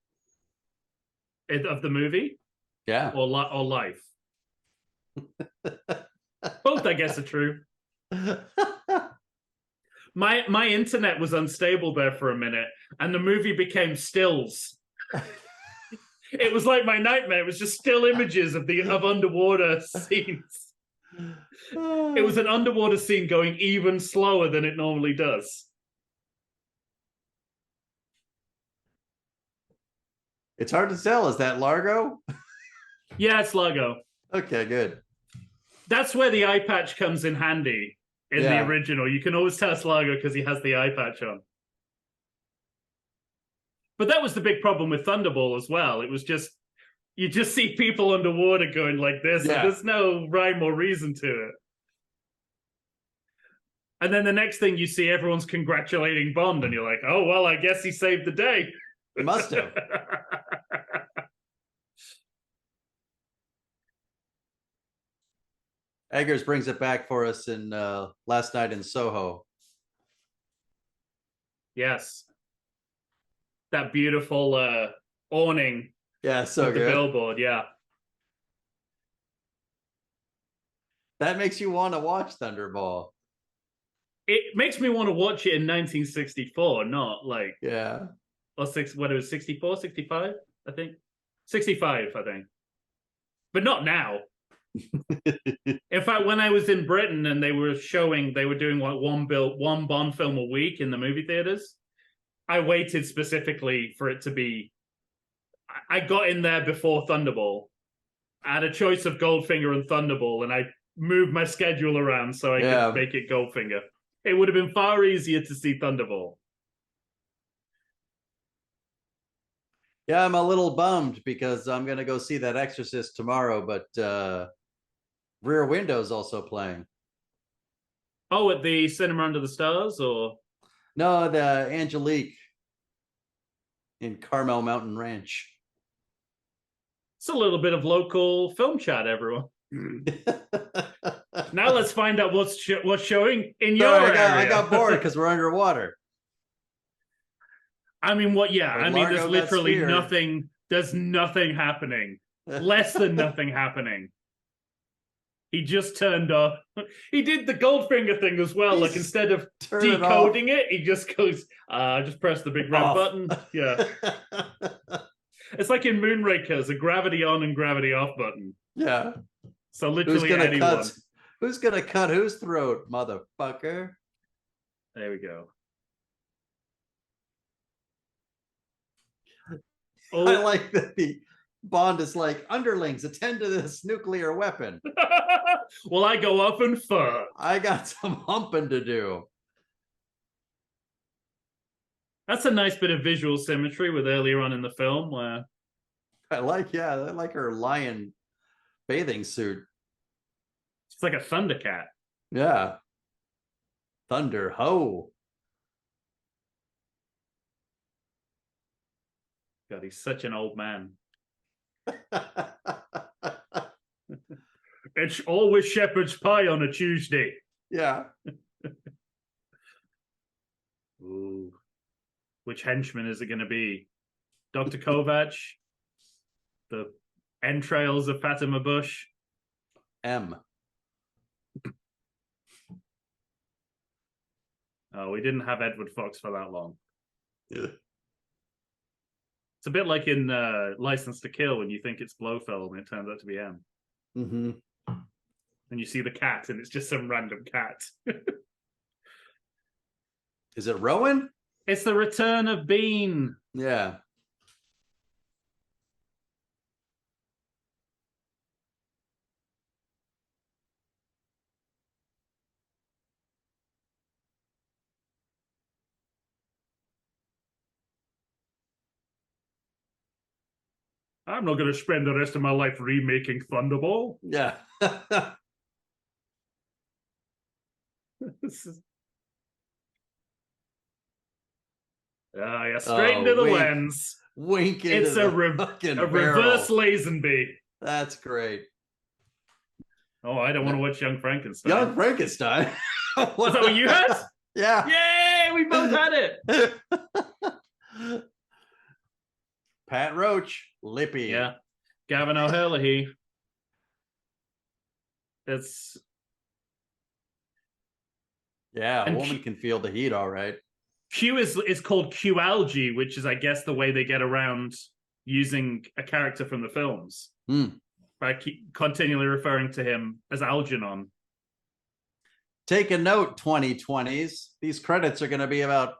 Of the movie? Yeah. Or life? Both, I guess, are true. My internet was unstable there for a minute, and the movie became stills. It was like my nightmare. It was just still images of underwater scenes. It was an underwater scene going even slower than it normally does. It's hard to tell. Is that Largo? Yeah, it's Largo. Okay, good. That's where the eye patch comes in handy in the original. You can always tell it's Largo because he has the eye patch on. But that was the big problem with Thunderball as well. It was just, you just see people underwater going like this, and there's no rhyme or reason to it. And then the next thing you see, everyone's congratulating Bond, and you're like, oh, well, I guess he saved the day. He must have. Eggers brings it back for us in Last Night in Soho. Yes. That beautiful awning. Yeah, so good. The billboard, yeah. That makes you want to watch Thunderball. It makes me want to watch it in 1964, not like or what it was 64, 65, I think. 65, I think. But not now. In fact, when I was in Britain and they were doing like one Bond film a week in the movie theaters, I waited specifically for it to be. I got in there before Thunderball. I had a choice of Goldfinger and Thunderball, and I moved my schedule around so I could make it Goldfinger. It would have been far easier to see Thunderball. Yeah, I'm a little bummed because I'm going to go see that Exorcist tomorrow, but Rear Window's also playing. Oh, at the Cinema Under the Stars, or? No, the Angelique in Carmel Mountain Ranch. It's a little bit of local film chat, everyone. Now let's find out what's showing in your area. I got bored because we're underwater. I mean, what? Yeah, I mean, there's literally nothing. There's nothing happening. Less than nothing happening. He just turned off. He did the Goldfinger thing as well. Like instead of decoding it, he just goes, just press the big red button. Yeah. It's like in Moonraker, a gravity on and gravity off button. Yeah. So literally anyone. Who's gonna cut whose throat, motherfucker? There we go. Oh. I like that the Bond is like, underlings, attend to this nuclear weapon. Well, I go up and fur. I got some humping to do. That's a nice bit of visual symmetry with earlier on in the film where I like her lion bathing suit. It's like a Thundercat. Yeah. Thunder ho. God, he's such an old man. It's always shepherd's pie on a Tuesday. Yeah. Ooh. Which henchman is it going to be? Dr. Kovac? The entrails of Fatima Bush? M. Oh, we didn't have Edward Fox for that long. Yeah. It's a bit like in License to Kill when you think it's Blofeld and it turns out to be M. Mm-hmm. And you see the cat and it's just some random cat. Is it Rowan? It's the return of Bean. Yeah. I'm not going to spend the rest of my life remaking Thunderball. Yeah. Yeah, straight into the lens. Wink into it's a reverse Lazenby. That's great. Oh, I don't want to watch Young Frankenstein. Young Frankenstein? Is that what you had? Yeah. Yay, we both had it. Pat Roach, Lippy. Yeah. Gavin O'Herlihy. It's... Yeah, a woman can feel the heat, all right. Q is called Q-algy, which is, I guess, the way they get around using a character from the films. By continually referring to him as Algernon. Take a note, 2020s. These credits are going to be about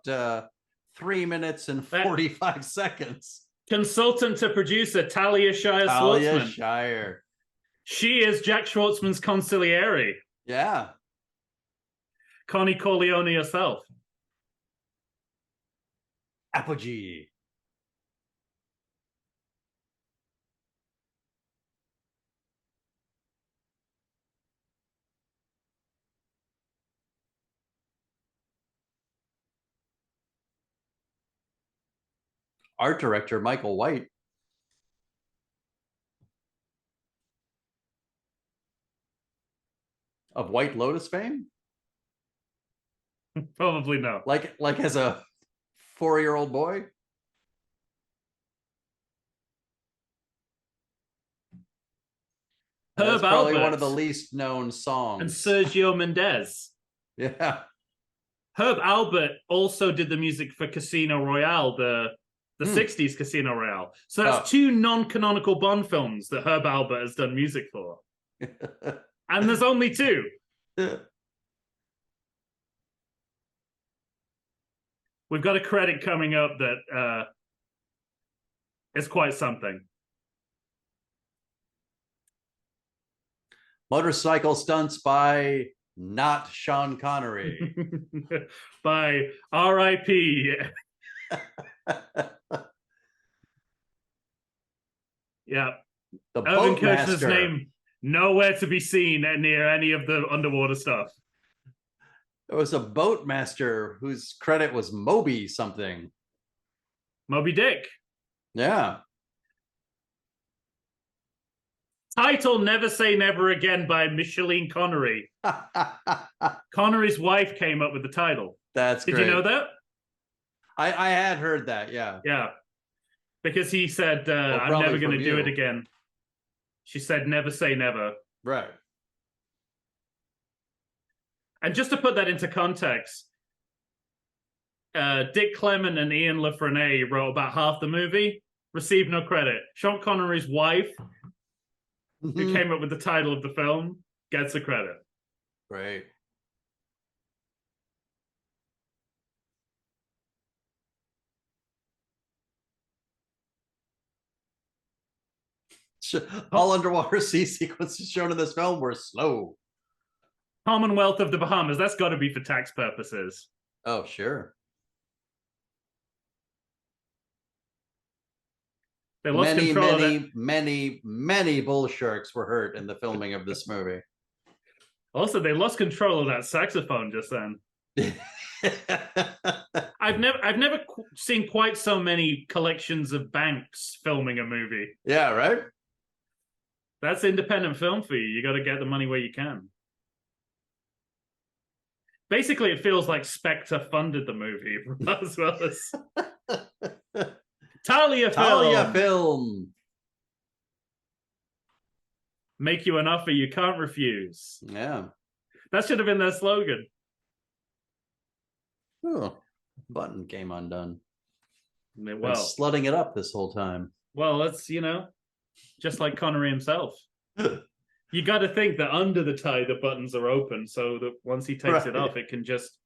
3 minutes and 45 seconds. Consultant to producer, Talia Shire Talia Schwartzman. Shire. She is Jack Schwartzman's consigliere. Yeah. Connie Corleone herself. Apogee. Art director Michael White. Of White Lotus fame? Probably no. Like as a 4-year-old boy? That's probably one of the least known songs. And Sergio Mendes. Yeah. Herb Albert also did the music for Casino Royale, the 60s Casino Royale. So that's two non-canonical Bond films that Herb Albert has done music for. And there's only two. We've got a credit coming up that is quite something. Motorcycle stunts by not Sean Connery. By R.I.P. Yeah. The Irvin Kershner's name nowhere to be seen near any of the underwater stuff. There was a boatmaster whose credit was Moby something. Moby Dick. Yeah. Title Never Say Never Again by Micheline Connery. Connery's wife came up with the title. That's great. Did you know that? I had heard that, yeah. Yeah. Because he said, I'm never going to do it again. She said, never say never. Right. And just to put that into context, Dick Clement and Ian LaFrennay wrote about half the movie, received no credit. Sean Connery's wife, who came up with the title of the film, gets the credit. Right. All underwater sea sequences shown in this film were slow. Commonwealth of the Bahamas, that's got to be for tax purposes. Oh, sure. They lost control of that. Many bull sharks were hurt in the filming of this movie. Also, they lost control of that saxophone just then. I've never seen quite so many collections of banks filming a movie. Yeah, right? That's independent film for you. You got to get the money where you can. Basically, it feels like Spectre funded the movie as well as Talia Film. Make you an offer you can't refuse. Yeah. That should have been their slogan. Oh, button came undone. Well, been slutting it up this whole time. Well, that's, just like Connery himself. You got to think that under the tie, the buttons are open, so that once he takes it off, it can just,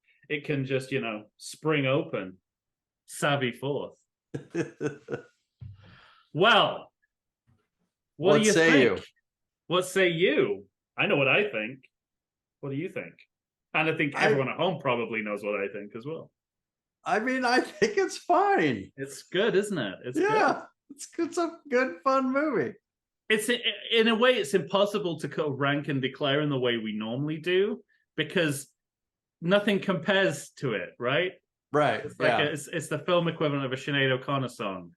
spring open. Savvy forth. Well, what do you think? What say you? I know what I think. What do you think? And I think everyone at home probably knows what I think as well. I mean, I think it's fine. It's good, isn't it? It's good. It's a good, fun movie. It's in a way, it's impossible to rank and declare in the way we normally do because nothing compares to it, right? Right. It's like it's the film equivalent of a Sinead O'Connor song.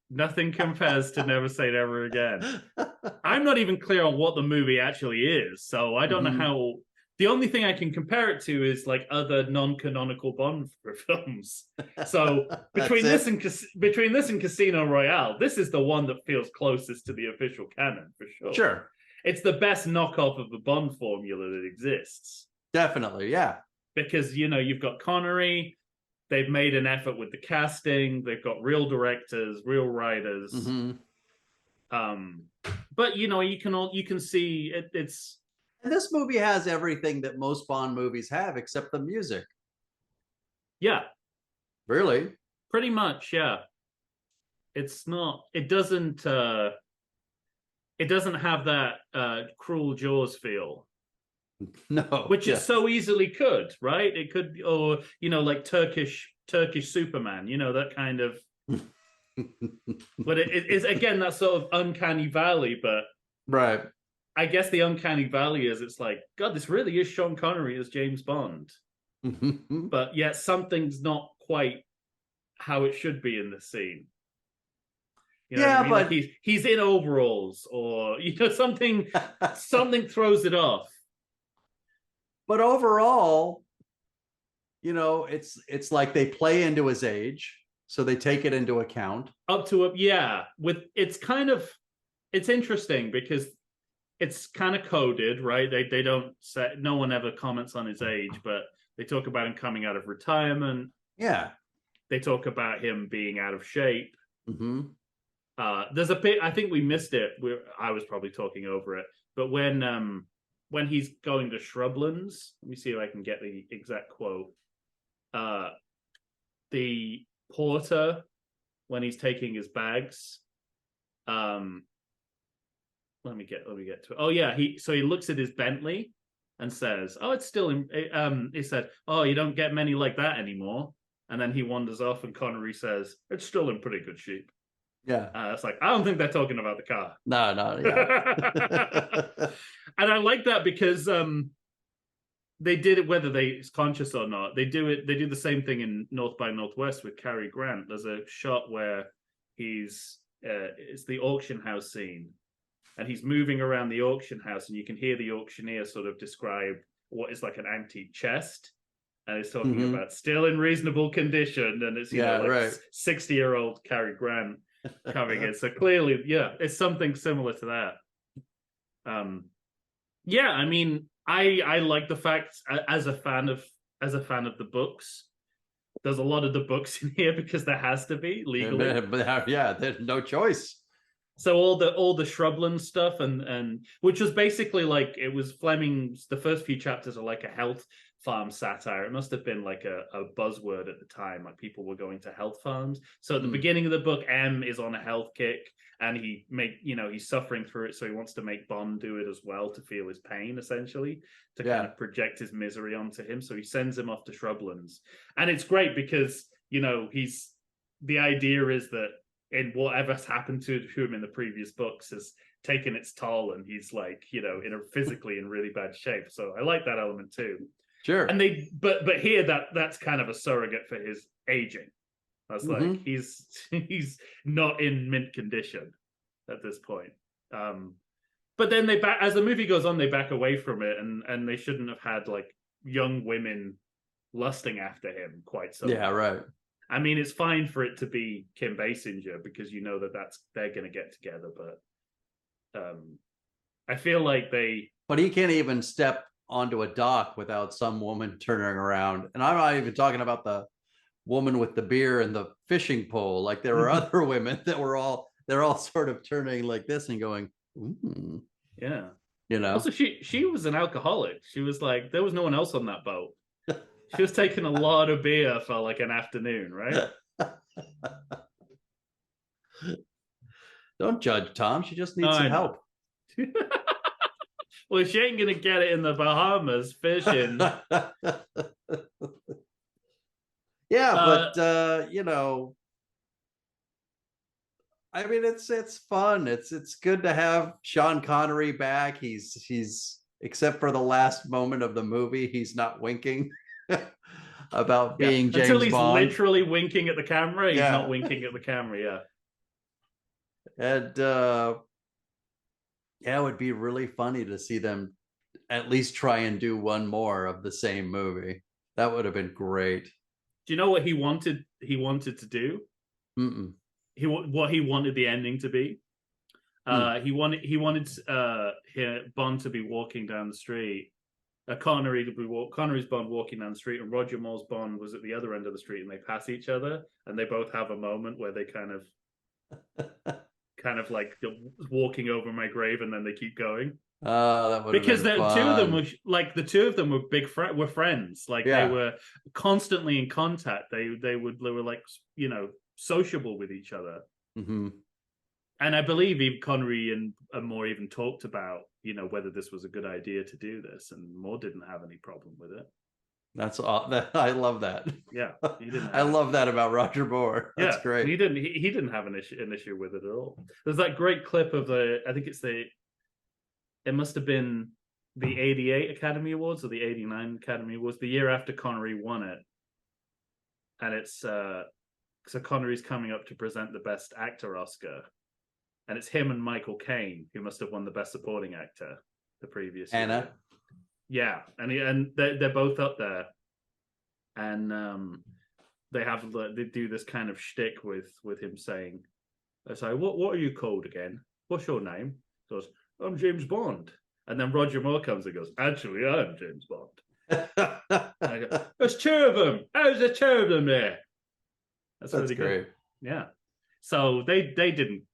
Nothing compares to Never Say Never Again. I'm not even clear on what the movie actually is, so I don't know how. The only thing I can compare it to is like other non-canonical Bond films. So between this and Casino Royale, this is the one that feels closest to the official canon for sure. Sure, it's the best knockoff of the Bond formula that exists. Definitely, yeah. Because you've got Connery. They've made an effort with the casting. They've got real directors, real writers. But you can see it's. And this movie has everything that most Bond movies have, except the music. Yeah. Really? Pretty much, yeah. It's not. It doesn't have that Cruel Jaws feel. No. Which it so easily could, right? It could, or like Turkish Superman, that kind of. But it is again that sort of uncanny valley, but right. I guess the uncanny valley is it's like, God, this really is Sean Connery as James Bond. But yet something's not quite how it should be in this scene. But like he's in overalls or something throws it off. But overall, it's like they play into his age, so they take it into account. It's interesting because it's kind of coded, right? They don't say, no one ever comments on his age, but they talk about him coming out of retirement. Yeah. They talk about him being out of shape. Mm-hmm. There's a bit, I think we missed it. I was probably talking over it, but when he's going to Shrublands, let me see if I can get the exact quote. The porter, when he's taking his bags, let me get to it. Oh yeah, he looks at his Bentley and says, "Oh, it's still in." He said, "Oh, you don't get many like that anymore." And then he wanders off, and Connery says, "It's still in pretty good shape." Yeah, it's like, I don't think they're talking about the car. No, yeah. And I like that because they did it, whether it's conscious or not. They do the same thing in North by Northwest with Cary Grant. There's a shot where it's the auction house scene, and he's moving around the auction house, and you can hear the auctioneer sort of describe what is like an antique chest, and he's talking about still in reasonable condition, and it's 60-year-old Cary Grant covering it. So clearly, it's something similar to that. I mean, I like the fact, as a fan of the books, there's a lot of the books in here because there has to be legally. Yeah, there's no choice. So all the Shrubland stuff and which was basically like, it was Fleming's, the first few chapters are like a health farm satire. It must have been like a buzzword at the time, like people were going to health farms. So at the beginning of the book, M is on a health kick, and he's suffering through it, so he wants to make Bond do it as well, to feel his pain, essentially, to kind of project his misery onto him. So he sends him off to Shrublands, and it's great because the idea is that in whatever's happened to him in the previous books has taken its toll, and he's like, physically in really bad shape. So I like that element too. Sure. And but here that's kind of a surrogate for his aging. That's like he's not in mint condition at this point. But then as the movie goes on, they back away from it, and they shouldn't have had like young women lusting after him quite so much. Right. I mean, it's fine for it to be Kim Basinger because they're going to get together, but I feel like But he can't even step onto a dock without some woman turning around, and I'm not even talking about the woman with the beer and the fishing pole. Like, there were other women that they're all sort of turning like this and going, ooh. Yeah. Also, she was an alcoholic. She was like, there was no one else on that boat. She was taking a lot of beer for like an afternoon, right? Don't judge Tom. She just needs some help. Well, she ain't gonna get it in the Bahamas fishing. But I mean, it's fun. It's good to have Sean Connery back. He's except for the last moment of the movie, he's not winking about being James Until he's Bond. Literally winking at the camera. He's not winking at the camera. And it would be really funny to see them at least try and do one more of the same movie. That would have been great. Do you know what he wanted? He wanted to do. What he wanted the ending to be. He wanted Bond to be walking down the street. Connery's Bond walking down the street, and Roger Moore's Bond was at the other end of the street, and they pass each other, and they both have a moment where they kind of like walking over my grave, and then they keep going. That would because the two of them were were friends. Like they were constantly in contact. They were like sociable with each other. And I believe even Connery and Moore even talked about whether this was a good idea to do this, and Moore didn't have any problem with it. That's all. I love that. Yeah, he didn't. I love that about Roger Moore. That's great. He didn't have an issue with it at all. There's that great clip of it must have been the 88 Academy Awards or the 89 Academy Awards, the year after Connery won it. And it's so Connery's coming up to present the Best Actor Oscar. And it's him and Michael Caine, who must have won the Best Supporting Actor the previous year. Yeah, and they're both up there, and they do this kind of shtick with him saying, "I say, what are you called again? What's your name?" He goes, "I'm James Bond." And then Roger Moore comes and goes, "Actually, I'm James Bond." I go, "There's two of them. How's the two of them there?" That's really great. Good. Yeah. So they didn't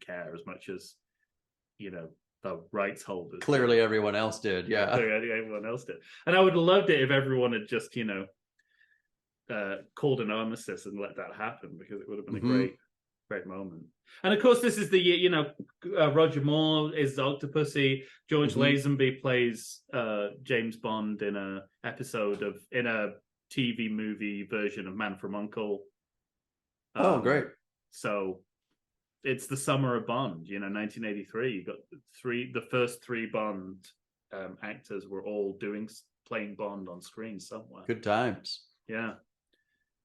care as much as, you know, the rights holders. Clearly everyone else did. Yeah. Clearly everyone else did. And I would have loved it if everyone had just, called an armistice and let that happen, because it would have been a great moment. And of course, this is the year, Roger Moore is Octopussy. George Lazenby plays James Bond in a TV movie version of Man from U.N.C.L.E. Great. So it's the summer of Bond, 1983. You got the first three Bond actors were all playing Bond on screen somewhere. Good times. Yeah.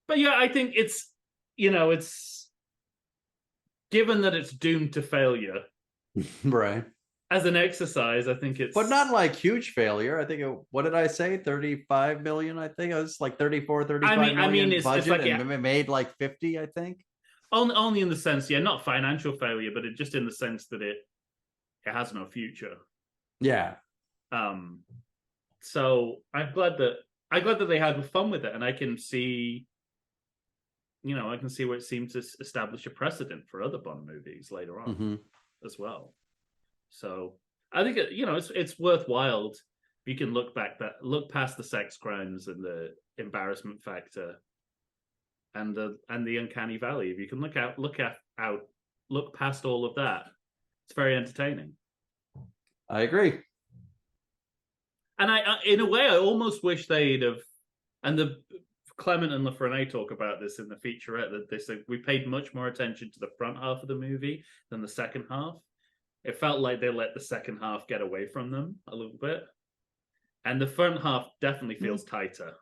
But yeah, I think it's given that it's doomed to failure. Right. As an exercise, I think it's... But not like huge failure. I think, what did I say? 35 million, I think. It was like 34, 35 million it's budget, like, and it made like 50, I think. Only in the sense, not financial failure, but just in the sense that it has no future. Yeah. So I'm glad that they had fun with it, and I can see, where it seemed to establish a precedent for other Bond movies later on as well. So I think it's worthwhile. You can look past the sex crimes and the embarrassment factor and the uncanny valley. If you can look past all of that, it's very entertaining. I agree. And I in a way, I almost wish they'd have. And Clement and LaFrene talk about this in the featurette, that they say we paid much more attention to the front half of the movie than the second half. It felt like they let the second half get away from them a little bit. And the front half definitely feels tighter.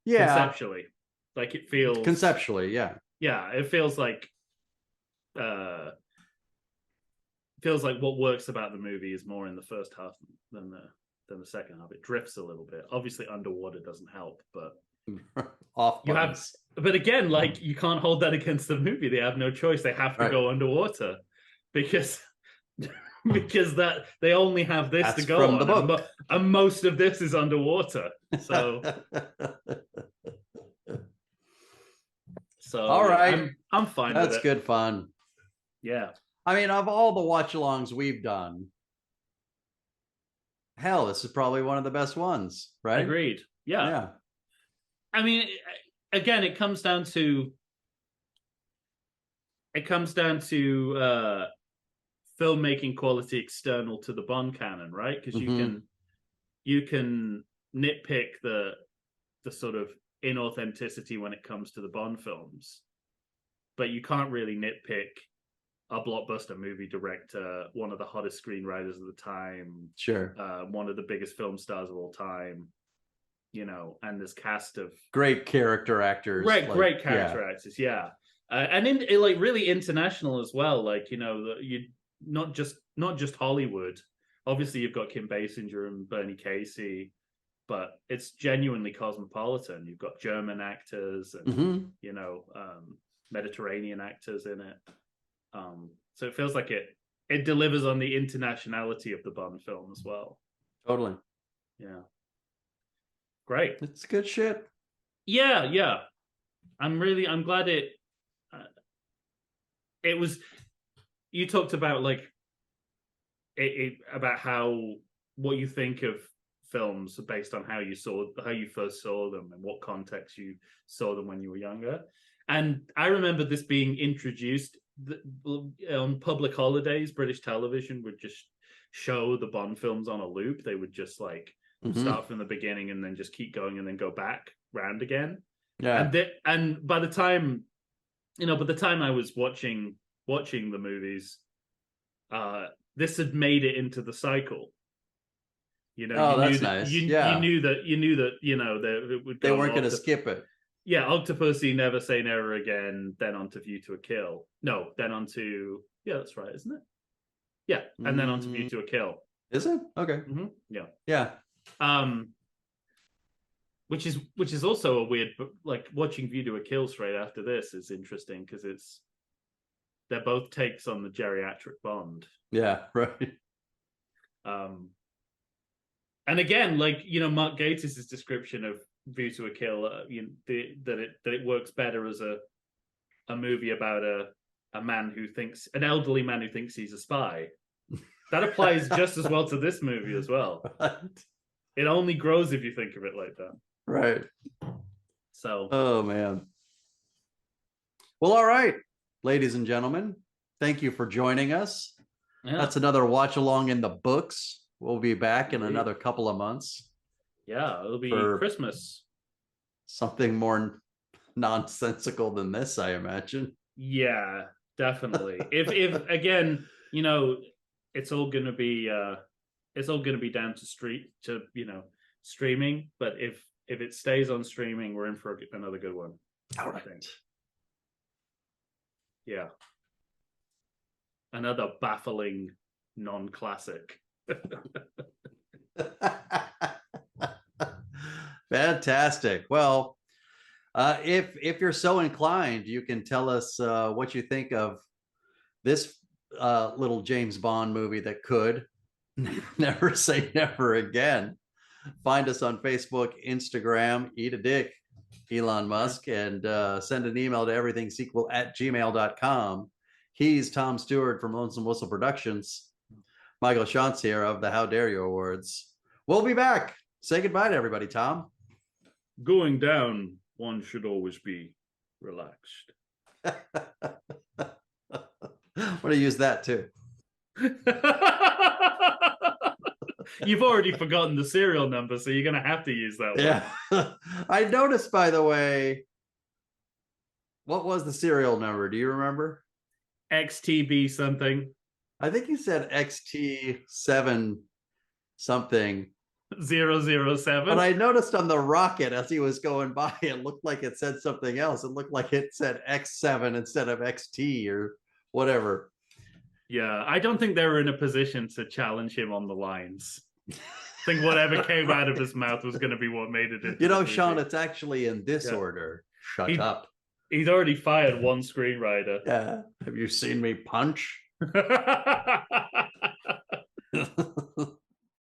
Yeah. Conceptually. Like it feels... Conceptually, yeah. Yeah, it feels like... feels like what works about the movie is more in the first half than the second half. It drifts a little bit. Obviously, underwater doesn't help, but... But again, like, you can't hold that against the movie. They have no choice. They have to go underwater. Because that they only have this to go on, the book. And most of this is underwater. So, all right, I'm fine with it. That's good fun. Yeah, I mean, of all the watch-alongs we've done, hell, this is probably one of the best ones, right? Agreed. Yeah. I mean, again, it comes down to filmmaking quality external to the Bond canon, right? Because you can nitpick the sort of inauthenticity when it comes to the Bond films, but you can't really nitpick a blockbuster movie director, one of the hottest screenwriters of the time, one of the biggest film stars of all time, and this cast of great character actors, great character actors, and like really international as well. Like you not just Hollywood. Obviously, you've got Kim Basinger and Bernie Casey, but it's genuinely cosmopolitan. You've got German actors and Mediterranean actors in it. So it feels like it delivers on the internationality of the Bond film as well. Totally. Yeah. Great. It's good shit. Yeah. I'm glad it was. You talked about like about what you think of films based on how you first saw them and what context you saw them when you were younger. And I remember this being introduced on public holidays. British television would just show the Bond films on a loop. They would just like start from the beginning and then just keep going and then go back round again. Yeah. And by the time I was watching the movies, this had made it into the cycle. That's nice. You knew that it would they weren't going to skip it. Yeah, Octopussy, Never Say Never Again, then on to View to a Kill. No, then on to... Yeah, that's right, isn't it? Yeah, and then on to View to a Kill. Is it? Okay. Mm-hmm. Yeah. Yeah. Which is also a weird, like watching View to a Kill straight after this is interesting because they're both takes on the geriatric Bond. Yeah, right. And again, like, you know, Mark Gatiss' description of View to a Kill, that it works better as a movie about an elderly man who thinks he's a spy. That applies just as well to this movie as well. Right. It only grows if you think of it like that. Right. So. Oh man. Well, all right, ladies and gentlemen, thank you for joining us. Yeah. That's another watch along in the books. We'll be back in another couple of months. Yeah, it'll be Christmas. Something more nonsensical than this, I imagine. Yeah, definitely. if again, you know, it's all gonna be down to streaming. But if it stays on streaming, we're in for another good one. All right. Yeah. Another baffling non-classic. Fantastic. Well, if you're so inclined, you can tell us what you think of this little James Bond movie that could never say never again. Find us on Facebook, Instagram, Eat a Dick, Elon Musk, and send an email to everythingsequel@gmail.com. He's Tom Stewart from Lonesome Whistle Productions. Michael Shantz here of the How Dare You Awards. We'll be back. Say goodbye to everybody, Tom. Going down, one should always be relaxed. I'm going to use that too. You've already forgotten the serial number, so you're going to have to use that one. Yeah. I noticed, by the way, what was the serial number? Do you remember? XTB something. I think he said XT7 something. 007. But I noticed on the rocket as he was going by, it looked like it said something else. It looked like it said X7 instead of XT or whatever. Yeah, I don't think they were in a position to challenge him on the lines. I think whatever came out of his mouth was going to be what made it. You know, Sean, it's actually in this order. Shut up. He's already fired one screenwriter. Yeah. Have you seen me punch?